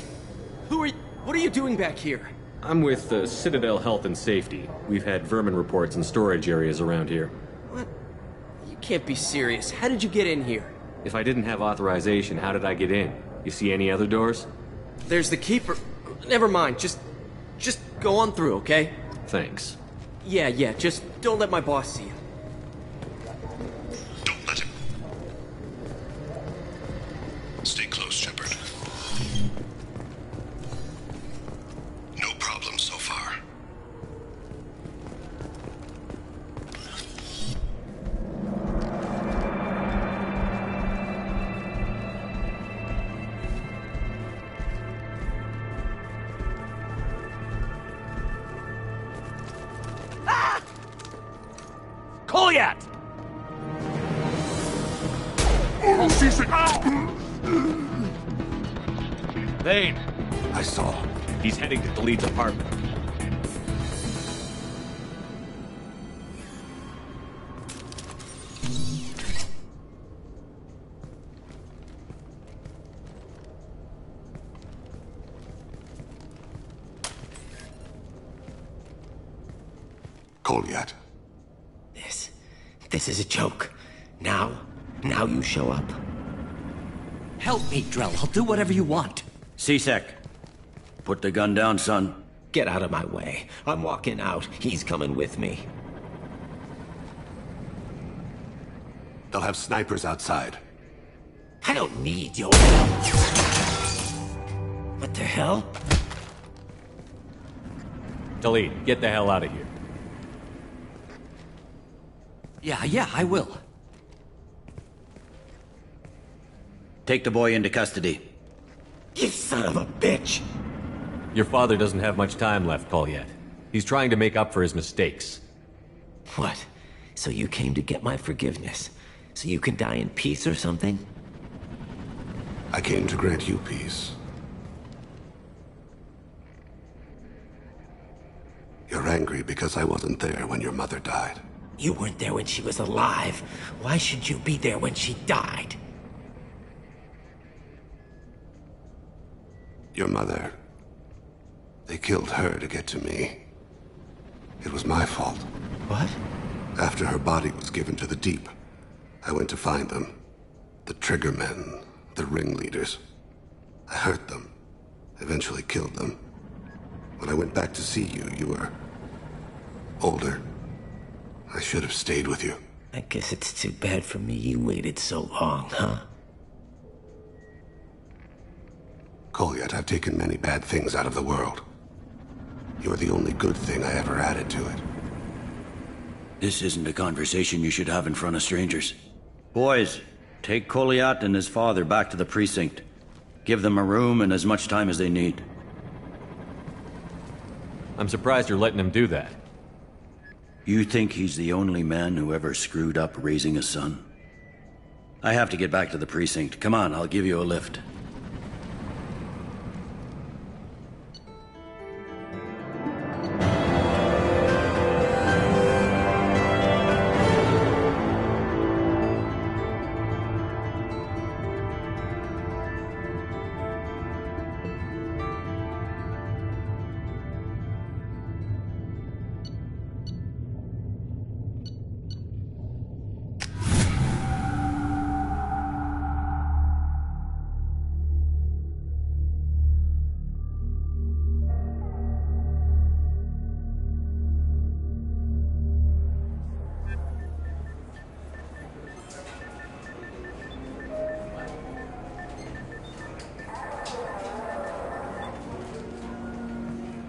what are you doing back here? I'm with Citadel Health and Safety. We've had vermin reports in storage areas around here. What? You can't be serious. How did you get in here? If I didn't have authorization, how did I get in? You see any other doors? There's the Keeper. Never mind. Just go on through, okay? Thanks. Yeah, just don't let my boss see you. Don't let him. Stay close, Shepard. No problem so far. Kolyat! Thane! I saw. He's heading to the lead's apartment. Kolyat. This is a joke. Now you show up. Help me, Drell. I'll do whatever you want. C-Sec, put the gun down, son. Get out of my way. I'm walking out. He's coming with me. They'll have snipers outside. I don't need your help. What the hell? Talid, get the hell out of here. Yeah, I will. Take the boy into custody. You son of a bitch! Your father doesn't have much time left, Kolyat. He's trying to make up for his mistakes. What? So you came to get my forgiveness? So you can die in peace or something? I came to grant you peace. You're angry because I wasn't there when your mother died. You weren't there when she was alive. Why should you be there when she died? Your mother... They killed her to get to me. It was my fault. What? After her body was given to the Deep, I went to find them. The Triggermen, the ringleaders. I hurt them. Eventually killed them. When I went back to see you, you were... older. I should have stayed with you. I guess it's too bad for me you waited so long, huh? Kolyat, I've taken many bad things out of the world. You're the only good thing I ever added to it. This isn't a conversation you should have in front of strangers. Boys, take Kolyat and his father back to the precinct. Give them a room and as much time as they need. I'm surprised you're letting him do that. You think he's the only man who ever screwed up raising a son? I have to get back to the precinct. Come on, I'll give you a lift.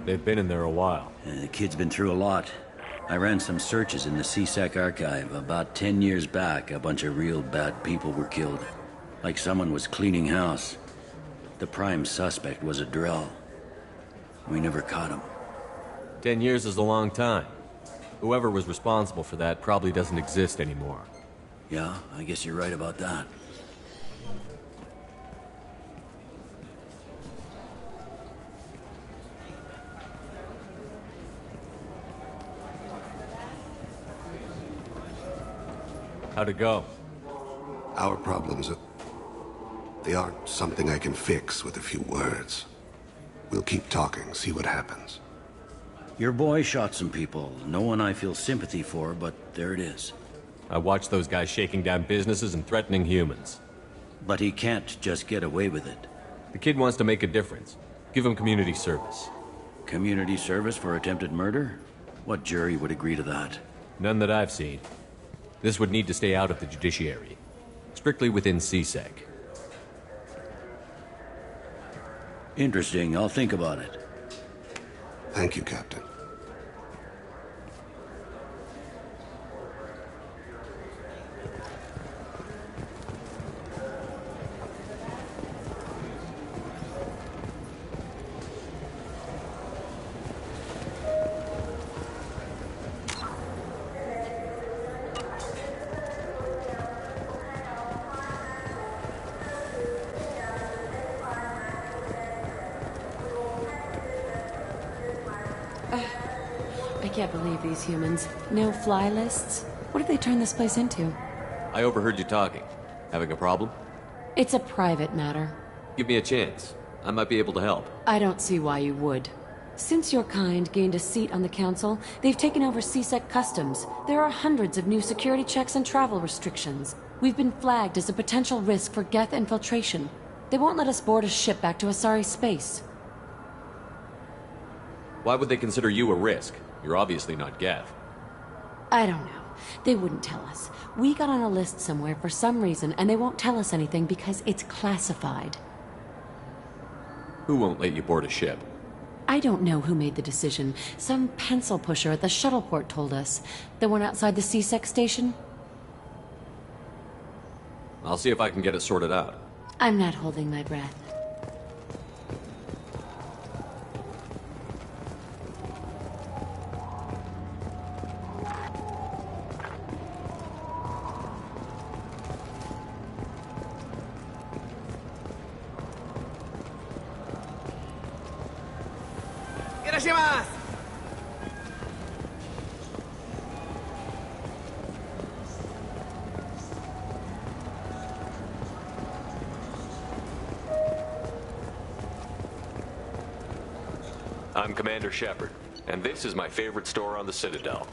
They've been in there a while. The kid's been through a lot. I ran some searches in the C-Sec archive. About 10 years back, a bunch of real bad people were killed. Like someone was cleaning house. The prime suspect was a Drell. We never caught him. 10 years is a long time. Whoever was responsible for that probably doesn't exist anymore. Yeah, I guess you're right about that. How'd it go? Our problems they aren't something I can fix with a few words. We'll keep talking, see what happens. Your boy shot some people. No one I feel sympathy for, but there it is. I watched those guys shaking down businesses and threatening humans. But he can't just get away with it. The kid wants to make a difference. Give him community service. Community service for attempted murder? What jury would agree to that? None that I've seen. This would need to stay out of the judiciary. Strictly within CSEC. Interesting. I'll think about it. Thank you, Captain. I can't believe these humans. No fly lists? What have they turned this place into? I overheard you talking. Having a problem? It's a private matter. Give me a chance. I might be able to help. I don't see why you would. Since your kind gained a seat on the council, they've taken over CSEC customs. There are hundreds of new security checks and travel restrictions. We've been flagged as a potential risk for Geth infiltration. They won't let us board a ship back to Asari space. Why would they consider you a risk? You're obviously not Geth. I don't know. They wouldn't tell us. We got on a list somewhere for some reason, and they won't tell us anything because it's classified. Who won't let you board a ship? I don't know who made the decision. Some pencil pusher at the shuttleport told us. The one outside the CSEC station? I'll see if I can get it sorted out. I'm not holding my breath. I'm Commander Shepard, and this is my favorite store on the Citadel.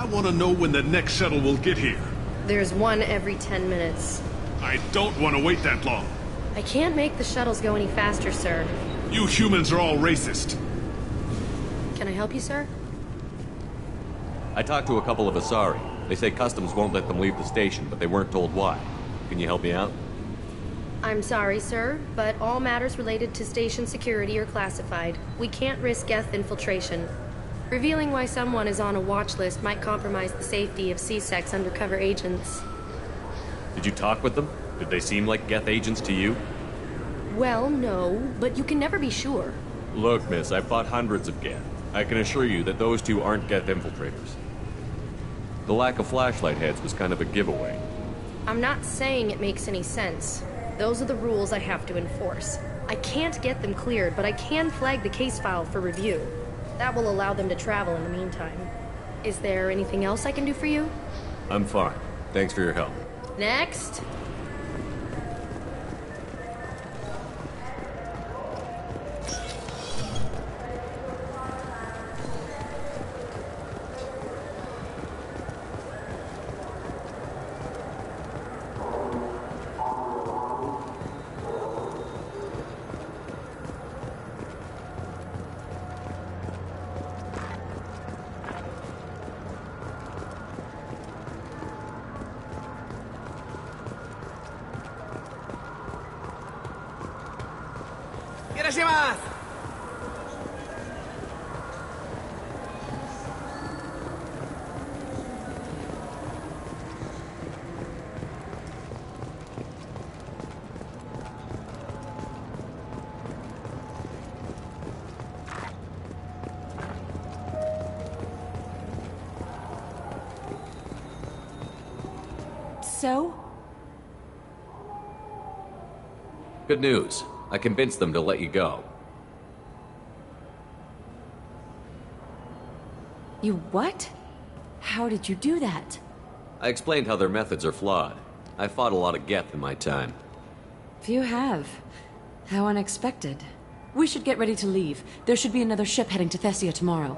I want to know when the next shuttle will get here. There's one every 10 minutes. I don't want to wait that long. I can't make the shuttles go any faster, sir. You humans are all racist. Can I help you, sir? I talked to a couple of Asari. They say customs won't let them leave the station, but they weren't told why. Can you help me out? I'm sorry, sir, but all matters related to station security are classified. We can't risk Geth infiltration. Revealing why someone is on a watch list might compromise the safety of CSEC's undercover agents. Did you talk with them? Did they seem like Geth agents to you? Well, no, but you can never be sure. Look, miss, I've fought hundreds of Geth. I can assure you that those two aren't Geth infiltrators. The lack of flashlight heads was kind of a giveaway. I'm not saying it makes any sense. Those are the rules I have to enforce. I can't get them cleared, but I can flag the case file for review. That will allow them to travel in the meantime. Is there anything else I can do for you? I'm fine. Thanks for your help. Next! Onegaishimasu! So? Good news. I convinced them to let you go. You what? How did you do that? I explained how their methods are flawed. I fought a lot of Geth in my time. Few have. How unexpected. We should get ready to leave. There should be another ship heading to Thessia tomorrow.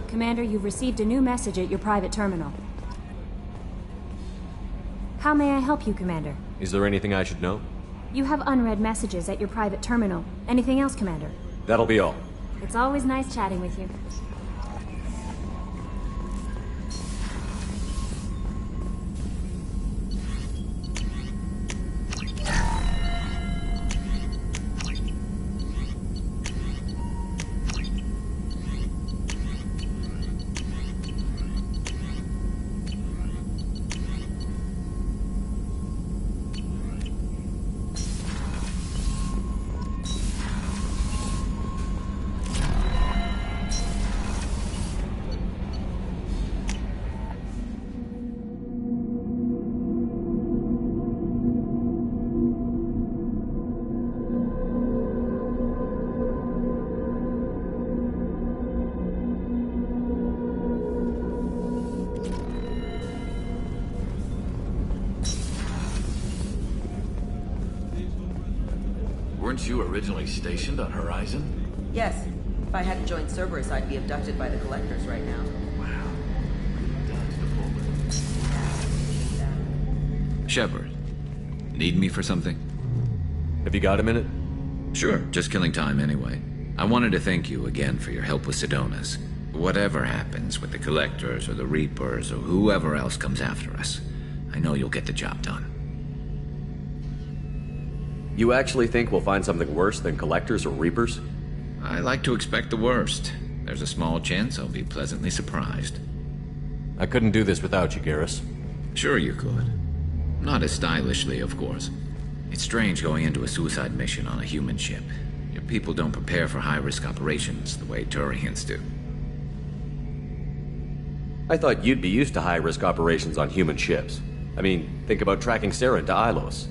Commander, you've received a new message at your private terminal. How may I help you, Commander? Is there anything I should know? You have unread messages at your private terminal. Anything else, Commander? That'll be all. It's always nice chatting with you. Weren't you originally stationed on Horizon? Yes. If I hadn't joined Cerberus, I'd be abducted by the Collectors right now. Shepard, need me for something? Have you got a minute? Sure, just killing time anyway. I wanted to thank you again for your help with Sidonis. Whatever happens with the Collectors or the Reapers or whoever else comes after us, I know you'll get the job done. You actually think we'll find something worse than Collectors or Reapers? I like to expect the worst. There's a small chance I'll be pleasantly surprised. I couldn't do this without you, Garrus. Sure you could. Not as stylishly, of course. It's strange going into a suicide mission on a human ship. Your people don't prepare for high-risk operations the way Turians do. I thought you'd be used to high-risk operations on human ships. I mean, think about tracking Saren to Ilos.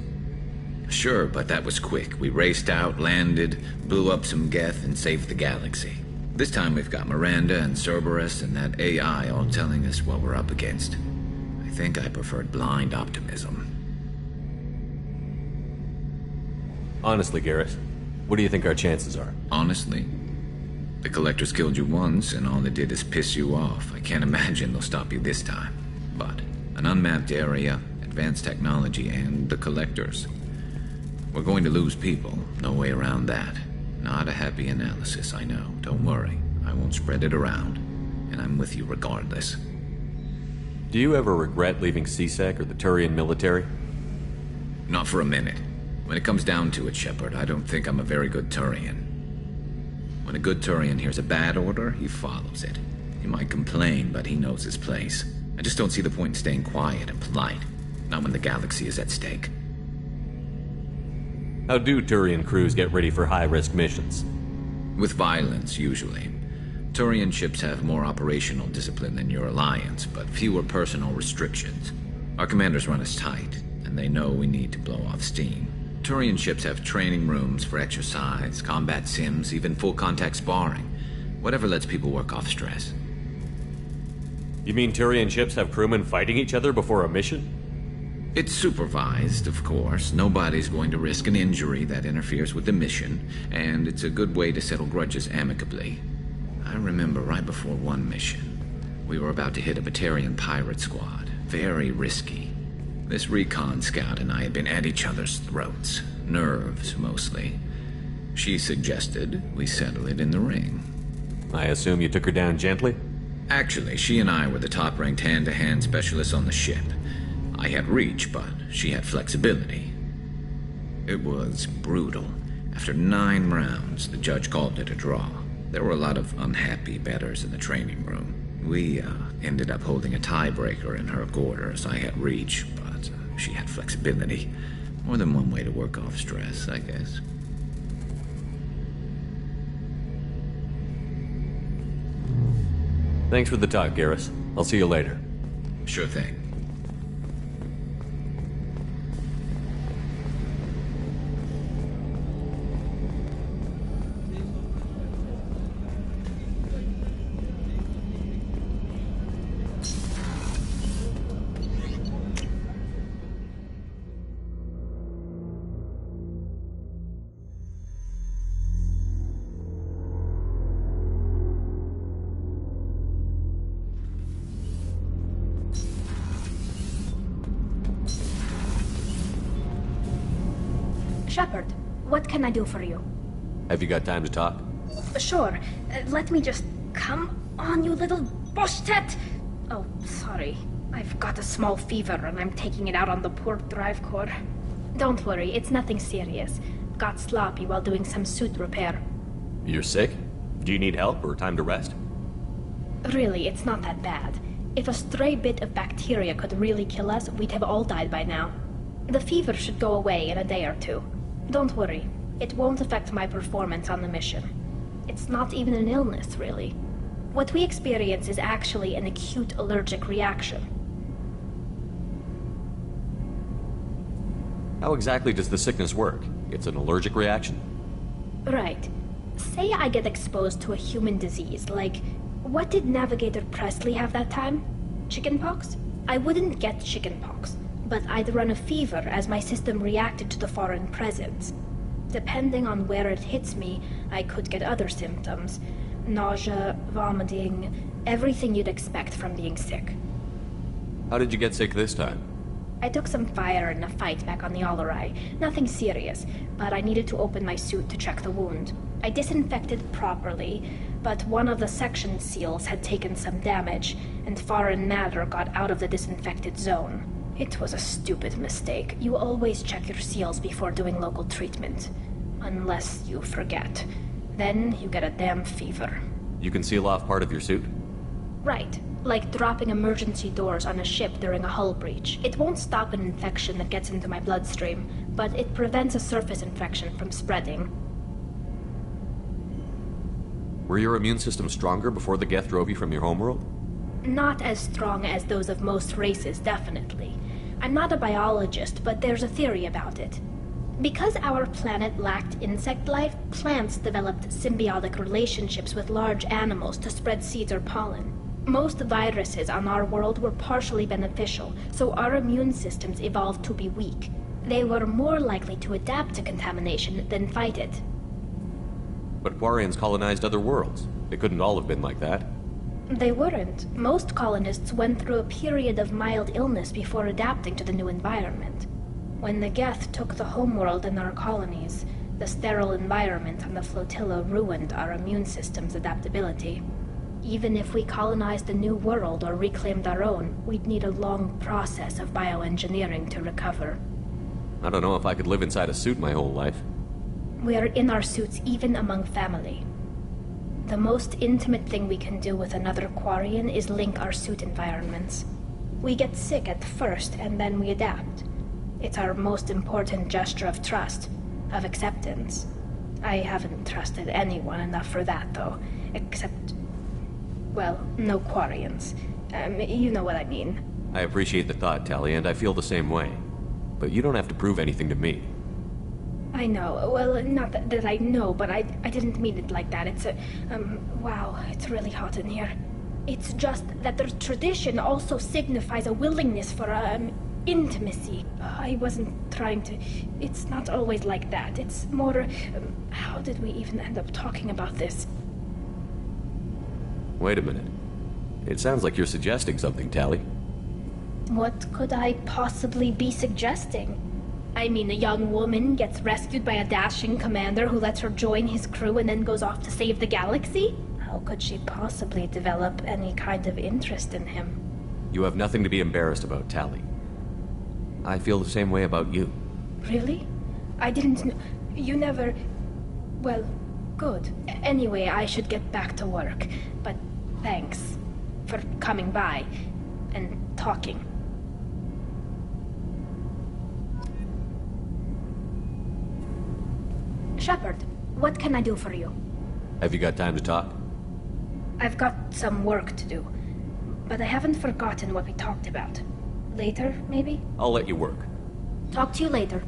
Sure, but that was quick. We raced out, landed, blew up some Geth, and saved the galaxy. This time we've got Miranda and Cerberus and that AI all telling us what we're up against. I think I preferred blind optimism. Honestly, Garrus, what do you think our chances are? Honestly? The Collectors killed you once, and all they did is piss you off. I can't imagine they'll stop you this time. But an unmapped area, advanced technology, and the Collectors. We're going to lose people. No way around that. Not a happy analysis, I know. Don't worry. I won't spread it around. And I'm with you regardless. Do you ever regret leaving C-Sec or the Turian military? Not for a minute. When it comes down to it, Shepard, I don't think I'm a very good Turian. When a good Turian hears a bad order, he follows it. He might complain, but he knows his place. I just don't see the point in staying quiet and polite. Not when the galaxy is at stake. How do Turian crews get ready for high-risk missions? With violence, usually. Turian ships have more operational discipline than your alliance, but fewer personal restrictions. Our commanders run us tight, and they know we need to blow off steam. Turian ships have training rooms for exercise, combat sims, even full-contact sparring. Whatever lets people work off stress. You mean Turian ships have crewmen fighting each other before a mission? It's supervised, of course. Nobody's going to risk an injury that interferes with the mission, and it's a good way to settle grudges amicably. I remember right before one mission, we were about to hit a Batarian pirate squad. Very risky. This recon scout and I had been at each other's throats. Nerves, mostly. She suggested we settle it in the ring. I assume you took her down gently? Actually, she and I were the top-ranked hand-to-hand specialists on the ship. I had reach, but she had flexibility. It was brutal. After 9 rounds, the judge called it a draw. There were a lot of unhappy bettors in the training room. We ended up holding a tiebreaker in her quarters. I had reach, but she had flexibility. More than one way to work off stress, I guess. Thanks for the talk, Garrus. I'll see you later. Sure thing. Shepard, what can I do for you? Have you got time to talk? Sure. Let me just... Come on, you little bushtet! Oh, sorry. I've got a small fever and I'm taking it out on the poor drive core. Don't worry, it's nothing serious. Got sloppy while doing some suit repair. You're sick? Do you need help or time to rest? Really, it's not that bad. If a stray bit of bacteria could really kill us, we'd have all died by now. The fever should go away in a day or two. Don't worry, it won't affect my performance on the mission. It's not even an illness, really. What we experience is actually an acute allergic reaction. How exactly does the sickness work? It's an allergic reaction? Right. Say I get exposed to a human disease, like... What did Navigator Presley have that time? Chickenpox? I wouldn't get chickenpox, but I'd run a fever as my system reacted to the foreign presence. Depending on where it hits me, I could get other symptoms. Nausea, vomiting, everything you'd expect from being sick. How did you get sick this time? I took some fire in a fight back on the Allerai. Nothing serious, but I needed to open my suit to check the wound. I disinfected properly, but one of the section seals had taken some damage, and foreign matter got out of the disinfected zone. It was a stupid mistake. You always check your seals before doing local treatment. Unless you forget. Then you get a damn fever. You can seal off part of your suit? Right. Like dropping emergency doors on a ship during a hull breach. It won't stop an infection that gets into my bloodstream, but it prevents a surface infection from spreading. Were your immune system stronger before the Geth drove you from your homeworld? Not as strong as those of most races, definitely. I'm not a biologist, but there's a theory about it. Because our planet lacked insect life, plants developed symbiotic relationships with large animals to spread seeds or pollen. Most viruses on our world were partially beneficial, so our immune systems evolved to be weak. They were more likely to adapt to contamination than fight it. But Quarians colonized other worlds. They couldn't all have been like that. They weren't. Most colonists went through a period of mild illness before adapting to the new environment. When the Geth took the homeworld and our colonies, the sterile environment on the flotilla ruined our immune system's adaptability. Even if we colonized a new world or reclaimed our own, we'd need a long process of bioengineering to recover. I don't know if I could live inside a suit my whole life. We are in our suits even among family. The most intimate thing we can do with another Quarian is link our suit environments. We get sick at first, and then we adapt. It's our most important gesture of trust, of acceptance. I haven't trusted anyone enough for that, though. Except, well, no Quarians. You know what I mean. I appreciate the thought, Tali, and I feel the same way. But you don't have to prove anything to me. I know. Well, not that I know, but I didn't mean it like that. It's wow, it's really hot in here. It's just that the tradition also signifies a willingness for, intimacy. I wasn't trying to... It's not always like that. It's more... how did we even end up talking about this? Wait a minute. It sounds like you're suggesting something, Tali. What could I possibly be suggesting? I mean, a young woman gets rescued by a dashing commander who lets her join his crew and then goes off to save the galaxy? How could she possibly develop any kind of interest in him? You have nothing to be embarrassed about, Tali. I feel the same way about you. Really? I didn't know... You never... Well, good. Anyway, I should get back to work. But thanks for coming by and talking. Shepard, what can I do for you? Have you got time to talk? I've got some work to do, but I haven't forgotten what we talked about. Later, maybe? I'll let you work. Talk to you later.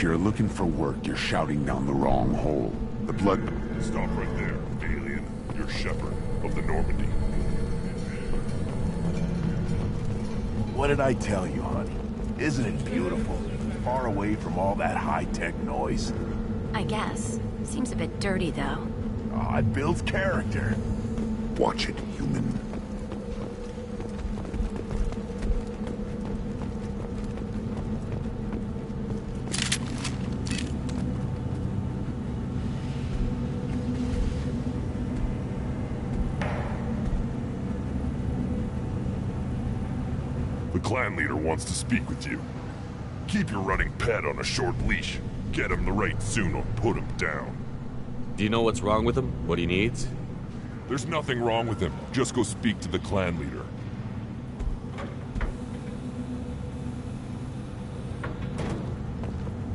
If you're looking for work, you're shouting down the wrong hole. The blood... Stop right there, alien. You're Shepard of the Normandy. What did I tell you, honey? Isn't it beautiful? Far away from all that high-tech noise. I guess. Seems a bit dirty, though. Oh, it builds character. Watch it, human. The clan leader wants to speak with you. Keep your running pet on a short leash. Get him the right soon or put him down. Do you know what's wrong with him? What he needs? There's nothing wrong with him. Just go speak to the clan leader.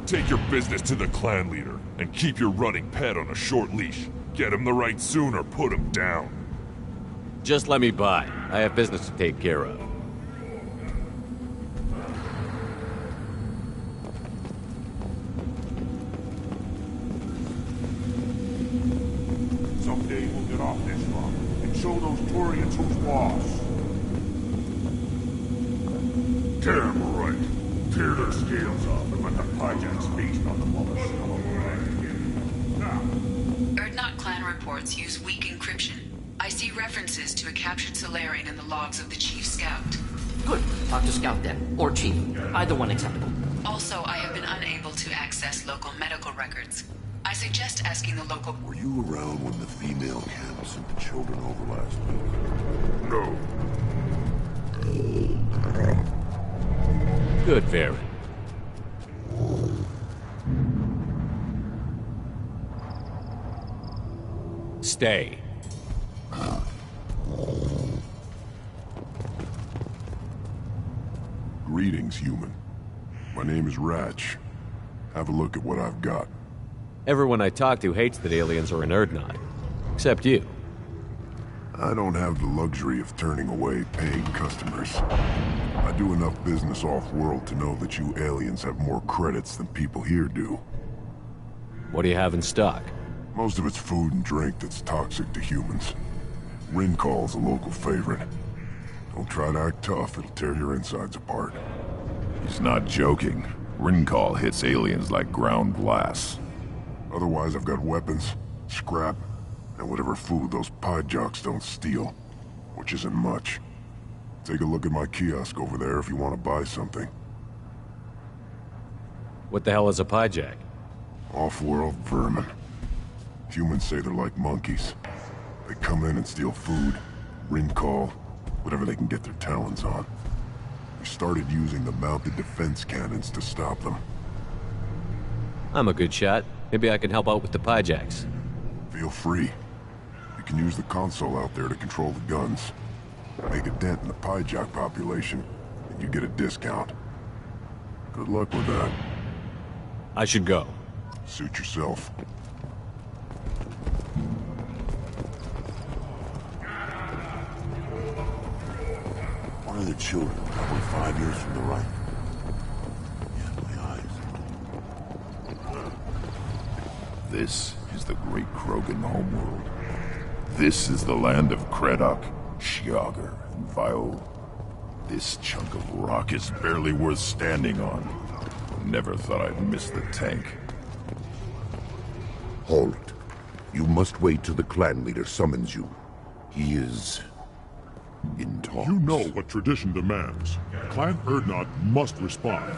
Take your business to the clan leader, and keep your running pet on a short leash. Get him the right soon or put him down. Just let me by. I have business to take care of. Someday we'll get off this rock and show those Turians who's boss. Damn right. Tear their scales off and let the Pyjaks feast on the mother Urdnot clan reports use weak encryption. I see references to a captured Solarian in the logs of the Chief Scout. Good. Talk to Scout then. Or Chief. Either one acceptable. Also, I have been unable to access local medical records. I suggest asking the local... Were you around when the female camp sent the children over last week? No. Good, Varyn. Stay. Greetings, human. My name is Ratch. Have a look at what I've got. Everyone I talk to hates that aliens are in Urdnot. Except you. I don't have the luxury of turning away paying customers. I do enough business off-world to know that you aliens have more credits than people here do. What do you have in stock? Most of it's food and drink that's toxic to humans. Rincol's a local favorite. Don't try to act tough, it'll tear your insides apart. He's not joking. Rincol hits aliens like ground glass. Otherwise, I've got weapons, scrap, and whatever food those Pyjaks don't steal. Which isn't much. Take a look at my kiosk over there if you want to buy something. What the hell is a Pyjak? Off-world vermin. Humans say they're like monkeys. They come in and steal food, Rincol, whatever they can get their talons on. We started using the mounted defense cannons to stop them. I'm a good shot. Maybe I can help out with the Pyjaks. Feel free. You can use the console out there to control the guns. Make a dent in the Pyjak population, and you get a discount. Good luck with that. I should go. Suit yourself. One of the children, probably 5 years from the right. This is the great Krogan homeworld. This is the land of Kredok, Shiagar, and Viol. This chunk of rock is barely worth standing on. Never thought I'd miss the tank. Halt. You must wait till the clan leader summons you. He is... in talks. You know what tradition demands. Clan Urdnot must respond.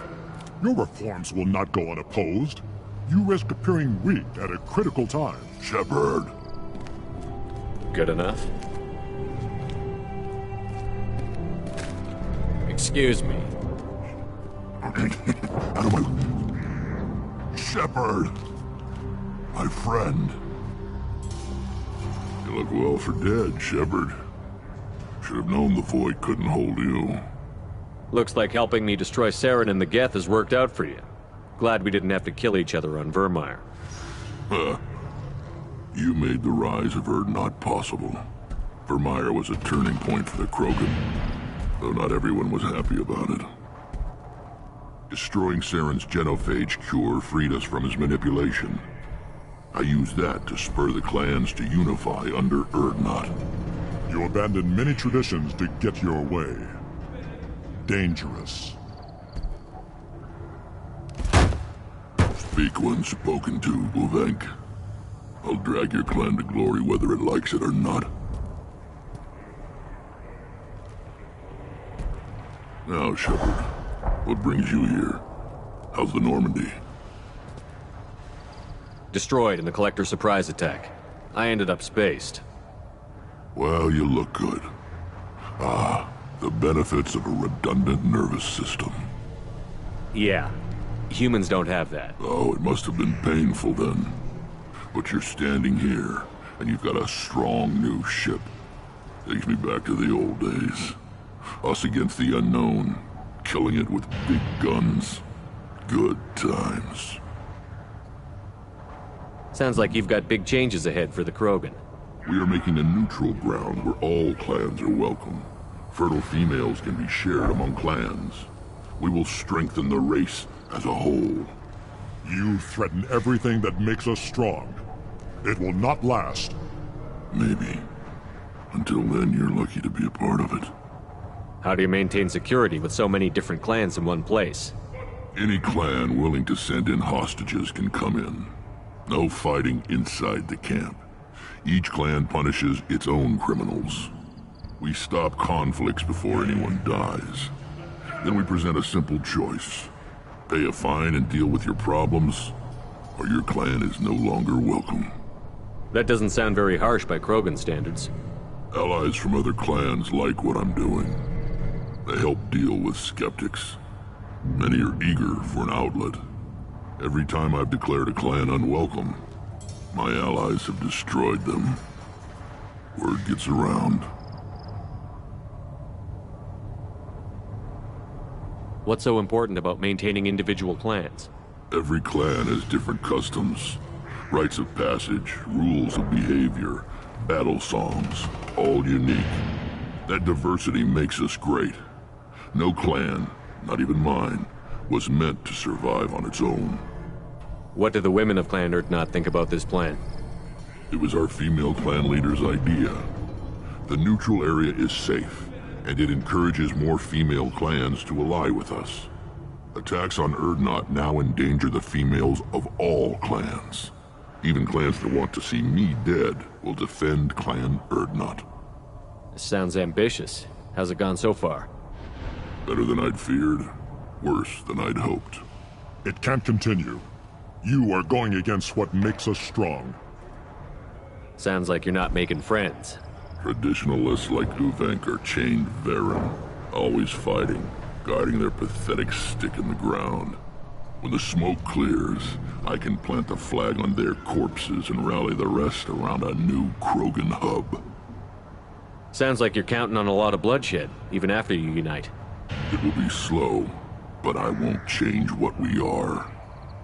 Your reforms will not go unopposed. You risk appearing weak at a critical time. Shepard. Good enough? Excuse me. Out of my... Shepard! My friend. You look well for dead, Shepard. Should have known the Void couldn't hold you. Looks like helping me destroy Saren and the Geth has worked out for you. Glad we didn't have to kill each other on Virmire. Huh. You made the rise of Urdnot possible. Virmire was a turning point for the Krogan, though not everyone was happy about it. Destroying Saren's genophage cure freed us from his manipulation. I used that to spur the clans to unify under Urdnot. You abandoned many traditions to get your way. Dangerous. Speak when spoken to, Uvenk. I'll drag your clan to glory whether it likes it or not. Now, Shepard, what brings you here? How's the Normandy? Destroyed in the Collector surprise attack. I ended up spaced. Well, you look good. Ah, the benefits of a redundant nervous system. Yeah. Humans don't have that. Oh, it must have been painful then. But you're standing here, and you've got a strong new ship. Takes me back to the old days. Us against the unknown, killing it with big guns. Good times. Sounds like you've got big changes ahead for the Krogan. We are making a neutral ground where all clans are welcome. Fertile females can be shared among clans. We will strengthen the race as a whole. You threaten everything that makes us strong. It will not last. Maybe. Until then, you're lucky to be a part of it. How do you maintain security with so many different clans in one place? Any clan willing to send in hostages can come in. No fighting inside the camp. Each clan punishes its own criminals. We stop conflicts before anyone dies. Then we present a simple choice. Pay a fine and deal with your problems, or your clan is no longer welcome. That doesn't sound very harsh by Krogan standards. Allies from other clans like what I'm doing. They help deal with skeptics. Many are eager for an outlet. Every time I've declared a clan unwelcome, my allies have destroyed them. Word gets around. What's so important about maintaining individual clans? Every clan has different customs, rites of passage, rules of behavior, battle songs, all unique. That diversity makes us great. No clan, not even mine, was meant to survive on its own. What do the women of Clan Urdnot think about this plan? It was our female clan leader's idea. The neutral area is safe, and it encourages more female clans to ally with us. Attacks on Urdnot now endanger the females of all clans. Even clans that want to see me dead will defend Clan Urdnot. This sounds ambitious. How's it gone so far? Better than I'd feared. Worse than I'd hoped. It can't continue. You are going against what makes us strong. Sounds like you're not making friends. Traditionalists like Uvenk are chained Varen, always fighting, guarding their pathetic stick in the ground. When the smoke clears, I can plant a flag on their corpses and rally the rest around a new Krogan hub. Sounds like you're counting on a lot of bloodshed, even after you unite. It will be slow, but I won't change what we are.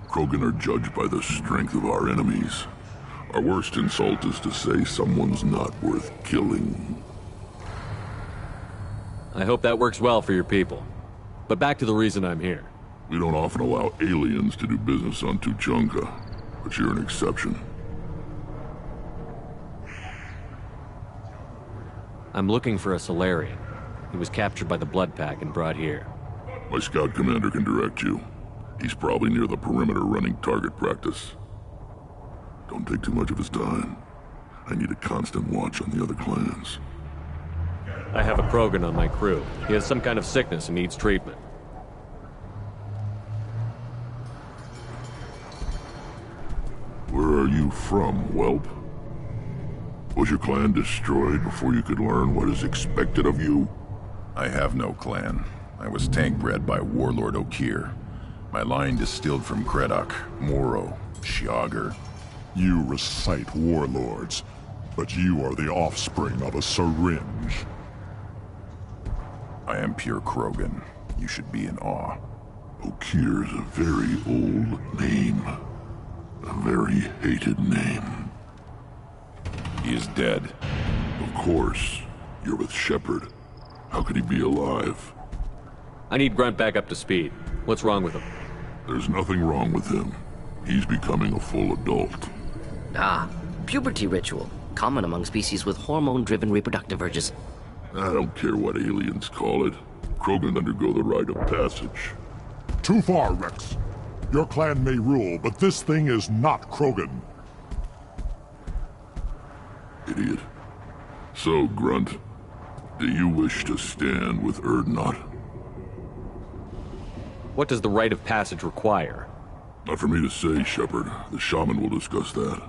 Krogan are judged by the strength of our enemies. Our worst insult is to say someone's not worth killing. I hope that works well for your people. But back to the reason I'm here. We don't often allow aliens to do business on Tuchanka, but you're an exception. I'm looking for a Salarian. He was captured by the Blood Pack and brought here. My scout commander can direct you. He's probably near the perimeter running target practice. Don't take too much of his time. I need a constant watch on the other clans. I have a Krogan on my crew. He has some kind of sickness and needs treatment. Where are you from, whelp? Was your clan destroyed before you could learn what is expected of you? I have no clan. I was tank bred by Warlord Okeer. My line distilled from Kredok, Moro, Shiagar. You recite warlords, but you are the offspring of a syringe. I am pure Krogan. You should be in awe. Okeer's a very old name. A very hated name. He is dead. Of course. You're with Shepard. How could he be alive? I need Grunt back up to speed. What's wrong with him? There's nothing wrong with him. He's becoming a full adult. Ah, puberty ritual. Common among species with hormone-driven reproductive urges. I don't care what aliens call it. Krogan undergo the rite of passage. Too far, Rex. Your clan may rule, but this thing is not Krogan. Idiot. So, Grunt, do you wish to stand with Urdnot? What does the rite of passage require? Not for me to say, Shepard. The shaman will discuss that.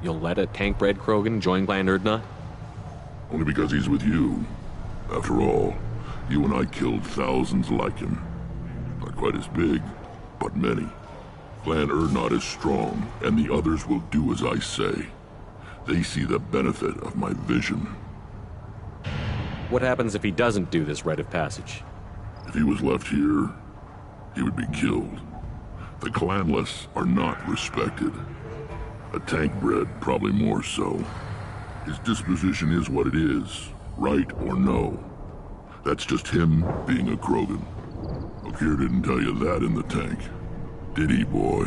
You'll let a tank-bred Krogan join Clan Urdnot? Only because he's with you. After all, you and I killed thousands like him. Not quite as big, but many. Clan Urdnot is strong, and the others will do as I say. They see the benefit of my vision. What happens if he doesn't do this rite of passage? If he was left here, he would be killed. The clanless are not respected. A tank-bred, probably more so. His disposition is what it is, right or no. That's just him being a Krogan. Okeer didn't tell you that in the tank. Did he, boy?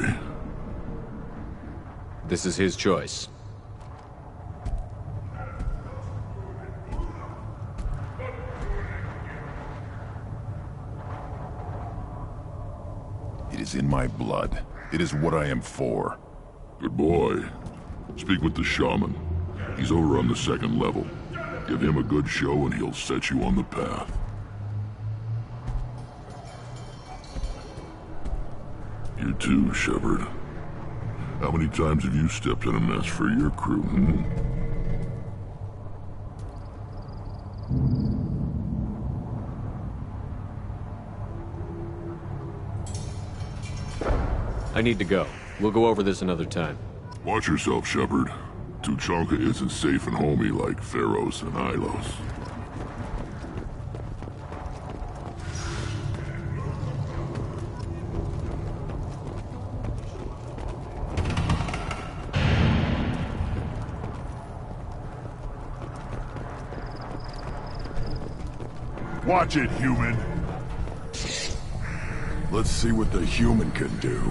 This is his choice. It is in my blood. It is what I am for. Good boy. Speak with the shaman. He's over on the second level. Give him a good show and he'll set you on the path. You too, Shepard. How many times have you stepped in a mess for your crew, I need to go. We'll go over this another time. Watch yourself, Shepard. Tuchanka isn't safe and homey like Feros and Ilos. Watch it, human. Let's see what the human can do.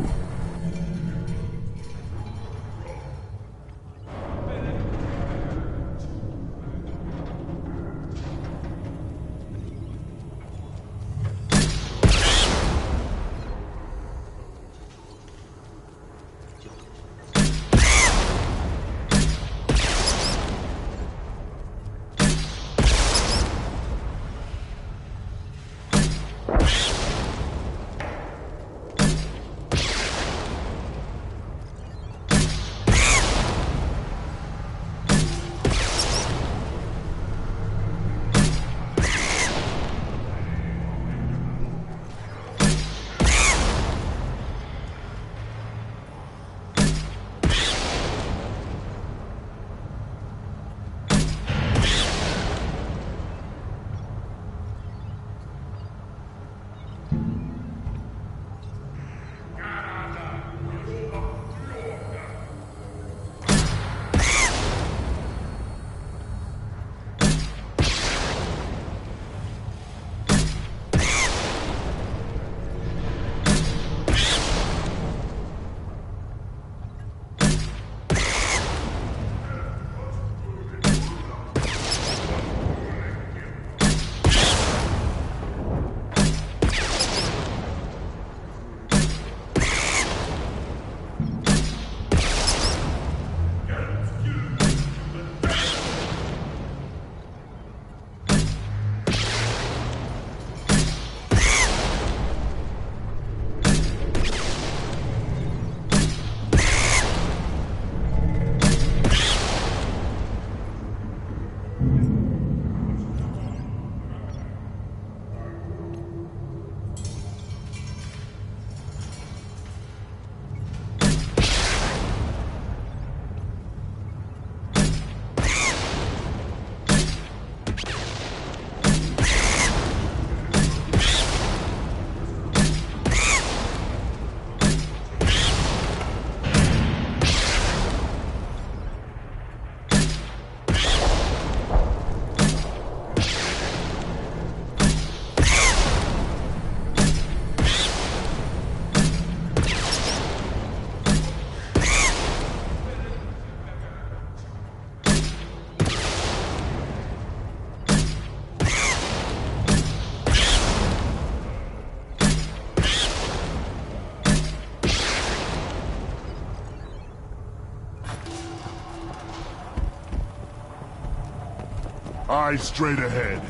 Eyes straight ahead.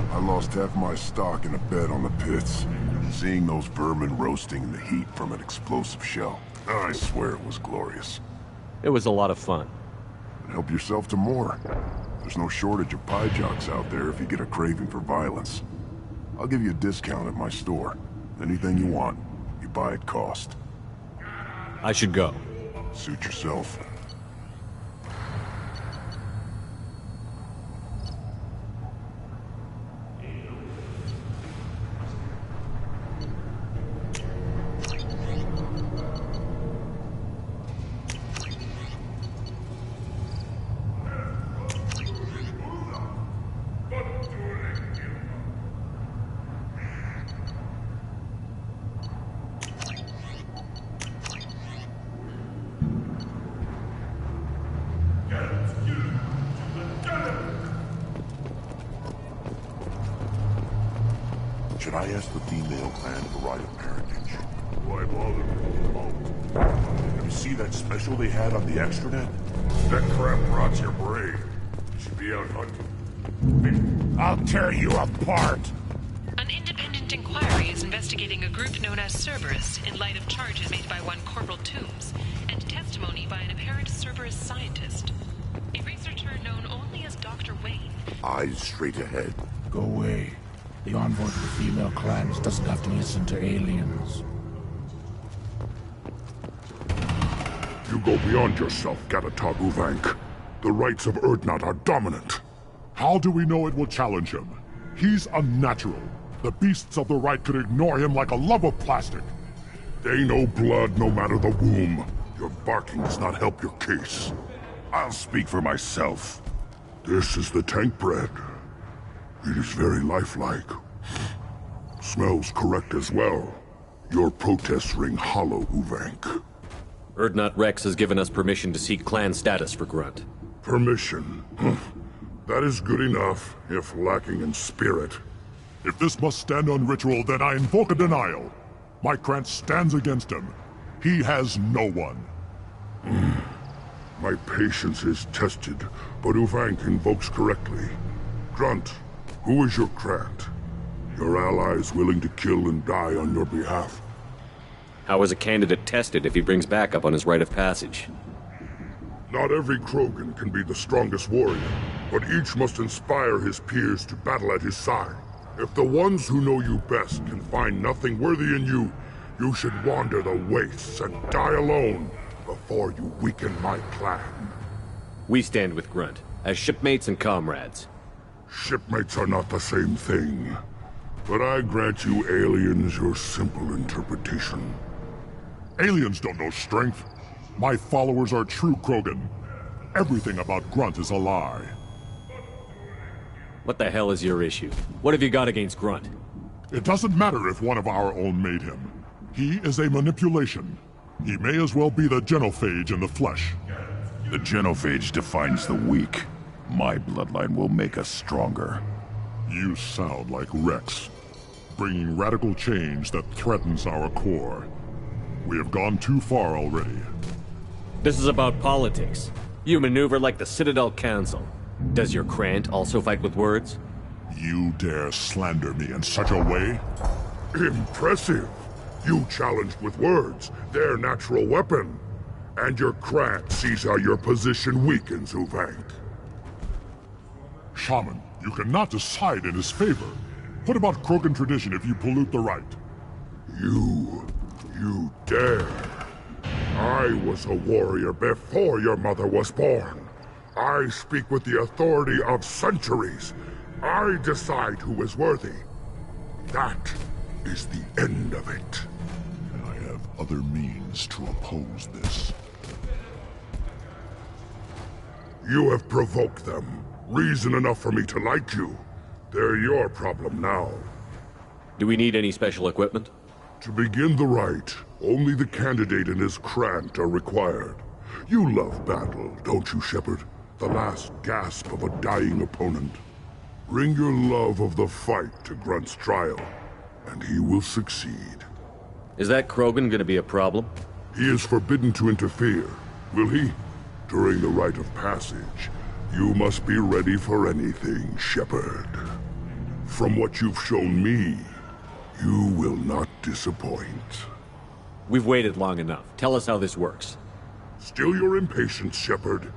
I lost half my stock in a bet on the pits. Seeing those vermin roasting in the heat from an explosive shell. I swear it was glorious. It was a lot of fun. Help yourself to more. There's no shortage of pie jocks out there if you get a craving for violence. I'll give you a discount at my store. Anything you want, you buy at cost. I should go. Suit yourself. Should I ask the female clan for right of parentage? Why bother? Have you seen that special they had on the extranet? That crap rots your brain. You should be out hunting. I'll tear you apart! An independent inquiry is investigating a group known as Cerberus in light of charges made by one Corporal Toombs and testimony by an apparent Cerberus scientist. A researcher known only as Dr. Wayne. Eyes straight ahead. Go away. The envoy to the female clans doesn't have to listen to aliens. You go beyond yourself, Gatatog Uvank. The rights of Urdnot are dominant. How do we know it will challenge him? He's unnatural. The beasts of the right could ignore him like a lump of plastic. They know blood no matter the womb. Your barking does not help your case. I'll speak for myself. This is the tank bread. It is very lifelike. Smells correct as well. Your protests ring hollow, Uvank. Urdnot Rex has given us permission to seek clan status for Grunt. Permission? That is good enough, if lacking in spirit. If this must stand on ritual, then I invoke a denial. My Krant stands against him. He has no one. My patience is tested, but Uvank invokes correctly. Grunt, who is your Krant? Your allies willing to kill and die on your behalf? How is a candidate tested if he brings backup on his rite of passage? Not every Krogan can be the strongest warrior, but each must inspire his peers to battle at his side. If the ones who know you best can find nothing worthy in you, you should wander the wastes and die alone before you weaken my clan. We stand with Grunt, as shipmates and comrades. Shipmates are not the same thing. But I grant you aliens your simple interpretation. Aliens don't know strength. My followers are true Krogan. Everything about Grunt is a lie. What the hell is your issue? What have you got against Grunt? It doesn't matter if one of our own made him. He is a manipulation. He may as well be the genophage in the flesh. The genophage defines the weak. My bloodline will make us stronger. You sound like Rex, bringing radical change that threatens our core. We have gone too far already. This is about politics. You maneuver like the Citadel Council. Does your Krant also fight with words? You dare slander me in such a way? Impressive! You challenged with words, their natural weapon. And your Krant sees how your position weakens, Uvank. Shaman, you cannot decide in his favor. What about Krogan tradition if you pollute the rite? You dare. I was a warrior before your mother was born. I speak with the authority of centuries. I decide who is worthy. That is the end of it. And I have other means to oppose this. You have provoked them. Reason enough for me to like you. They're your problem now. Do we need any special equipment? To begin the rite, only the candidate and his Krant are required. You love battle, don't you, Shepard? The last gasp of a dying opponent. Bring your love of the fight to Grunt's trial, and he will succeed. Is that Krogan gonna be a problem? He is forbidden to interfere, will he? During the rite of passage, you must be ready for anything, Shepard. From what you've shown me, you will not disappoint. We've waited long enough. Tell us how this works. Still your impatience, Shepard.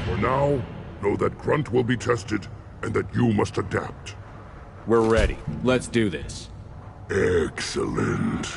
For now, know that Grunt will be tested, and that you must adapt. We're ready. Let's do this. Excellent.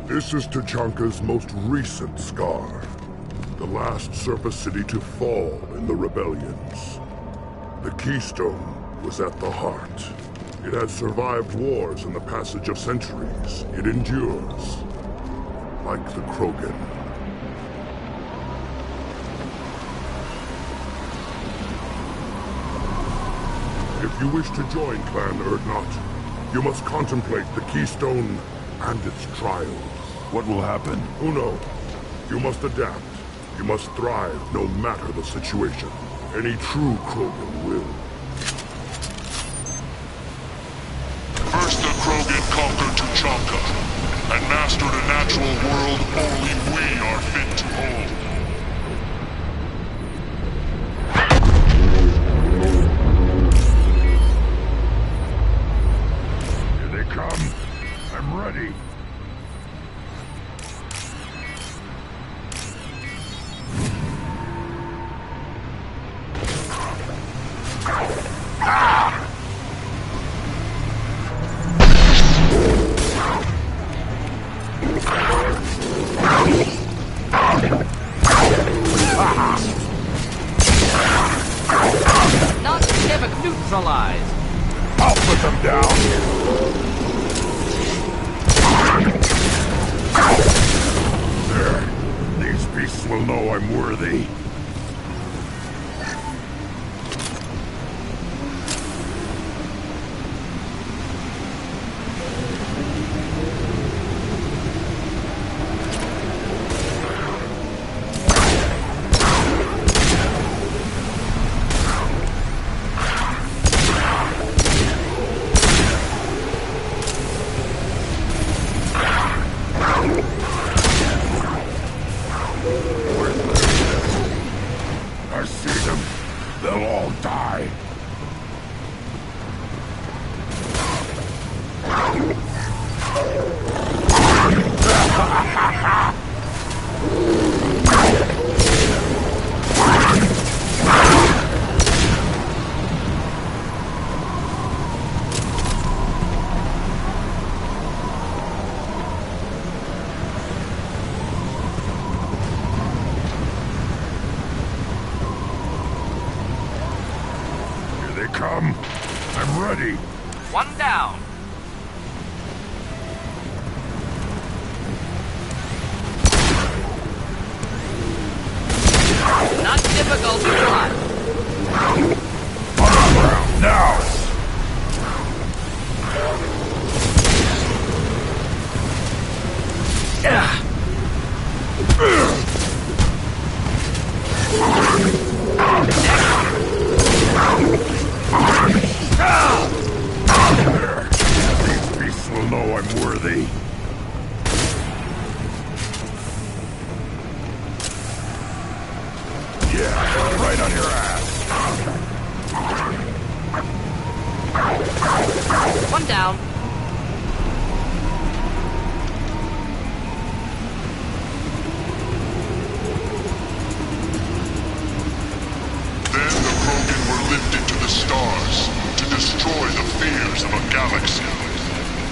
This is Tachanka's most recent scar. The last surface city to fall in the rebellions. The Keystone was at the heart. It had survived wars and the passage of centuries. It endures. Like the Krogan. If you wish to join Clan Urdnot, you must contemplate the Keystone and its trials. What will happen? Who knows? You must adapt. You must thrive no matter the situation. Any true Krogan will. First the Krogan conquered Tuchanka, and mastered a natural world only we are fit to hold. Here they come. I'm ready. Not never neutralized. I'll put them down. There. These beasts will know I'm worthy. I see them. They'll all die. Come. I'm ready. One down. Not difficult to run. Now! These beasts will know I'm worthy. Yeah, right on your ass. One down. Then the Krogan were lifted to the stars to destroy the fears of a galaxy.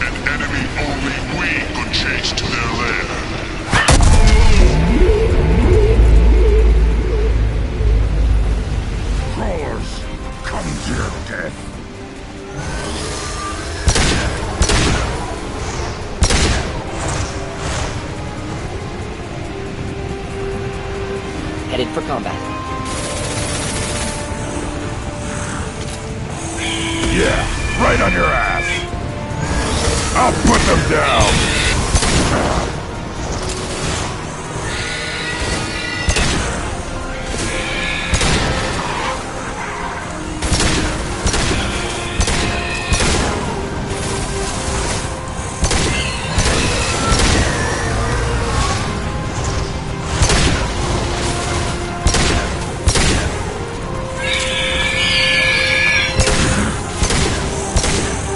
An enemy only we could chase to their lair. Crawlers, come to your death. Headed for combat. Yeah, right on your ass. I'll put them down.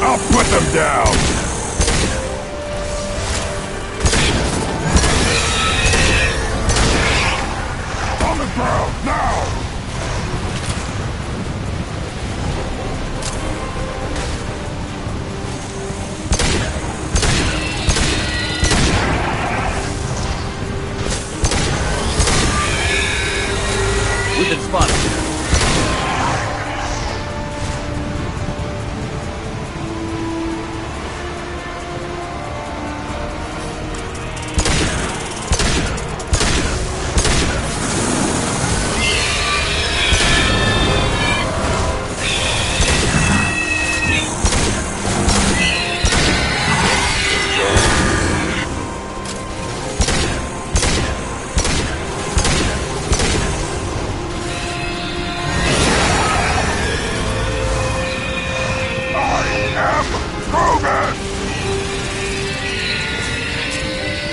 I'll put them down! On the ground, now! We've been spotted.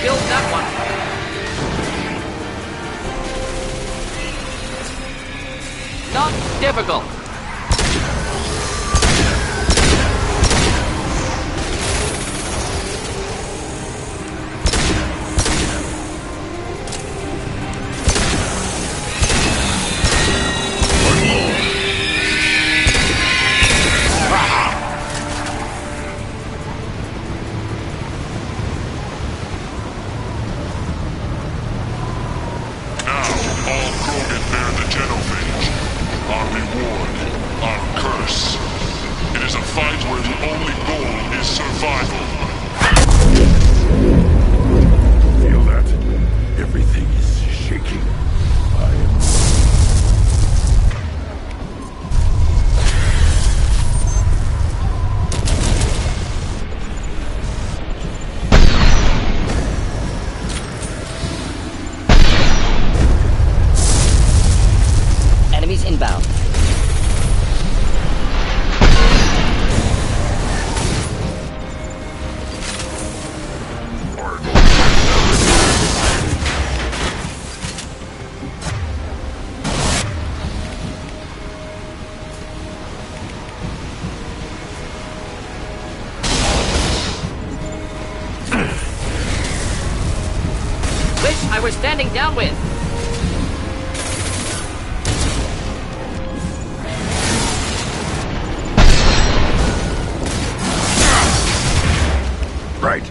Killed that one. Not difficult. Enemies inbound. Wish I were standing downwind. Right.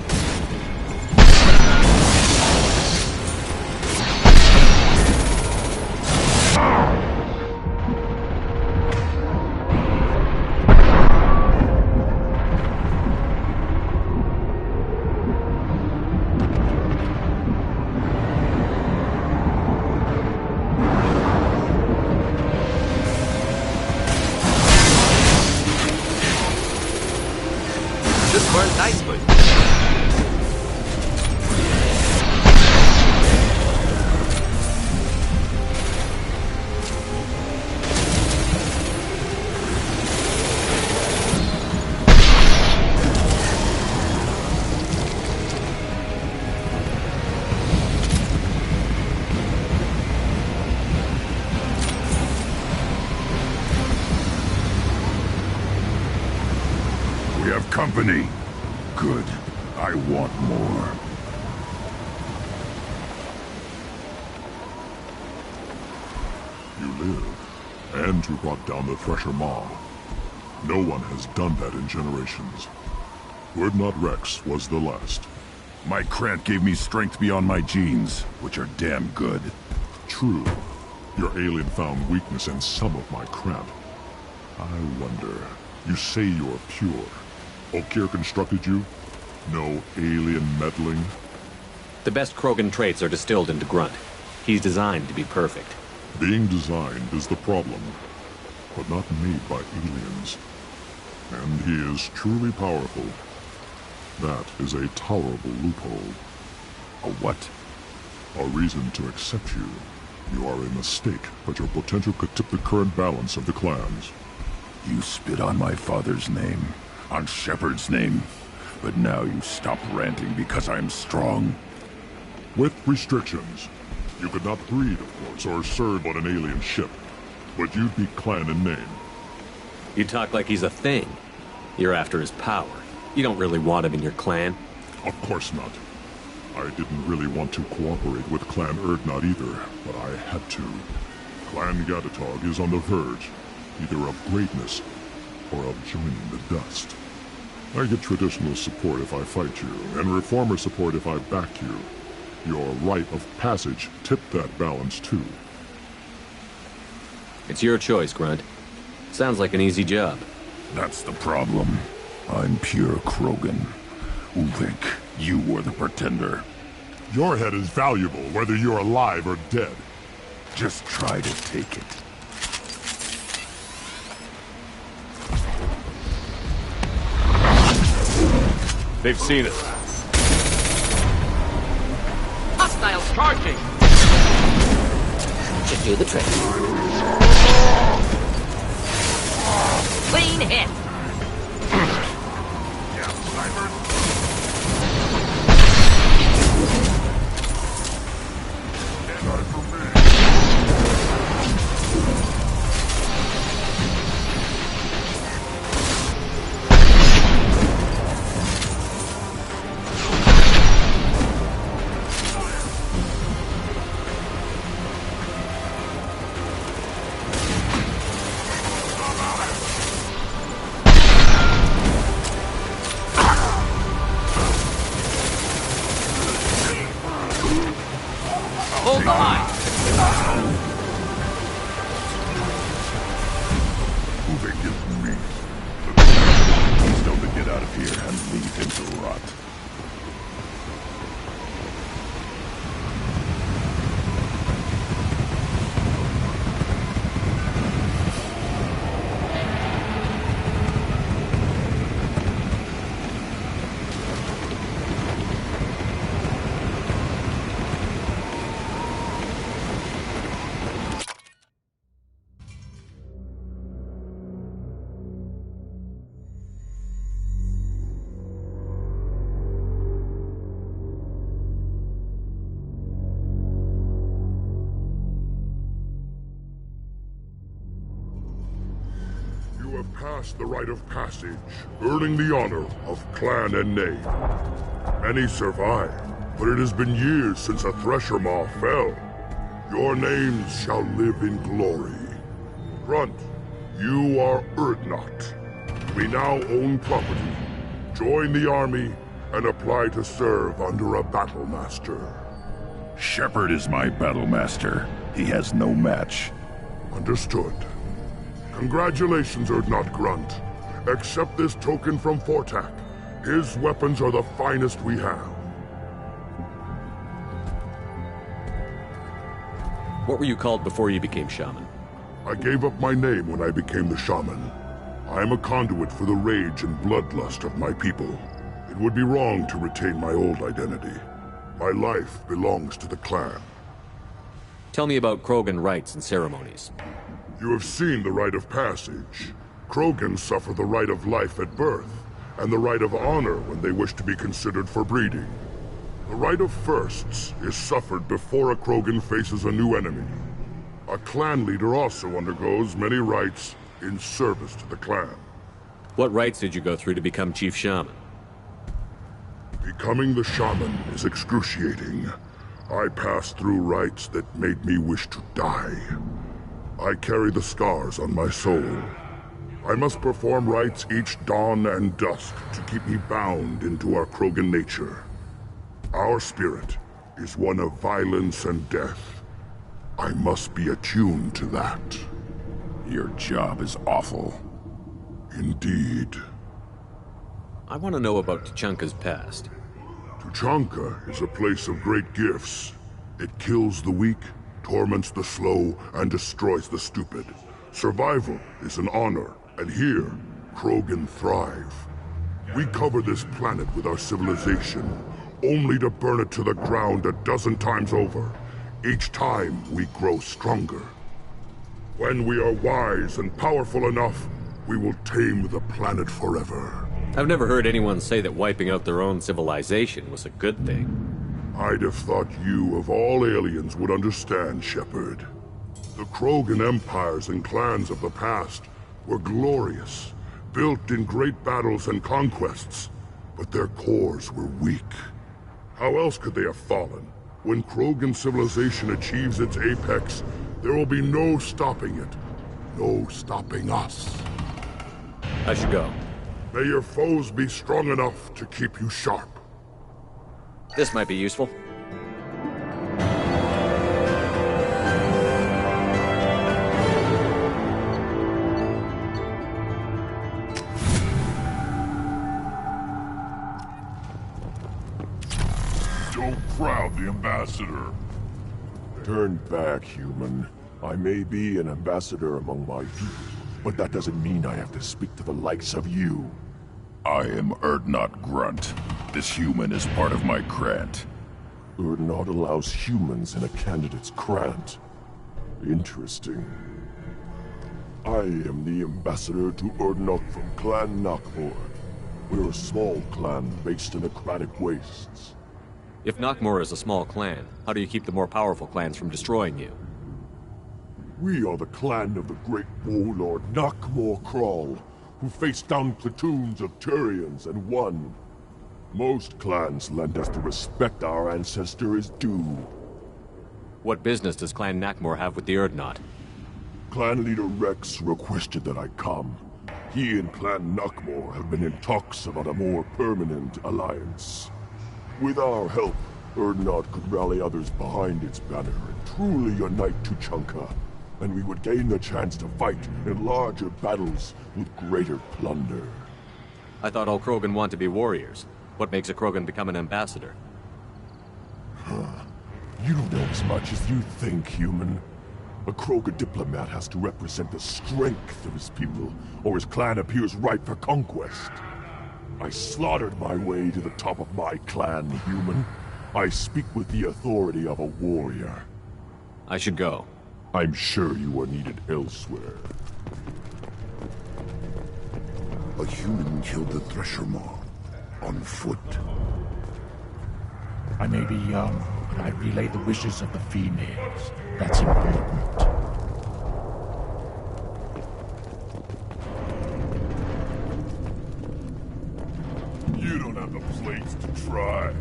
This burned nicely. company. Good. I want more. You live, and you brought down the Thresher Maw. No one has done that in generations. Urdnot Rex was the last. My Krant gave me strength beyond my genes, which are damn good. True. Your alien found weakness in some of my Krant. I wonder, you say you're pure. Okeer constructed you? No alien meddling? The best Krogan traits are distilled into Grunt. He's designed to be perfect. Being designed is the problem, but not made by aliens. And he is truly powerful. That is a tolerable loophole. A what? A reason to accept you. You are a mistake, but your potential could tip the current balance of the clans. You spit on my father's name, on Shepard's name, but now you stop ranting because I'm strong. With restrictions. You could not breed, of course, or serve on an alien ship, but you'd be clan in name. You talk like he's a thing. You're after his power. You don't really want him in your clan. Of course not. I didn't really want to cooperate with Clan Urdnot either, but I had to. Clan Gatatog is on the verge, either of greatness or of joining the dust. I get traditional support if I fight you, and reformer support if I back you. Your rite of passage tipped that balance too. It's your choice, Grunt. Sounds like an easy job. That's the problem. I'm pure Krogan. Uvik, you were the pretender. Your head is valuable, whether you're alive or dead. Just try to take it. They've seen us. Hostiles charging! Should do the trick. Clean hit! Hold the line! Uvik is weak. He's known to get out of here and leave him to rot. You have passed the rite of passage, earning the honor of clan and name. Many survive, but it has been years since a Thresher Maw fell. Your names shall live in glory. Grunt, you are Urdnot. We now own property. Join the army and apply to serve under a battle master. Shepard is my battle master. He has no match. Understood. Congratulations, Urdnot Grunt. Accept this token from Fortak. His weapons are the finest we have. What were you called before you became shaman? I gave up my name when I became the shaman. I am a conduit for the rage and bloodlust of my people. It would be wrong to retain my old identity. My life belongs to the clan. Tell me about Krogan rites and ceremonies. You have seen the rite of passage. Krogans suffer the rite of life at birth, and the rite of honor when they wish to be considered for breeding. The rite of firsts is suffered before a Krogan faces a new enemy. A clan leader also undergoes many rites in service to the clan. What rites did you go through to become Chief Shaman? Becoming the shaman is excruciating. I passed through rites that made me wish to die. I carry the scars on my soul. I must perform rites each dawn and dusk to keep me bound into our Krogan nature. Our spirit is one of violence and death. I must be attuned to that. Your job is awful. Indeed. I want to know about Tuchanka's past. Tuchanka is a place of great gifts. It kills the weak, torments the slow, and destroys the stupid. Survival is an honor, and here, Krogan thrive. We cover this planet with our civilization, only to burn it to the ground a dozen times over. Each time, we grow stronger. When we are wise and powerful enough, we will tame the planet forever. I've never heard anyone say that wiping out their own civilization was a good thing. I'd have thought you, of all aliens, would understand, Shepard. The Krogan empires and clans of the past were glorious, built in great battles and conquests, but their cores were weak. How else could they have fallen? When Krogan civilization achieves its apex, there will be no stopping it. No stopping us. I should go. May your foes be strong enough to keep you sharp. This might be useful. Don't crowd the ambassador. Turn back, human. I may be an ambassador among my people, but that doesn't mean I have to speak to the likes of you. I am Urdnot Grunt. This human is part of my Krant. Urdnot allows humans in a candidate's Krant. Interesting. I am the ambassador to Urdnot from Clan Nakmor. We're a small clan based in the Kratic Wastes. If Nakmor is a small clan, how do you keep the more powerful clans from destroying you? We are the clan of the great warlord Nakmor Kral, who faced down platoons of Turians and won. Most clans lend us the respect our ancestor is due. What business does Clan Nakmor have with the Urdnot? Clan leader Rex requested that I come. He and Clan Nakmor have been in talks about a more permanent alliance. With our help, Urdnot could rally others behind its banner and truly unite Tuchanka, and we would gain the chance to fight in larger battles with greater plunder. I thought all Krogan want to be warriors. What makes a Krogan become an ambassador? You don't know as much as you think, human. A Krogan diplomat has to represent the strength of his people, or his clan appears ripe for conquest. I slaughtered my way to the top of my clan, human. I speak with the authority of a warrior. I should go. I'm sure you are needed elsewhere. A human killed the Thresher Maw. On foot. I may be young, but I relay the wishes of the females. That's important. You don't have the plates to try.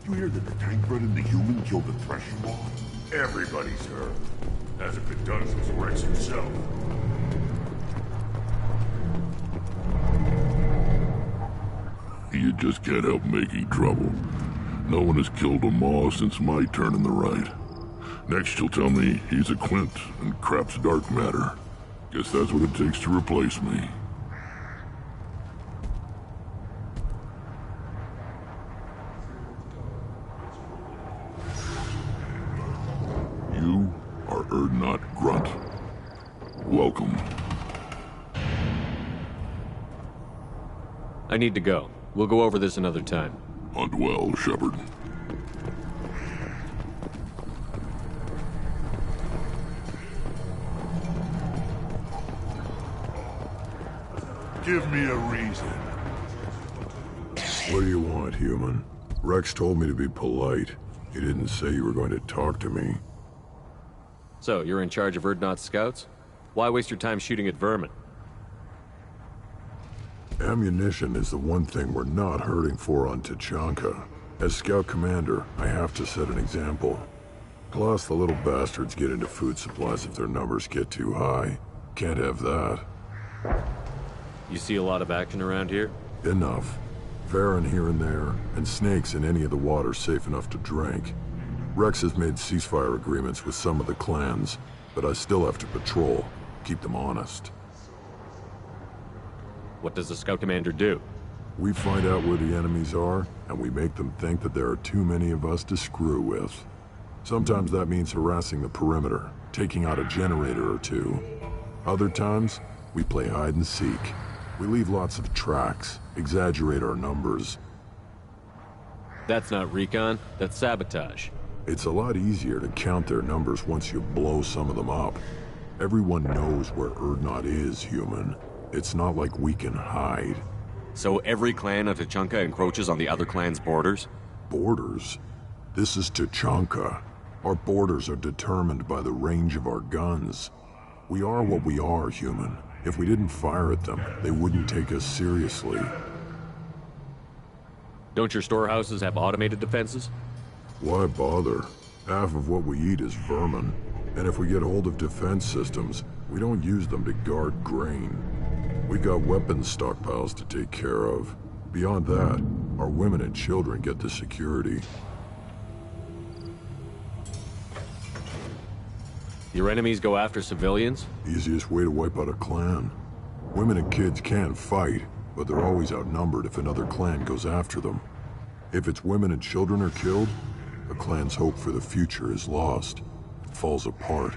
You hear that the Tankrud and the human killed the Thresher Maw? Everybody's heard. Hasn't been done since Rex himself. You just can't help making trouble. No one has killed a Maw since my turn in the right. Next you'll tell me he's a Quint and crap's dark matter. Guess that's what it takes to replace me. You are Urdnot Grunt. Welcome. I need to go. We'll go over this another time. Hunt well, Shepard. Give me a reason. What do you want, human? Rex told me to be polite. He didn't say you were going to talk to me. So, you're in charge of Urdnot's scouts? Why waste your time shooting at vermin? Ammunition is the one thing we're not hurting for on Tuchanka. As scout commander, I have to set an example. Plus, the little bastards get into food supplies if their numbers get too high. Can't have that. You see a lot of action around here? Enough. Varen here and there, and snakes in any of the water safe enough to drink. Rex has made ceasefire agreements with some of the clans, but I still have to patrol, keep them honest. What does the scout commander do? We find out where the enemies are, and we make them think that there are too many of us to screw with. Sometimes that means harassing the perimeter, taking out a generator or two. Other times, we play hide and seek. We leave lots of tracks, exaggerate our numbers. That's not recon, that's sabotage. It's a lot easier to count their numbers once you blow some of them up. Everyone knows where Urdnot is, human. It's not like we can hide. So every clan of Tuchanka encroaches on the other clan's borders? Borders? This is Tuchanka. Our borders are determined by the range of our guns. We are what we are, human. If we didn't fire at them, they wouldn't take us seriously. Don't your storehouses have automated defenses? Why bother? Half of what we eat is vermin. And if we get hold of defense systems, we don't use them to guard grain. We got weapons stockpiles to take care of. Beyond that, our women and children get the security. Your enemies go after civilians? Easiest way to wipe out a clan. Women and kids can fight, but they're always outnumbered if another clan goes after them. If its women and children are killed, a clan's hope for the future is lost. It falls apart.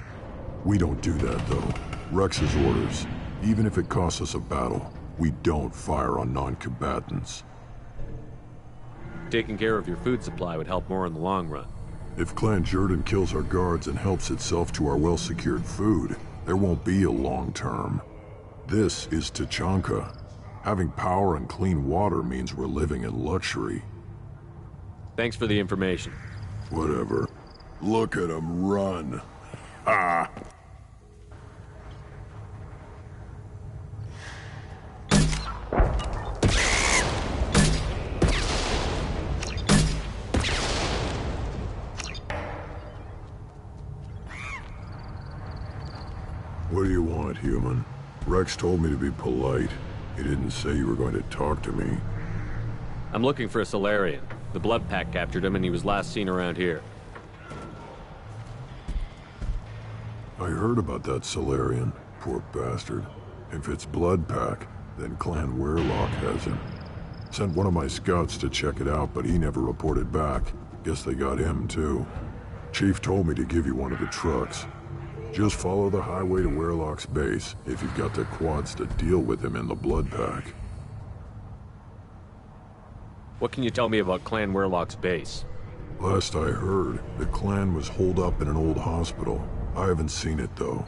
We don't do that, though. Rex's orders. Even if it costs us a battle, we don't fire on non-combatants. Taking care of your food supply would help more in the long run. If Clan Jurden kills our guards and helps itself to our well-secured food, there won't be a long term. This is Tuchanka. Having power and clean water means we're living in luxury. Thanks for the information. Whatever. Look at him run. Ah! What do you want, human? Rex told me to be polite. He didn't say you were going to talk to me. I'm looking for a Solarian. The Blood Pack captured him and he was last seen around here. I heard about that Solarian. Poor bastard. If it's Blood Pack, then Clan Werelock has him. Sent one of my scouts to check it out, but he never reported back. Guess they got him, too. Chief told me to give you one of the trucks. Just follow the highway to Werelock's base if you've got the quads to deal with him in the Blood Pack. What can you tell me about Clan Werelock's base? Last I heard, the clan was holed up in an old hospital. I haven't seen it, though.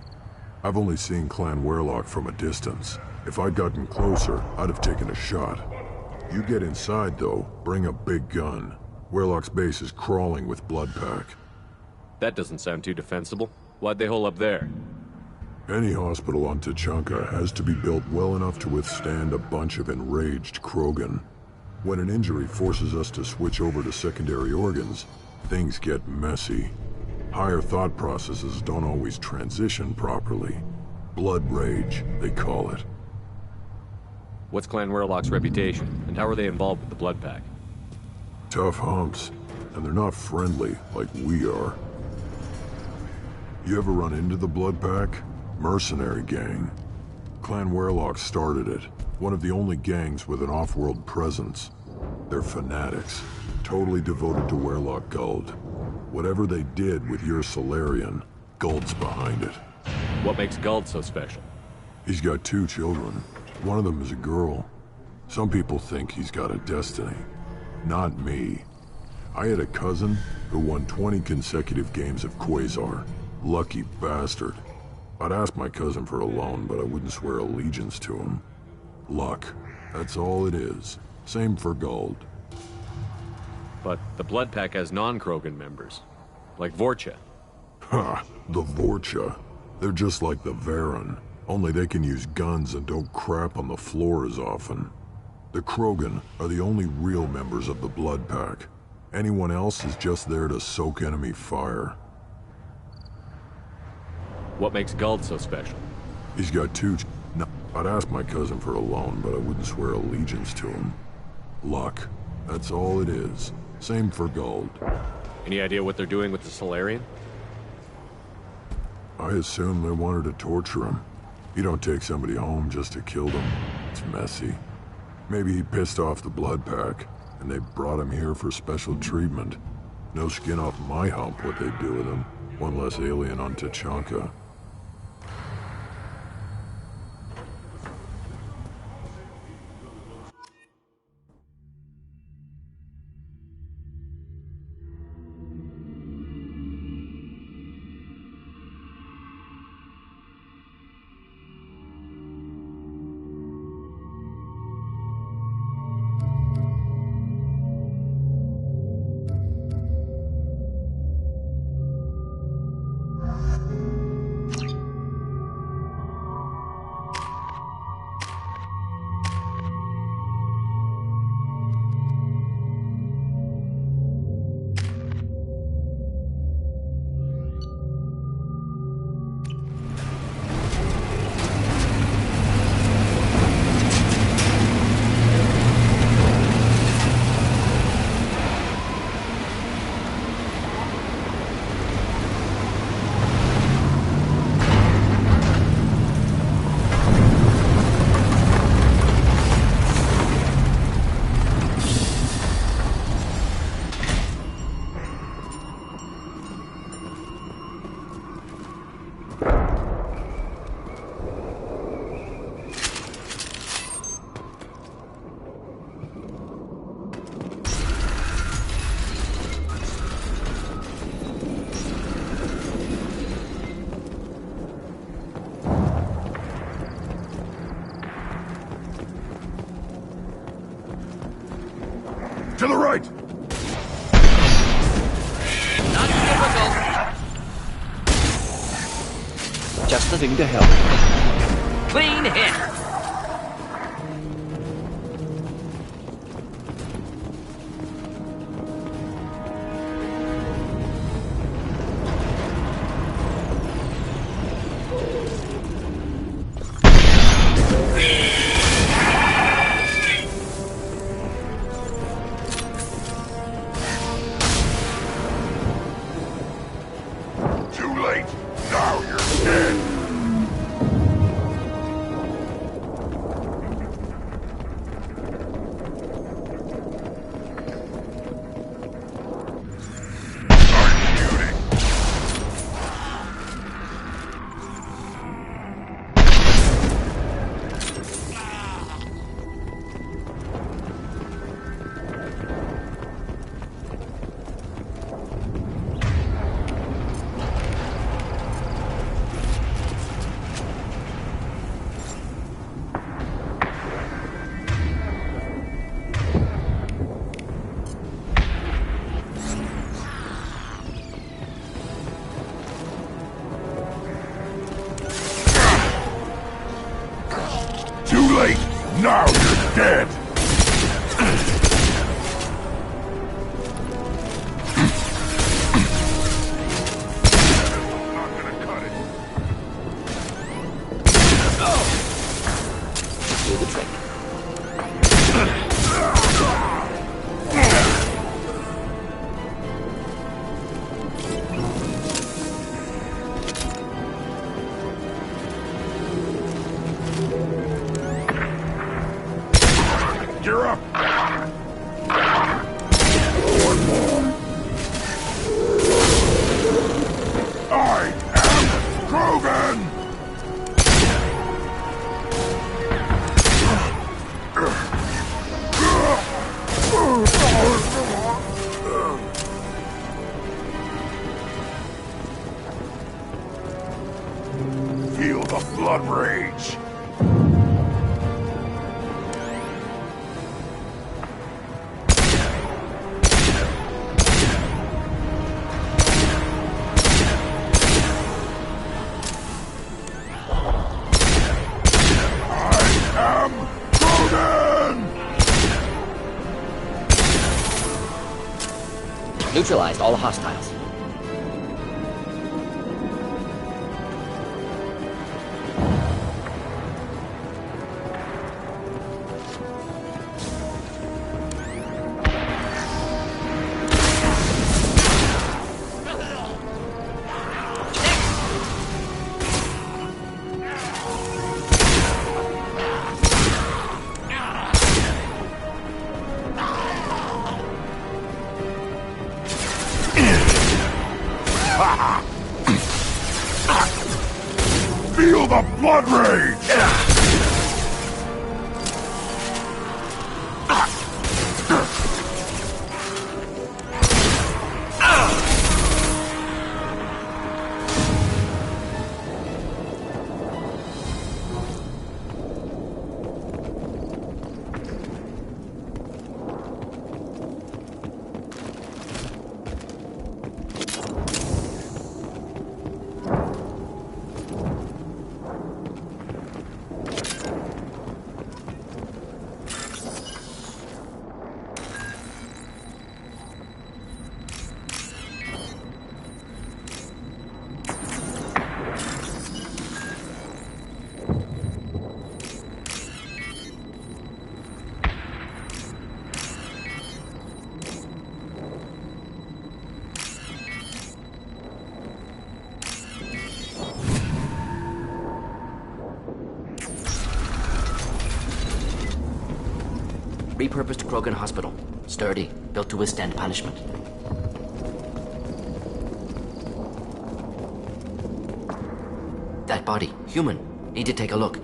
I've only seen Clan Werelock from a distance. If I'd gotten closer, I'd have taken a shot. You get inside, though, bring a big gun. Werelock's base is crawling with Blood Pack. That doesn't sound too defensible. Why'd they hole up there? Any hospital on Tuchanka has to be built well enough to withstand a bunch of enraged Krogan. When an injury forces us to switch over to secondary organs, things get messy. Higher thought processes don't always transition properly. Blood rage, they call it. What's Clan Werelock's reputation, and how are they involved with the Blood Pack? Tough humps, and they're not friendly like we are. You ever run into the Blood Pack? Mercenary gang. Clan Werelock started it. One of the only gangs with an off-world presence. They're fanatics, totally devoted to Werelock Guld. Whatever they did with your Solarian, Guld's behind it. What makes Guld so special? He's got 2 children. One of them is a girl. Some people think he's got a destiny. Not me. I had a cousin who won 20 consecutive games of Quasar. Lucky bastard. I'd ask my cousin for a loan, but I wouldn't swear allegiance to him. Luck. That's all it is. Same for Guld. But the Blood Pack has non-Krogan members, like Vorcha. Ha! The Vorcha. They're just like the Varen, only they can use guns and don't crap on the floor as often. The Krogan are the only real members of the Blood Pack. Anyone else is just there to soak enemy fire. What makes Guld so special? He's got two... No, I'd ask my cousin for a loan, but I wouldn't swear allegiance to him. Luck. That's all it is. Same for Guld. Any idea what they're doing with the Solarian? I assume they wanted to torture him. You don't take somebody home just to kill them. It's messy. Maybe he pissed off the Blood Pack, and they brought him here for special treatment. No skin off my hump what they do with him. One less alien on Tuchanka. To the right! Not difficult. Just the thing to help. Clean hit. Too late! Now you're dead! Do the trick. You're up! One more. I am Krogan! Feel the blood rage! Neutralized all hostiles. Feel the blood rage! Repurposed Krogan Hospital. Sturdy, built to withstand punishment. That body, human. Need to take a look.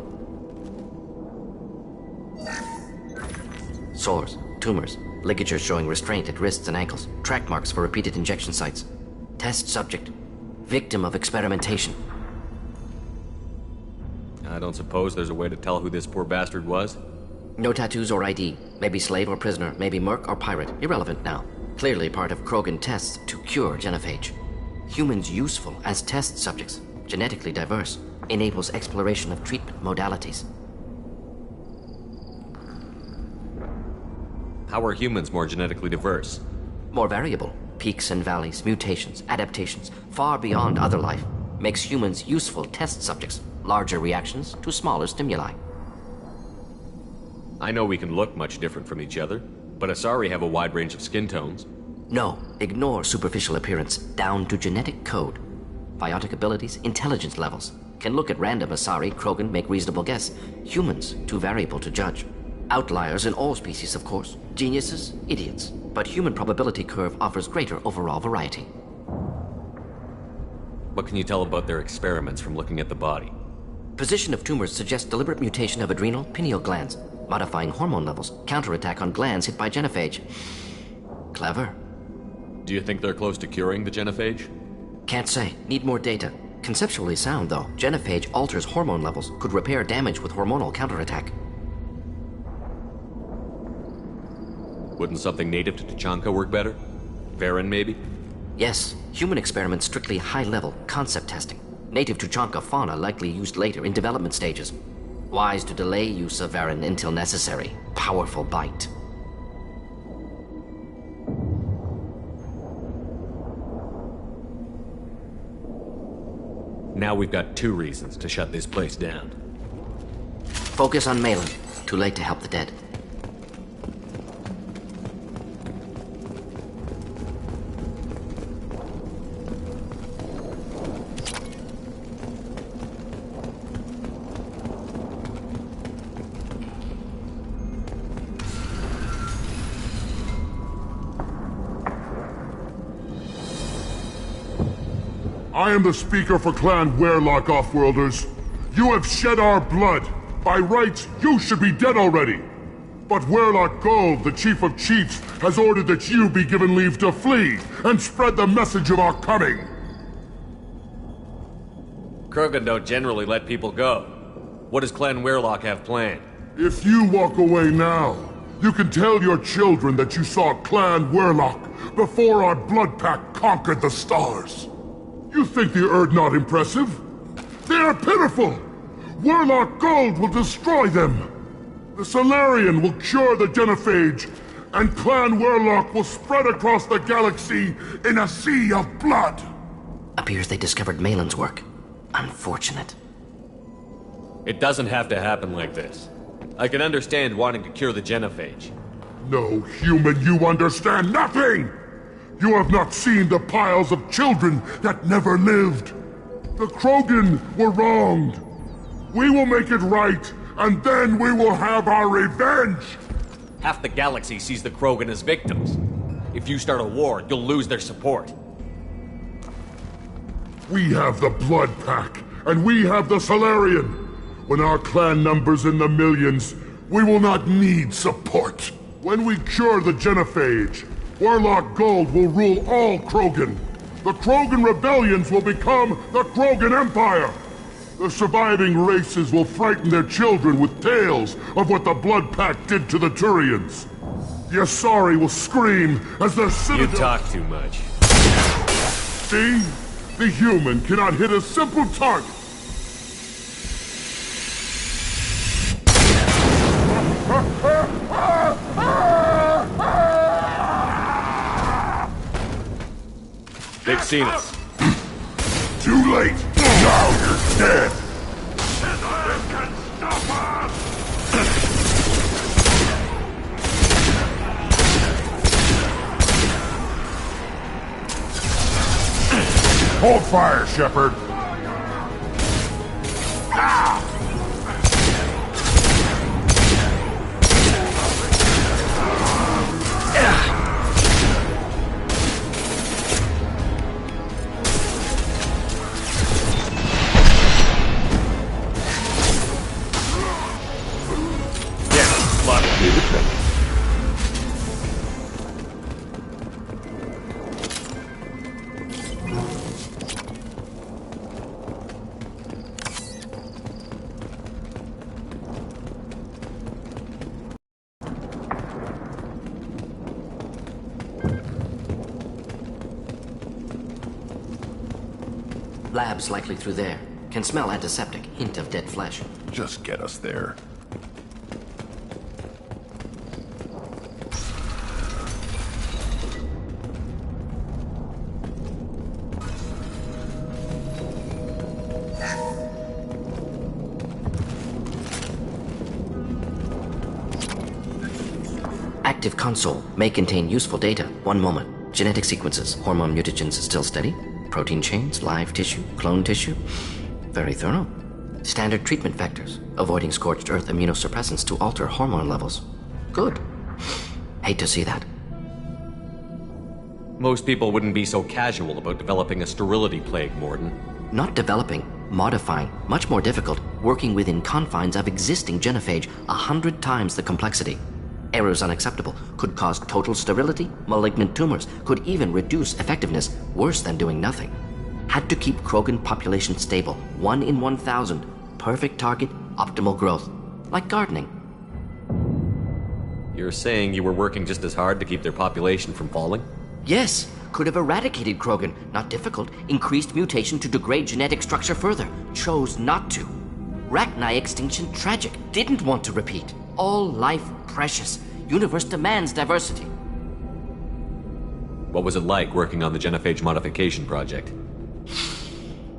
Sores, tumors, ligatures showing restraint at wrists and ankles, track marks for repeated injection sites. Test subject. Victim of experimentation. I don't suppose there's a way to tell who this poor bastard was? No tattoos or ID. Maybe slave or prisoner, maybe merc or pirate. Irrelevant now. Clearly part of Krogan tests to cure genophage. Humans useful as test subjects. Genetically diverse. Enables exploration of treatment modalities. How are humans more genetically diverse? More variable. Peaks and valleys, mutations, adaptations, far beyond other life. Makes humans useful test subjects. Larger reactions to smaller stimuli. I know we can look much different from each other, but Asari have a wide range of skin tones. No, ignore superficial appearance, down to genetic code. Biotic abilities, intelligence levels. Can look at random Asari, Krogan, make reasonable guess. Humans, too variable to judge. Outliers in all species, of course. Geniuses, idiots. But human probability curve offers greater overall variety. What can you tell about their experiments from looking at the body? Position of tumors suggests deliberate mutation of adrenal, pineal glands. Modifying hormone levels, counterattack on glands hit by genophage. Clever. Do you think they're close to curing the genophage? Can't say. Need more data. Conceptually sound, though. Genophage alters hormone levels, could repair damage with hormonal counterattack. Wouldn't something native to Tuchanka work better? Varen, maybe? Yes. Human experiments strictly high-level, concept testing. Native Tuchanka fauna likely used later in development stages. Wise to delay use of Varen until necessary. Powerful bite. Now we've got 2 reasons to shut this place down. Focus on Malin. Too late to help the dead. I am the speaker for Clan Werlock, Offworlders. You have shed our blood. By rights, you should be dead already. But Werlock Gold, the Chief of Chiefs, has ordered that you be given leave to flee and spread the message of our coming. Krogan don't generally let people go. What does Clan Werlock have planned? If you walk away now, you can tell your children that you saw Clan Werlock before our blood pact conquered the stars. You think the Erd not impressive? They are pitiful! Werlock Gold will destroy them! The Solarian will cure the genophage, and Clan Warlock will spread across the galaxy in a sea of blood! Appears they discovered Malin's work. Unfortunate. It doesn't have to happen like this. I can understand wanting to cure the genophage. No, human, you understand nothing! You have not seen the piles of children that never lived. The Krogan were wronged. We will make it right, and then we will have our revenge! Half the galaxy sees the Krogan as victims. If you start a war, you'll lose their support. We have the Blood Pack, and we have the Solarian. When our clan numbers in the millions, we will not need support. When we cure the genophage, Warlock Gold will rule all Krogan. The Krogan rebellions will become the Krogan Empire. The surviving races will frighten their children with tales of what the Blood Pack did to the Turians. The Asari will scream as their citadel— You talk too much. See? The human cannot hit a simple target. They've seen us. Too late! Now you're dead! Hold fire, Shepard! Labs likely through there. Can smell antiseptic, hint of dead flesh. Just get us there. Active console may contain useful data. One moment. Genetic sequences, hormone mutagens still steady. Protein chains, live tissue, clone tissue. Very thorough. Standard treatment vectors, avoiding scorched earth immunosuppressants to alter hormone levels. Good. Hate to see that. Most people wouldn't be so casual about developing a sterility plague, Mordin. Not developing, modifying, much more difficult, working within confines of existing genophage, 100 times the complexity. Errors unacceptable, could cause total sterility, malignant tumors, could even reduce effectiveness, worse than doing nothing. Had to keep Krogan population stable, 1 in 1,000. Perfect target, optimal growth. Like gardening. You're saying you were working just as hard to keep their population from falling? Yes, could have eradicated Krogan. Not difficult. Increased mutation to degrade genetic structure further. Chose not to. Rachni extinction tragic. Didn't want to repeat. All life precious. Universe demands diversity. What was it like working on the genophage modification project?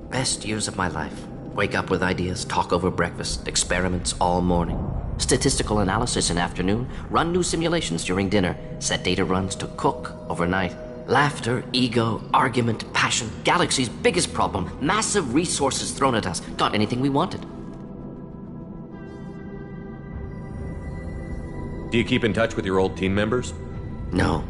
Best years of my life. Wake up with ideas, talk over breakfast, experiments all morning. Statistical analysis in afternoon, run new simulations during dinner, set data runs to cook overnight. Laughter, ego, argument, passion, galaxy's biggest problem, massive resources thrown at us. Got anything we wanted. Do you keep in touch with your old team members? No.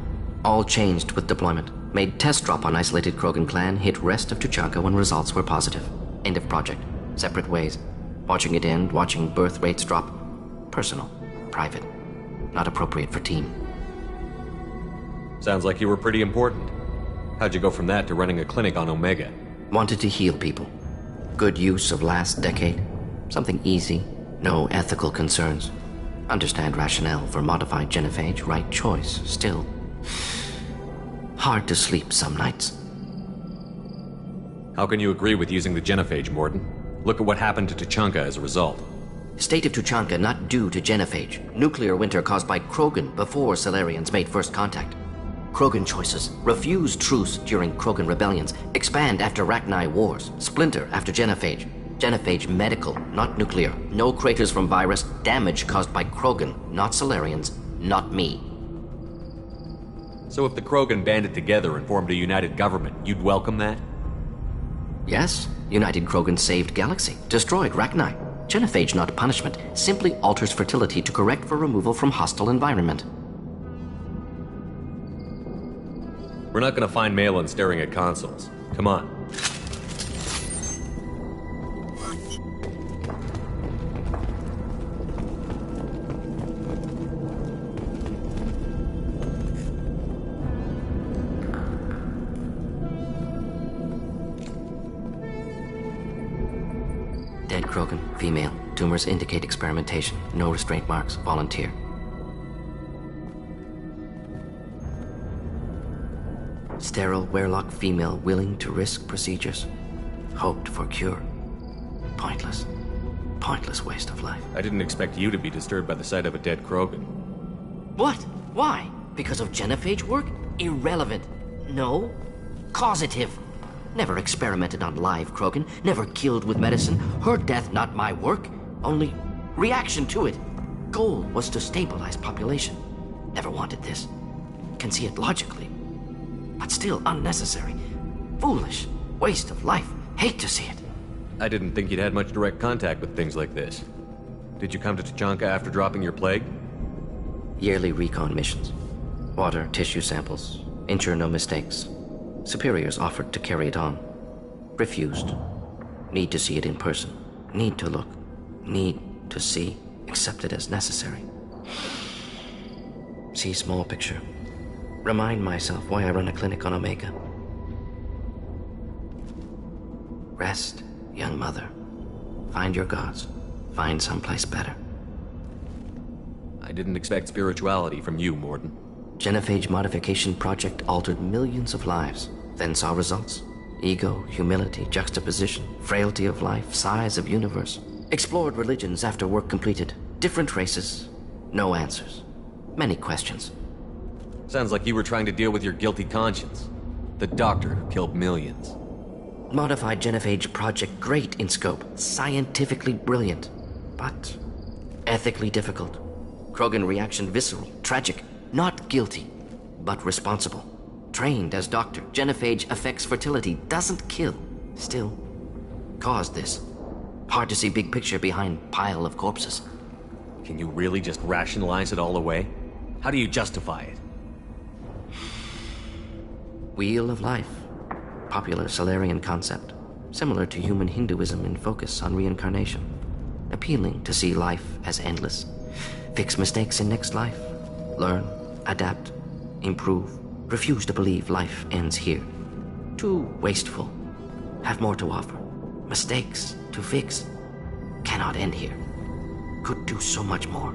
All changed with deployment. Made test drop on isolated Krogan clan, hit rest of Tuchanka when results were positive. End of project. Separate ways. Watching it end, watching birth rates drop. Personal. Private. Not appropriate for team. Sounds like you were pretty important. How'd you go from that to running a clinic on Omega? Wanted to heal people. Good use of last decade. Something easy. No ethical concerns. Understand rationale for modified genophage, right choice, still. Hard to sleep some nights. How can you agree with using the genophage, Mordin? Look at what happened to Tuchanka as a result. State of Tuchanka not due to genophage. Nuclear winter caused by Krogan before Salarians made first contact. Krogan choices. Refuse truce during Krogan rebellions. Expand after Rachni wars. Splinter after genophage. Genophage medical, not nuclear. No craters from virus. Damage caused by Krogan, not Salarians, not me. So if the Krogan banded together and formed a united government, you'd welcome that? Yes. United Krogan saved Galaxy. Destroyed Rachni. Genophage, not punishment, simply alters fertility to correct for removal from hostile environment. We're not gonna find Malin staring at consoles. Come on. Dead Krogan, female. Tumors indicate experimentation. No restraint marks. Volunteer. Sterile Werelock female willing to risk procedures. Hoped for cure. Pointless. Pointless waste of life. I didn't expect you to be disturbed by the sight of a dead Krogan. What? Why? Because of genophage work? Irrelevant. No. Causative. Never experimented on live Krogan. Never killed with medicine. Her death not my work. Only reaction to it. Goal was to stabilize population. Never wanted this. Can see it logically. But still unnecessary. Foolish. Waste of life. Hate to see it. I didn't think you'd had much direct contact with things like this. Did you come to Tuchanka after dropping your plague? Yearly recon missions. Water, tissue samples. Ensure no mistakes. Superiors offered to carry it on. Refused. Need to see it in person. Need to look. Need to see. Accept it as necessary. See small picture. Remind myself why I run a clinic on Omega. Rest, young mother. Find your gods. Find someplace better. I didn't expect spirituality from you, Mordin. Genophage modification project altered millions of lives, then saw results. Ego, humility, juxtaposition, frailty of life, size of universe. Explored religions after work completed. Different races. No answers. Many questions. Sounds like you were trying to deal with your guilty conscience. The doctor who killed millions. Modified genophage project great in scope. Scientifically brilliant. But ethically difficult. Krogan reaction visceral, tragic. Not guilty, but responsible. Trained as doctor, genophage affects fertility, doesn't kill. Still, caused this. Hard to see big picture behind pile of corpses. Can you really just rationalize it all away? How do you justify it? Wheel of life. Popular Salarian concept. Similar to human Hinduism in focus on reincarnation. Appealing to see life as endless. Fix mistakes in next life. Learn. Adapt, improve, refuse to believe life ends here. Too wasteful. Have more to offer. Mistakes to fix. Cannot end here. Could do so much more.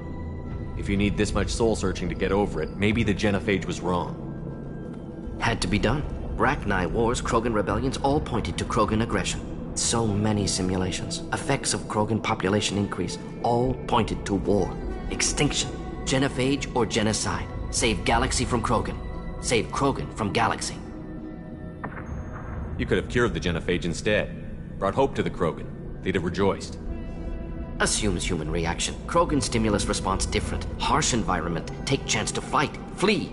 If you need this much soul searching to get over it, maybe the genophage was wrong. Had to be done. Rachni wars, Krogan rebellions, all pointed to Krogan aggression. So many simulations. Effects of Krogan population increase, all pointed to war. Extinction. Genophage or genocide. Save Galaxy from Krogan. Save Krogan from Galaxy. You could have cured the genophage instead. Brought hope to the Krogan. They'd have rejoiced. Assumes human reaction. Krogan stimulus response different. Harsh environment. Take chance to fight. Flee.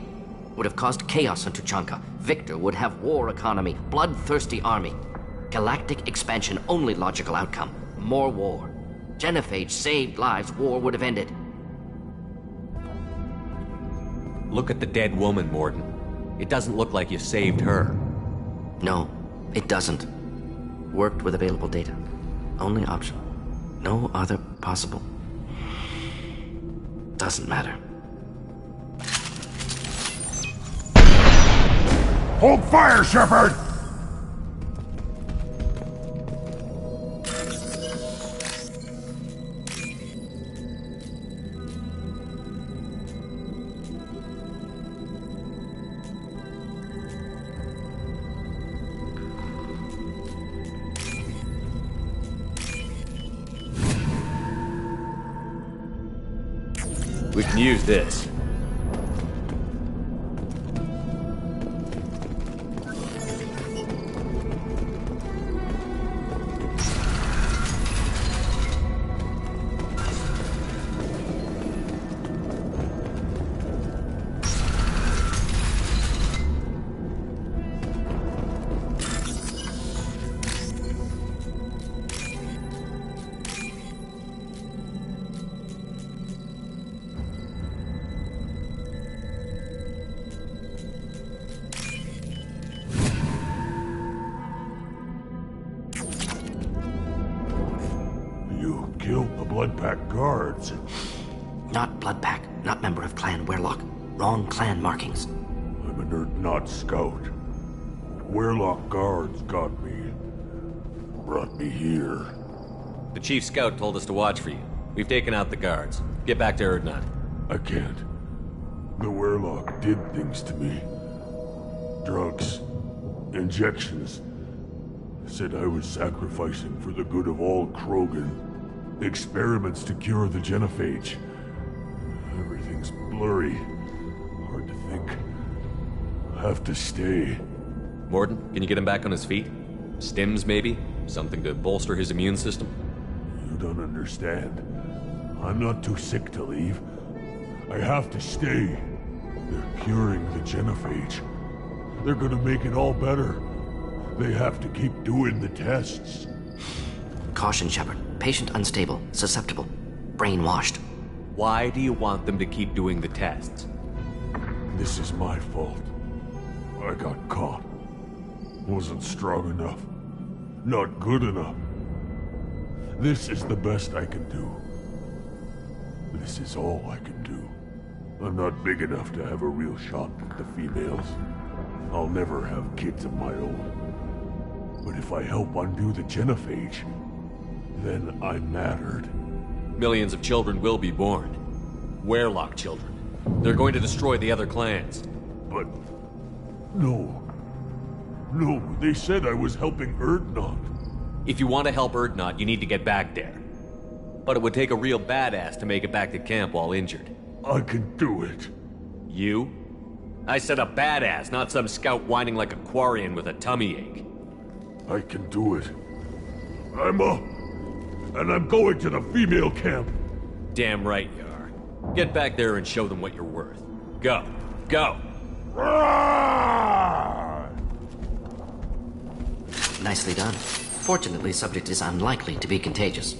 Would have caused chaos on Tuchanka. Victor would have war economy. Bloodthirsty army. Galactic expansion only logical outcome. More war. Genophage saved lives. War would have ended. Look at the dead woman, Mordin. It doesn't look like you saved her. No, it doesn't. Worked with available data. Only option. No other possible. Doesn't matter. Hold fire, Shepard! We can use this. Killed the Bloodpack guards. Not Bloodpack, not member of Clan Werlock. Wrong clan markings. I'm an Urdnot scout. Werlock guards got me. Brought me here. The chief scout told us to watch for you. We've taken out the guards. Get back to Urdnot. I can't. The Werlock did things to me. Drugs. Injections. Said I was sacrificing for the good of all Krogan. Experiments to cure the genophage. Everything's blurry. Hard to think. I have to stay. Mordin, can you get him back on his feet? Stims, maybe? Something to bolster his immune system? You don't understand. I'm not too sick to leave. I have to stay. They're curing the genophage. They're gonna make it all better. They have to keep doing the tests. Caution, Shepard. Patient unstable, susceptible, brainwashed. Why do you want them to keep doing the tests? This is my fault. I got caught. Wasn't strong enough. Not good enough. This is the best I can do. This is all I can do. I'm not big enough to have a real shot with the females. I'll never have kids of my own. But if I help undo the genophage, then I mattered. Millions of children will be born. Werlock children. They're going to destroy the other clans. But... No. No, they said I was helping Urdnot. If you want to help Urdnot, you need to get back there. But it would take a real badass to make it back to camp while injured. I can do it. You? I said a badass, not some scout whining like a Quarian with a tummy ache. I can do it. I'm up. And I'm going to the female camp. Damn right you are. Get back there and show them what you're worth. Go. Go! Nicely done. Fortunately, subject is unlikely to be contagious.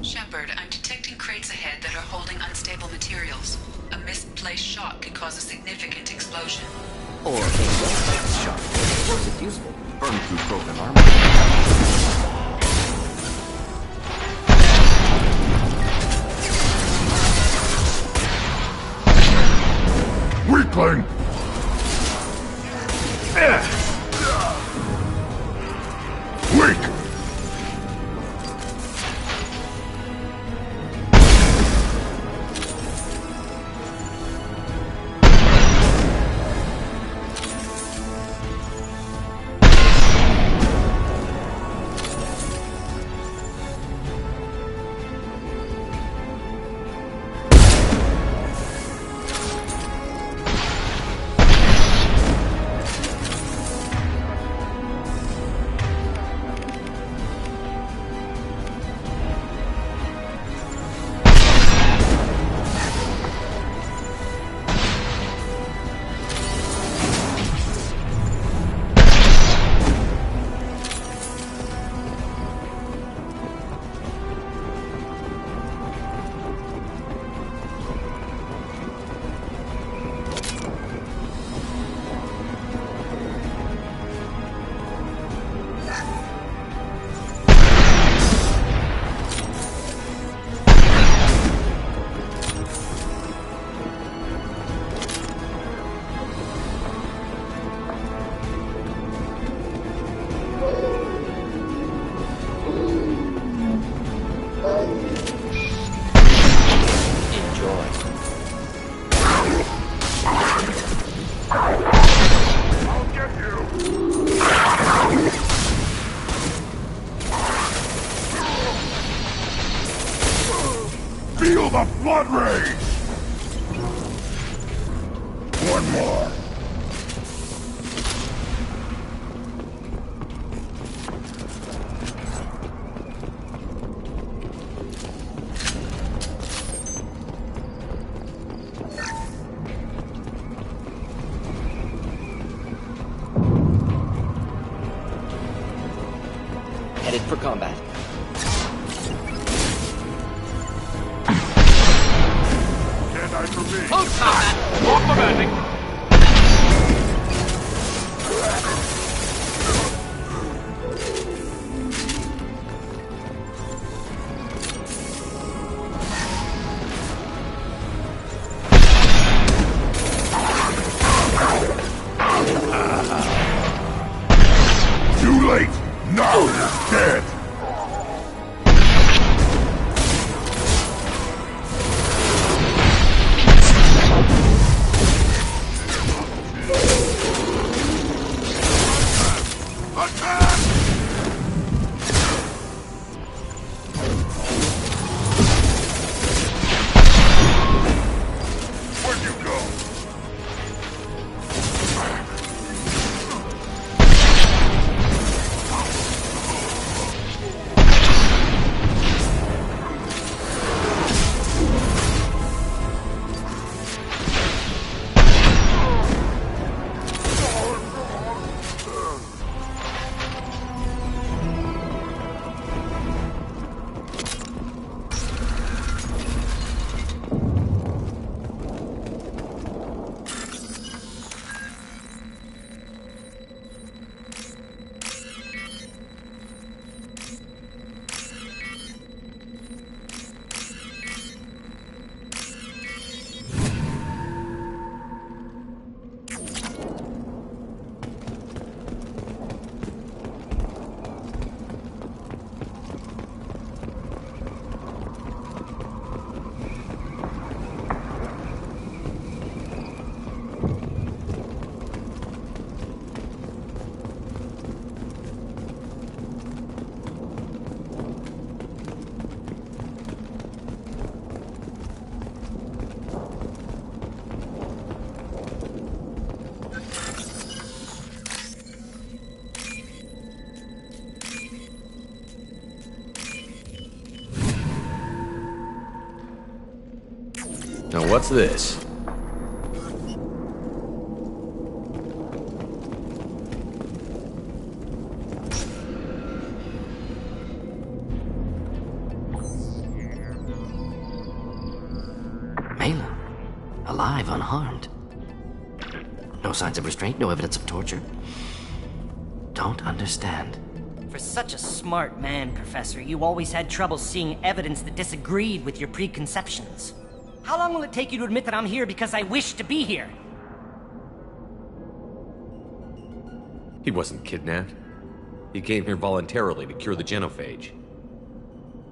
Shepard, I'm detecting crates ahead that are holding unstable materials. A misplaced shot could cause a significant explosion. Or a well-placed shot. Explosive useful. Burn through program armor. Weakling! Weak! Feel the blood rage! One more. Headed for combat. Can't I for me? Close combat! Off the landing! Too late! Now he's dead! Where'd you go? Now what's this? Malin, alive, unharmed. No signs of restraint, no evidence of torture. Don't understand. For such a smart man, Professor, you always had trouble seeing evidence that disagreed with your preconceptions. How long will it take you to admit that I'm here because I wish to be here? He wasn't kidnapped. He came here voluntarily to cure the genophage.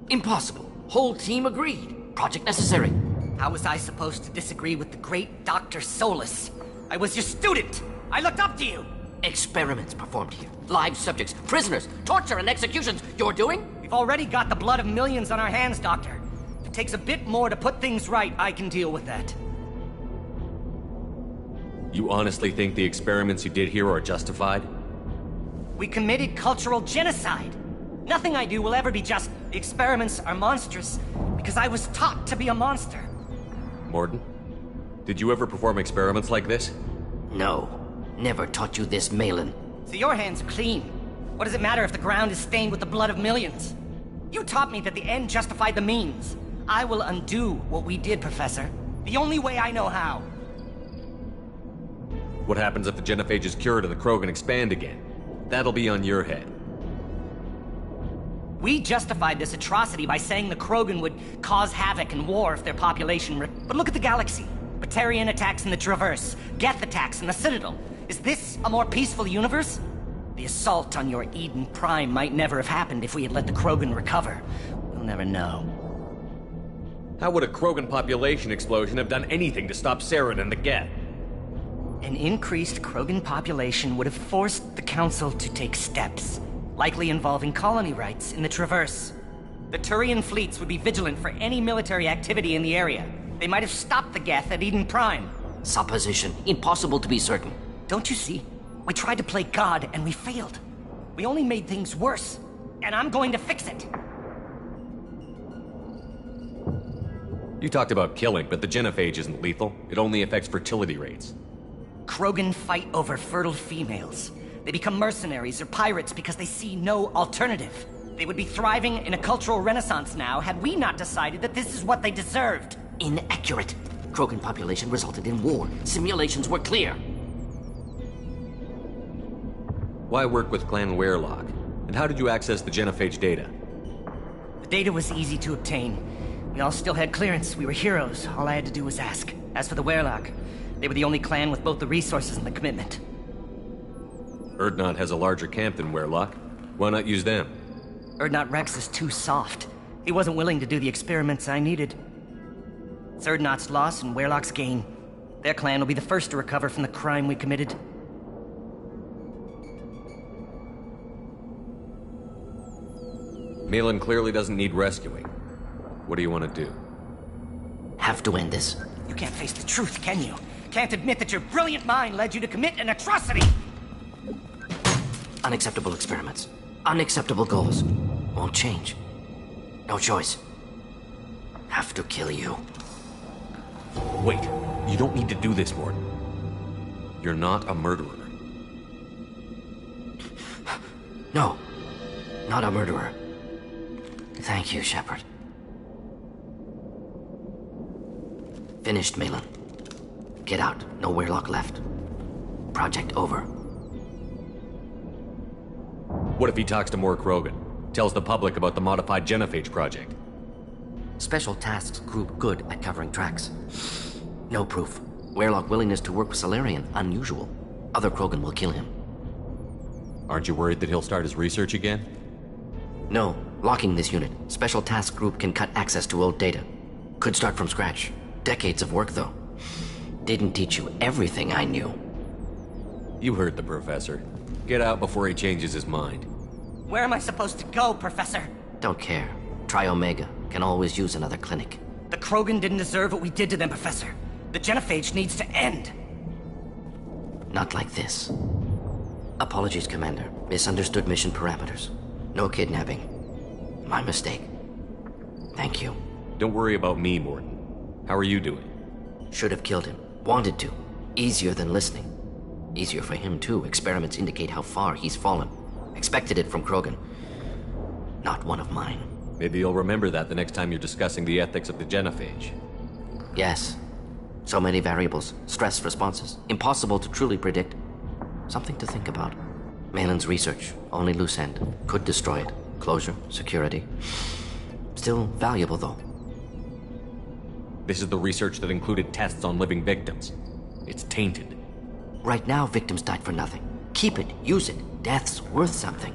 Impossible. Whole team agreed. Project necessary. How was I supposed to disagree with the great Dr. Solus? I was your student! I looked up to you! Experiments performed here. Live subjects, prisoners, torture and executions. You're doing? We've already got the blood of millions on our hands, Doctor. If it takes a bit more to put things right, I can deal with that. You honestly think the experiments you did here are justified? We committed cultural genocide. Nothing I do will ever be just. The experiments are monstrous because I was taught to be a monster. Mordin, did you ever perform experiments like this? No. Never taught you this, Malin. So your hands are clean. What does it matter if the ground is stained with the blood of millions? You taught me that the end justified the means. I will undo what we did, Professor. The only way I know how. What happens if the genophage is cured and the Krogan expand again? That'll be on your head. We justified this atrocity by saying the Krogan would cause havoc and war if their population But look at the galaxy. Batarian attacks in the Traverse, Geth attacks in the Citadel. Is this a more peaceful universe? The assault on your Eden Prime might never have happened if we had let the Krogan recover. We'll never know. How would a Krogan population explosion have done anything to stop Saren and the Geth? An increased Krogan population would have forced the Council to take steps, likely involving colony rights in the Traverse. The Turian fleets would be vigilant for any military activity in the area. They might have stopped the Geth at Eden Prime. Supposition. Impossible to be certain. Don't you see? We tried to play God and we failed. We only made things worse. And I'm going to fix it. You talked about killing, but the genophage isn't lethal. It only affects fertility rates. Krogan fight over fertile females. They become mercenaries or pirates because they see no alternative. They would be thriving in a cultural renaissance now had we not decided that this is what they deserved. Inaccurate. Krogan population resulted in war. Simulations were clear. Why work with Clan Weyrloc? And how did you access the genophage data? The data was easy to obtain. We all still had clearance. We were heroes. All I had to do was ask. As for the Weyrloc, they were the only clan with both the resources and the commitment. Urdnot has a larger camp than Weyrloc. Why not use them? Urdnot Rex is too soft. He wasn't willing to do the experiments I needed. It's Urdnot's loss and Weyrloc's gain. Their clan will be the first to recover from the crime we committed. Malin clearly doesn't need rescuing. What do you want to do? Have to end this. You can't face the truth, can you? Can't admit that your brilliant mind led you to commit an atrocity! Unacceptable experiments. Unacceptable goals. Won't change. No choice. Have to kill you. Wait. You don't need to do this, Mordin. You're not a murderer. No. Not a murderer. Thank you, Shepard. Finished, Malin. Get out. No Weyrloc left. Project over. What if he talks to more Krogan? Tells the public about the modified genophage project? Special Tasks Group good at covering tracks. No proof. Weyrloc willingness to work with Salarian, unusual. Other Krogan will kill him. Aren't you worried that he'll start his research again? No. Locking this unit, Special Task Group can cut access to old data. Could start from scratch. Decades of work, though. Didn't teach you everything I knew. You heard the professor. Get out before he changes his mind. Where am I supposed to go, Professor? Don't care. Try Omega. Can always use another clinic. The Krogan didn't deserve what we did to them, Professor. The genophage needs to end. Not like this. Apologies, Commander. Misunderstood mission parameters. No kidnapping. My mistake. Thank you. Don't worry about me, Mordin. How are you doing? Should have killed him. Wanted to. Easier than listening. Easier for him, too. Experiments indicate how far he's fallen. Expected it from Krogan. Not one of mine. Maybe you'll remember that the next time you're discussing the ethics of the genophage. Yes. So many variables. Stress responses. Impossible to truly predict. Something to think about. Malin's research. Only loose end. Could destroy it. Closure. Security. Still valuable, though. This is the research that included tests on living victims. It's tainted. Right now, victims died for nothing. Keep it. Use it. Death's worth something.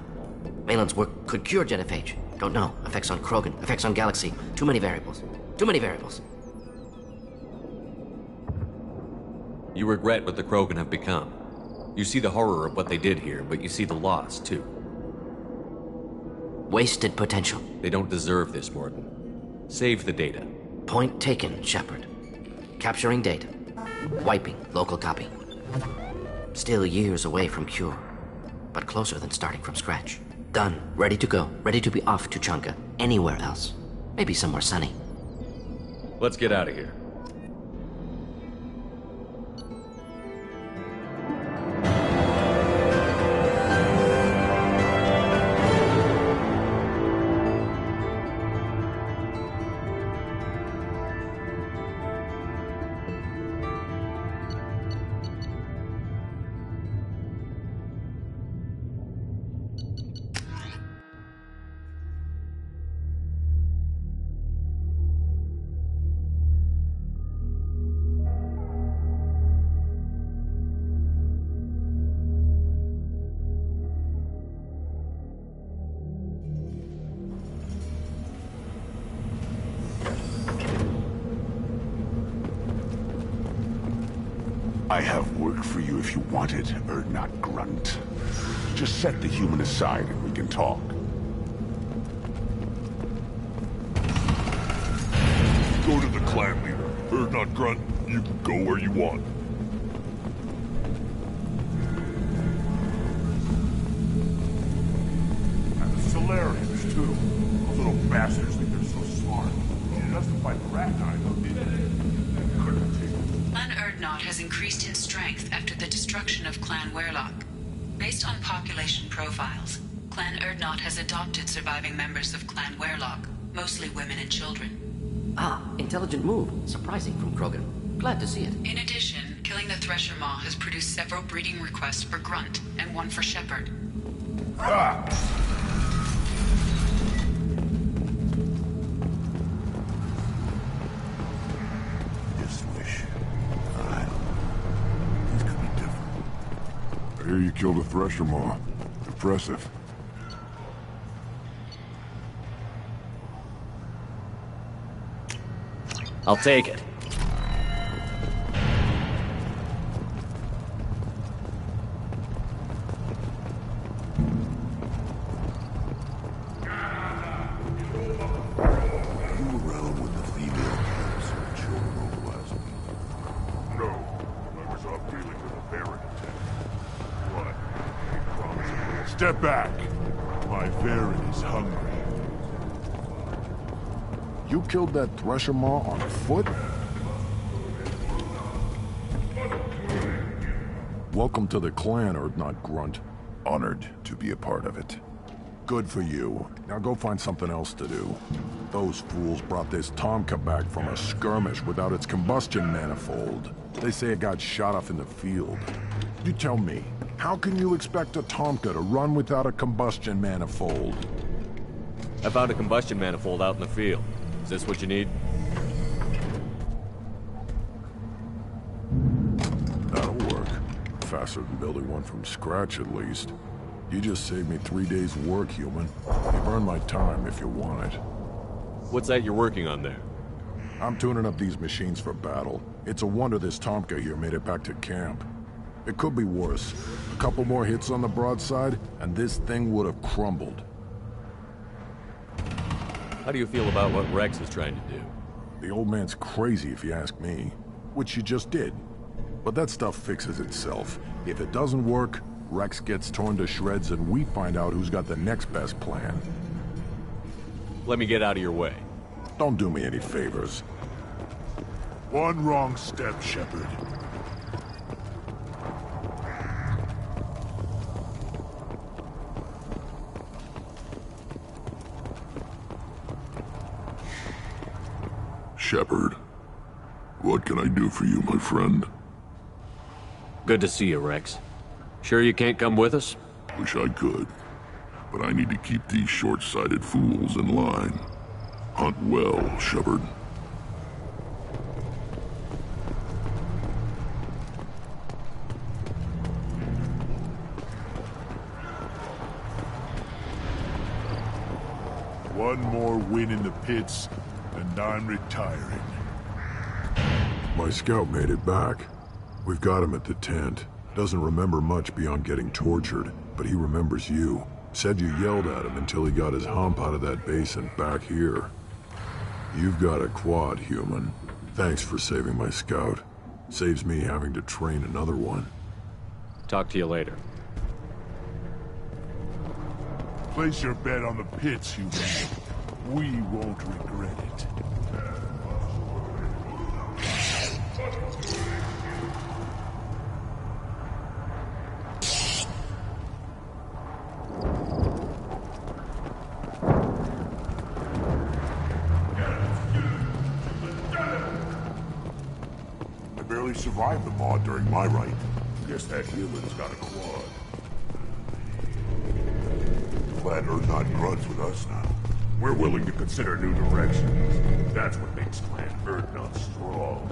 Malin's work could cure genophage. Don't know. Effects on Krogan. Effects on Galaxy. Too many variables. Too many variables. You regret what the Krogan have become. You see the horror of what they did here, but you see the loss, too. Wasted potential. They don't deserve this, Mordin. Save the data. Point taken, Shepard. Capturing data. Wiping local copy. Still years away from cure, but closer than starting from scratch. Done. Ready to go. Ready to be off to Tuchanka. Anywhere else. Maybe somewhere sunny. Let's get out of here. I have work for you if you want it, Urdnot Grunt. Just set the human aside and we can talk. clan leader. Urdnot Grunt, you can go where you want. And the Solarians, too. Those little bastards think they're so smart. Just to fight the Ragnar, though, did they? Clan Urdnot has increased in strength after the destruction of Clan Werlock. Based on population profiles, Clan Urdnot has adopted surviving members of Clan Werlock, mostly women and children. Ah, intelligent move. Surprising from Krogan. Glad to see it. In addition, killing the Thresher Maw has produced several breeding requests for Grunt and one for Shepard. Ah! I hear you killed a Thresher Maw. Impressive. I'll take it. Step back. My Varren is hungry. You killed that Thresher Maw on foot? Welcome to the clan, Urdnot Grunt. Honored to be a part of it. Good for you. Now go find something else to do. Those fools brought this Tomka back from a skirmish without its combustion manifold. They say it got shot off in the field. You tell me, how can you expect a Tomka to run without a combustion manifold? I found a combustion manifold out in the field. Is this what you need? That'll work. Faster than building one from scratch, at least. You just saved me 3 days' work, human. You've earned my time if you want it. What's that you're working on there? I'm tuning up these machines for battle. It's a wonder this Tomka here made it back to camp. It could be worse. A couple more hits on the broadside, and this thing would have crumbled. How do you feel about what Rex is trying to do? The old man's crazy, if you ask me. Which you just did. But that stuff fixes itself. If it doesn't work, Rex gets torn to shreds and we find out who's got the next best plan. Let me get out of your way. Don't do me any favors. One wrong step, Shepard. Shepard, what can I do for you, my friend? Good to see you, Rex. Sure you can't come with us? Wish I could, but I need to keep these short-sighted fools in line. Hunt well, Shepard. One more win in the pits, and I'm retiring. My scout made it back. We've got him at the tent. Doesn't remember much beyond getting tortured, but he remembers you. Said you yelled at him until he got his hump out of that base and back here. You've got a quad, human. Thanks for saving my scout. Saves me having to train another one. Talk to you later. Place your bet on the pits, human. We won't regret it. I barely survived the Maw during my rite. Guess that human's got a quad. Clan Urdnot Grunt's with us now. We're willing to consider new directions. That's what makes Clan Urdnot strong.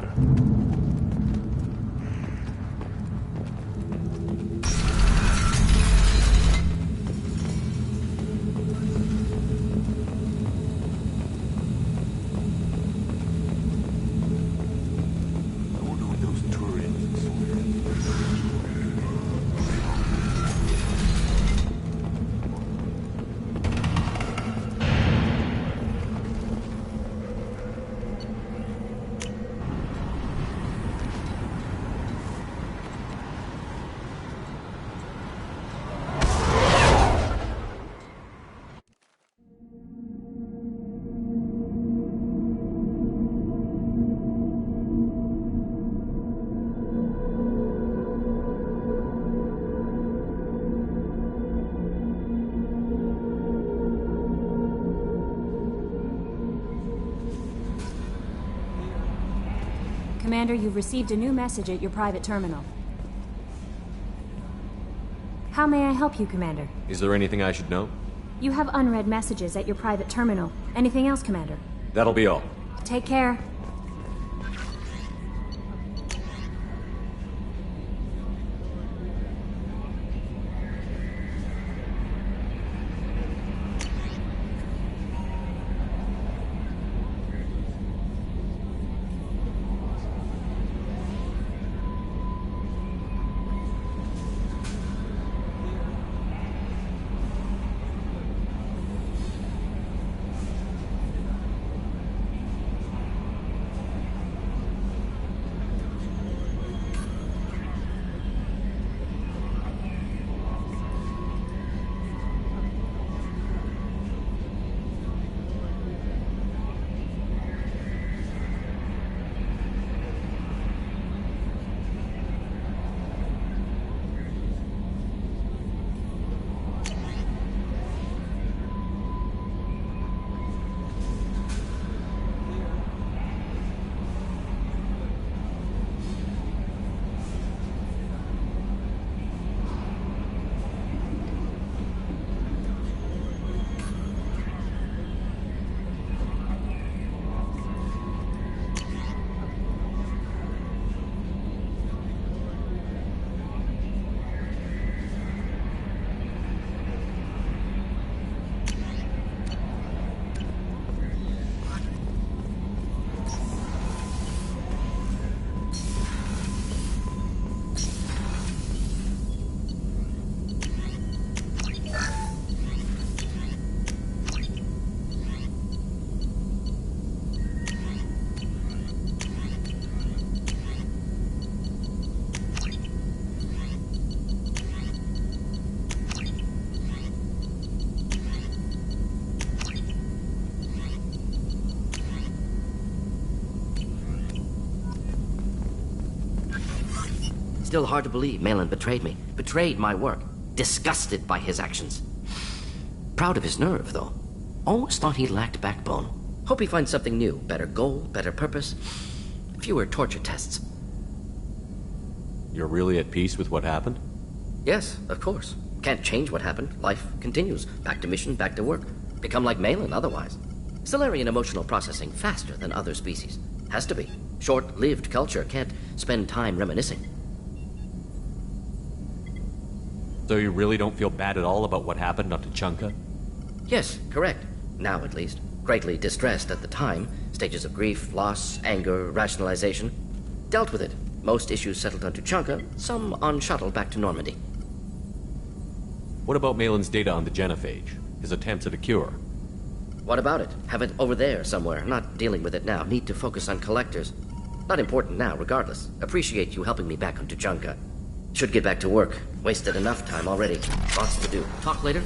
Commander, you've received a new message at your private terminal. How may I help you, Commander? Is there anything I should know? You have unread messages at your private terminal. Anything else, Commander? That'll be all. Take care. Still hard to believe Malin betrayed me. Betrayed my work. Disgusted by his actions. Proud of his nerve, though. Always thought he lacked backbone. Hope he finds something new. Better goal, better purpose. Fewer torture tests. You're really at peace with what happened? Yes, of course. Can't change what happened. Life continues. Back to mission, back to work. Become like Malin otherwise. Solarian emotional processing faster than other species. Has to be. Short-lived culture can't spend time reminiscing. So you really don't feel bad at all about what happened on Tuchanka? Yes, correct. Now at least. Greatly distressed at the time. Stages of grief, loss, anger, rationalization. Dealt with it. Most issues settled on Tuchanka, some on shuttle back to Normandy. What about Malin's data on the genophage? His attempts at a cure? What about it? Have it over there somewhere. Not dealing with it now. Need to focus on collectors. Not important now, regardless. Appreciate you helping me back on Tuchanka. Should get back to work. Wasted enough time already. Lots to do. Talk later?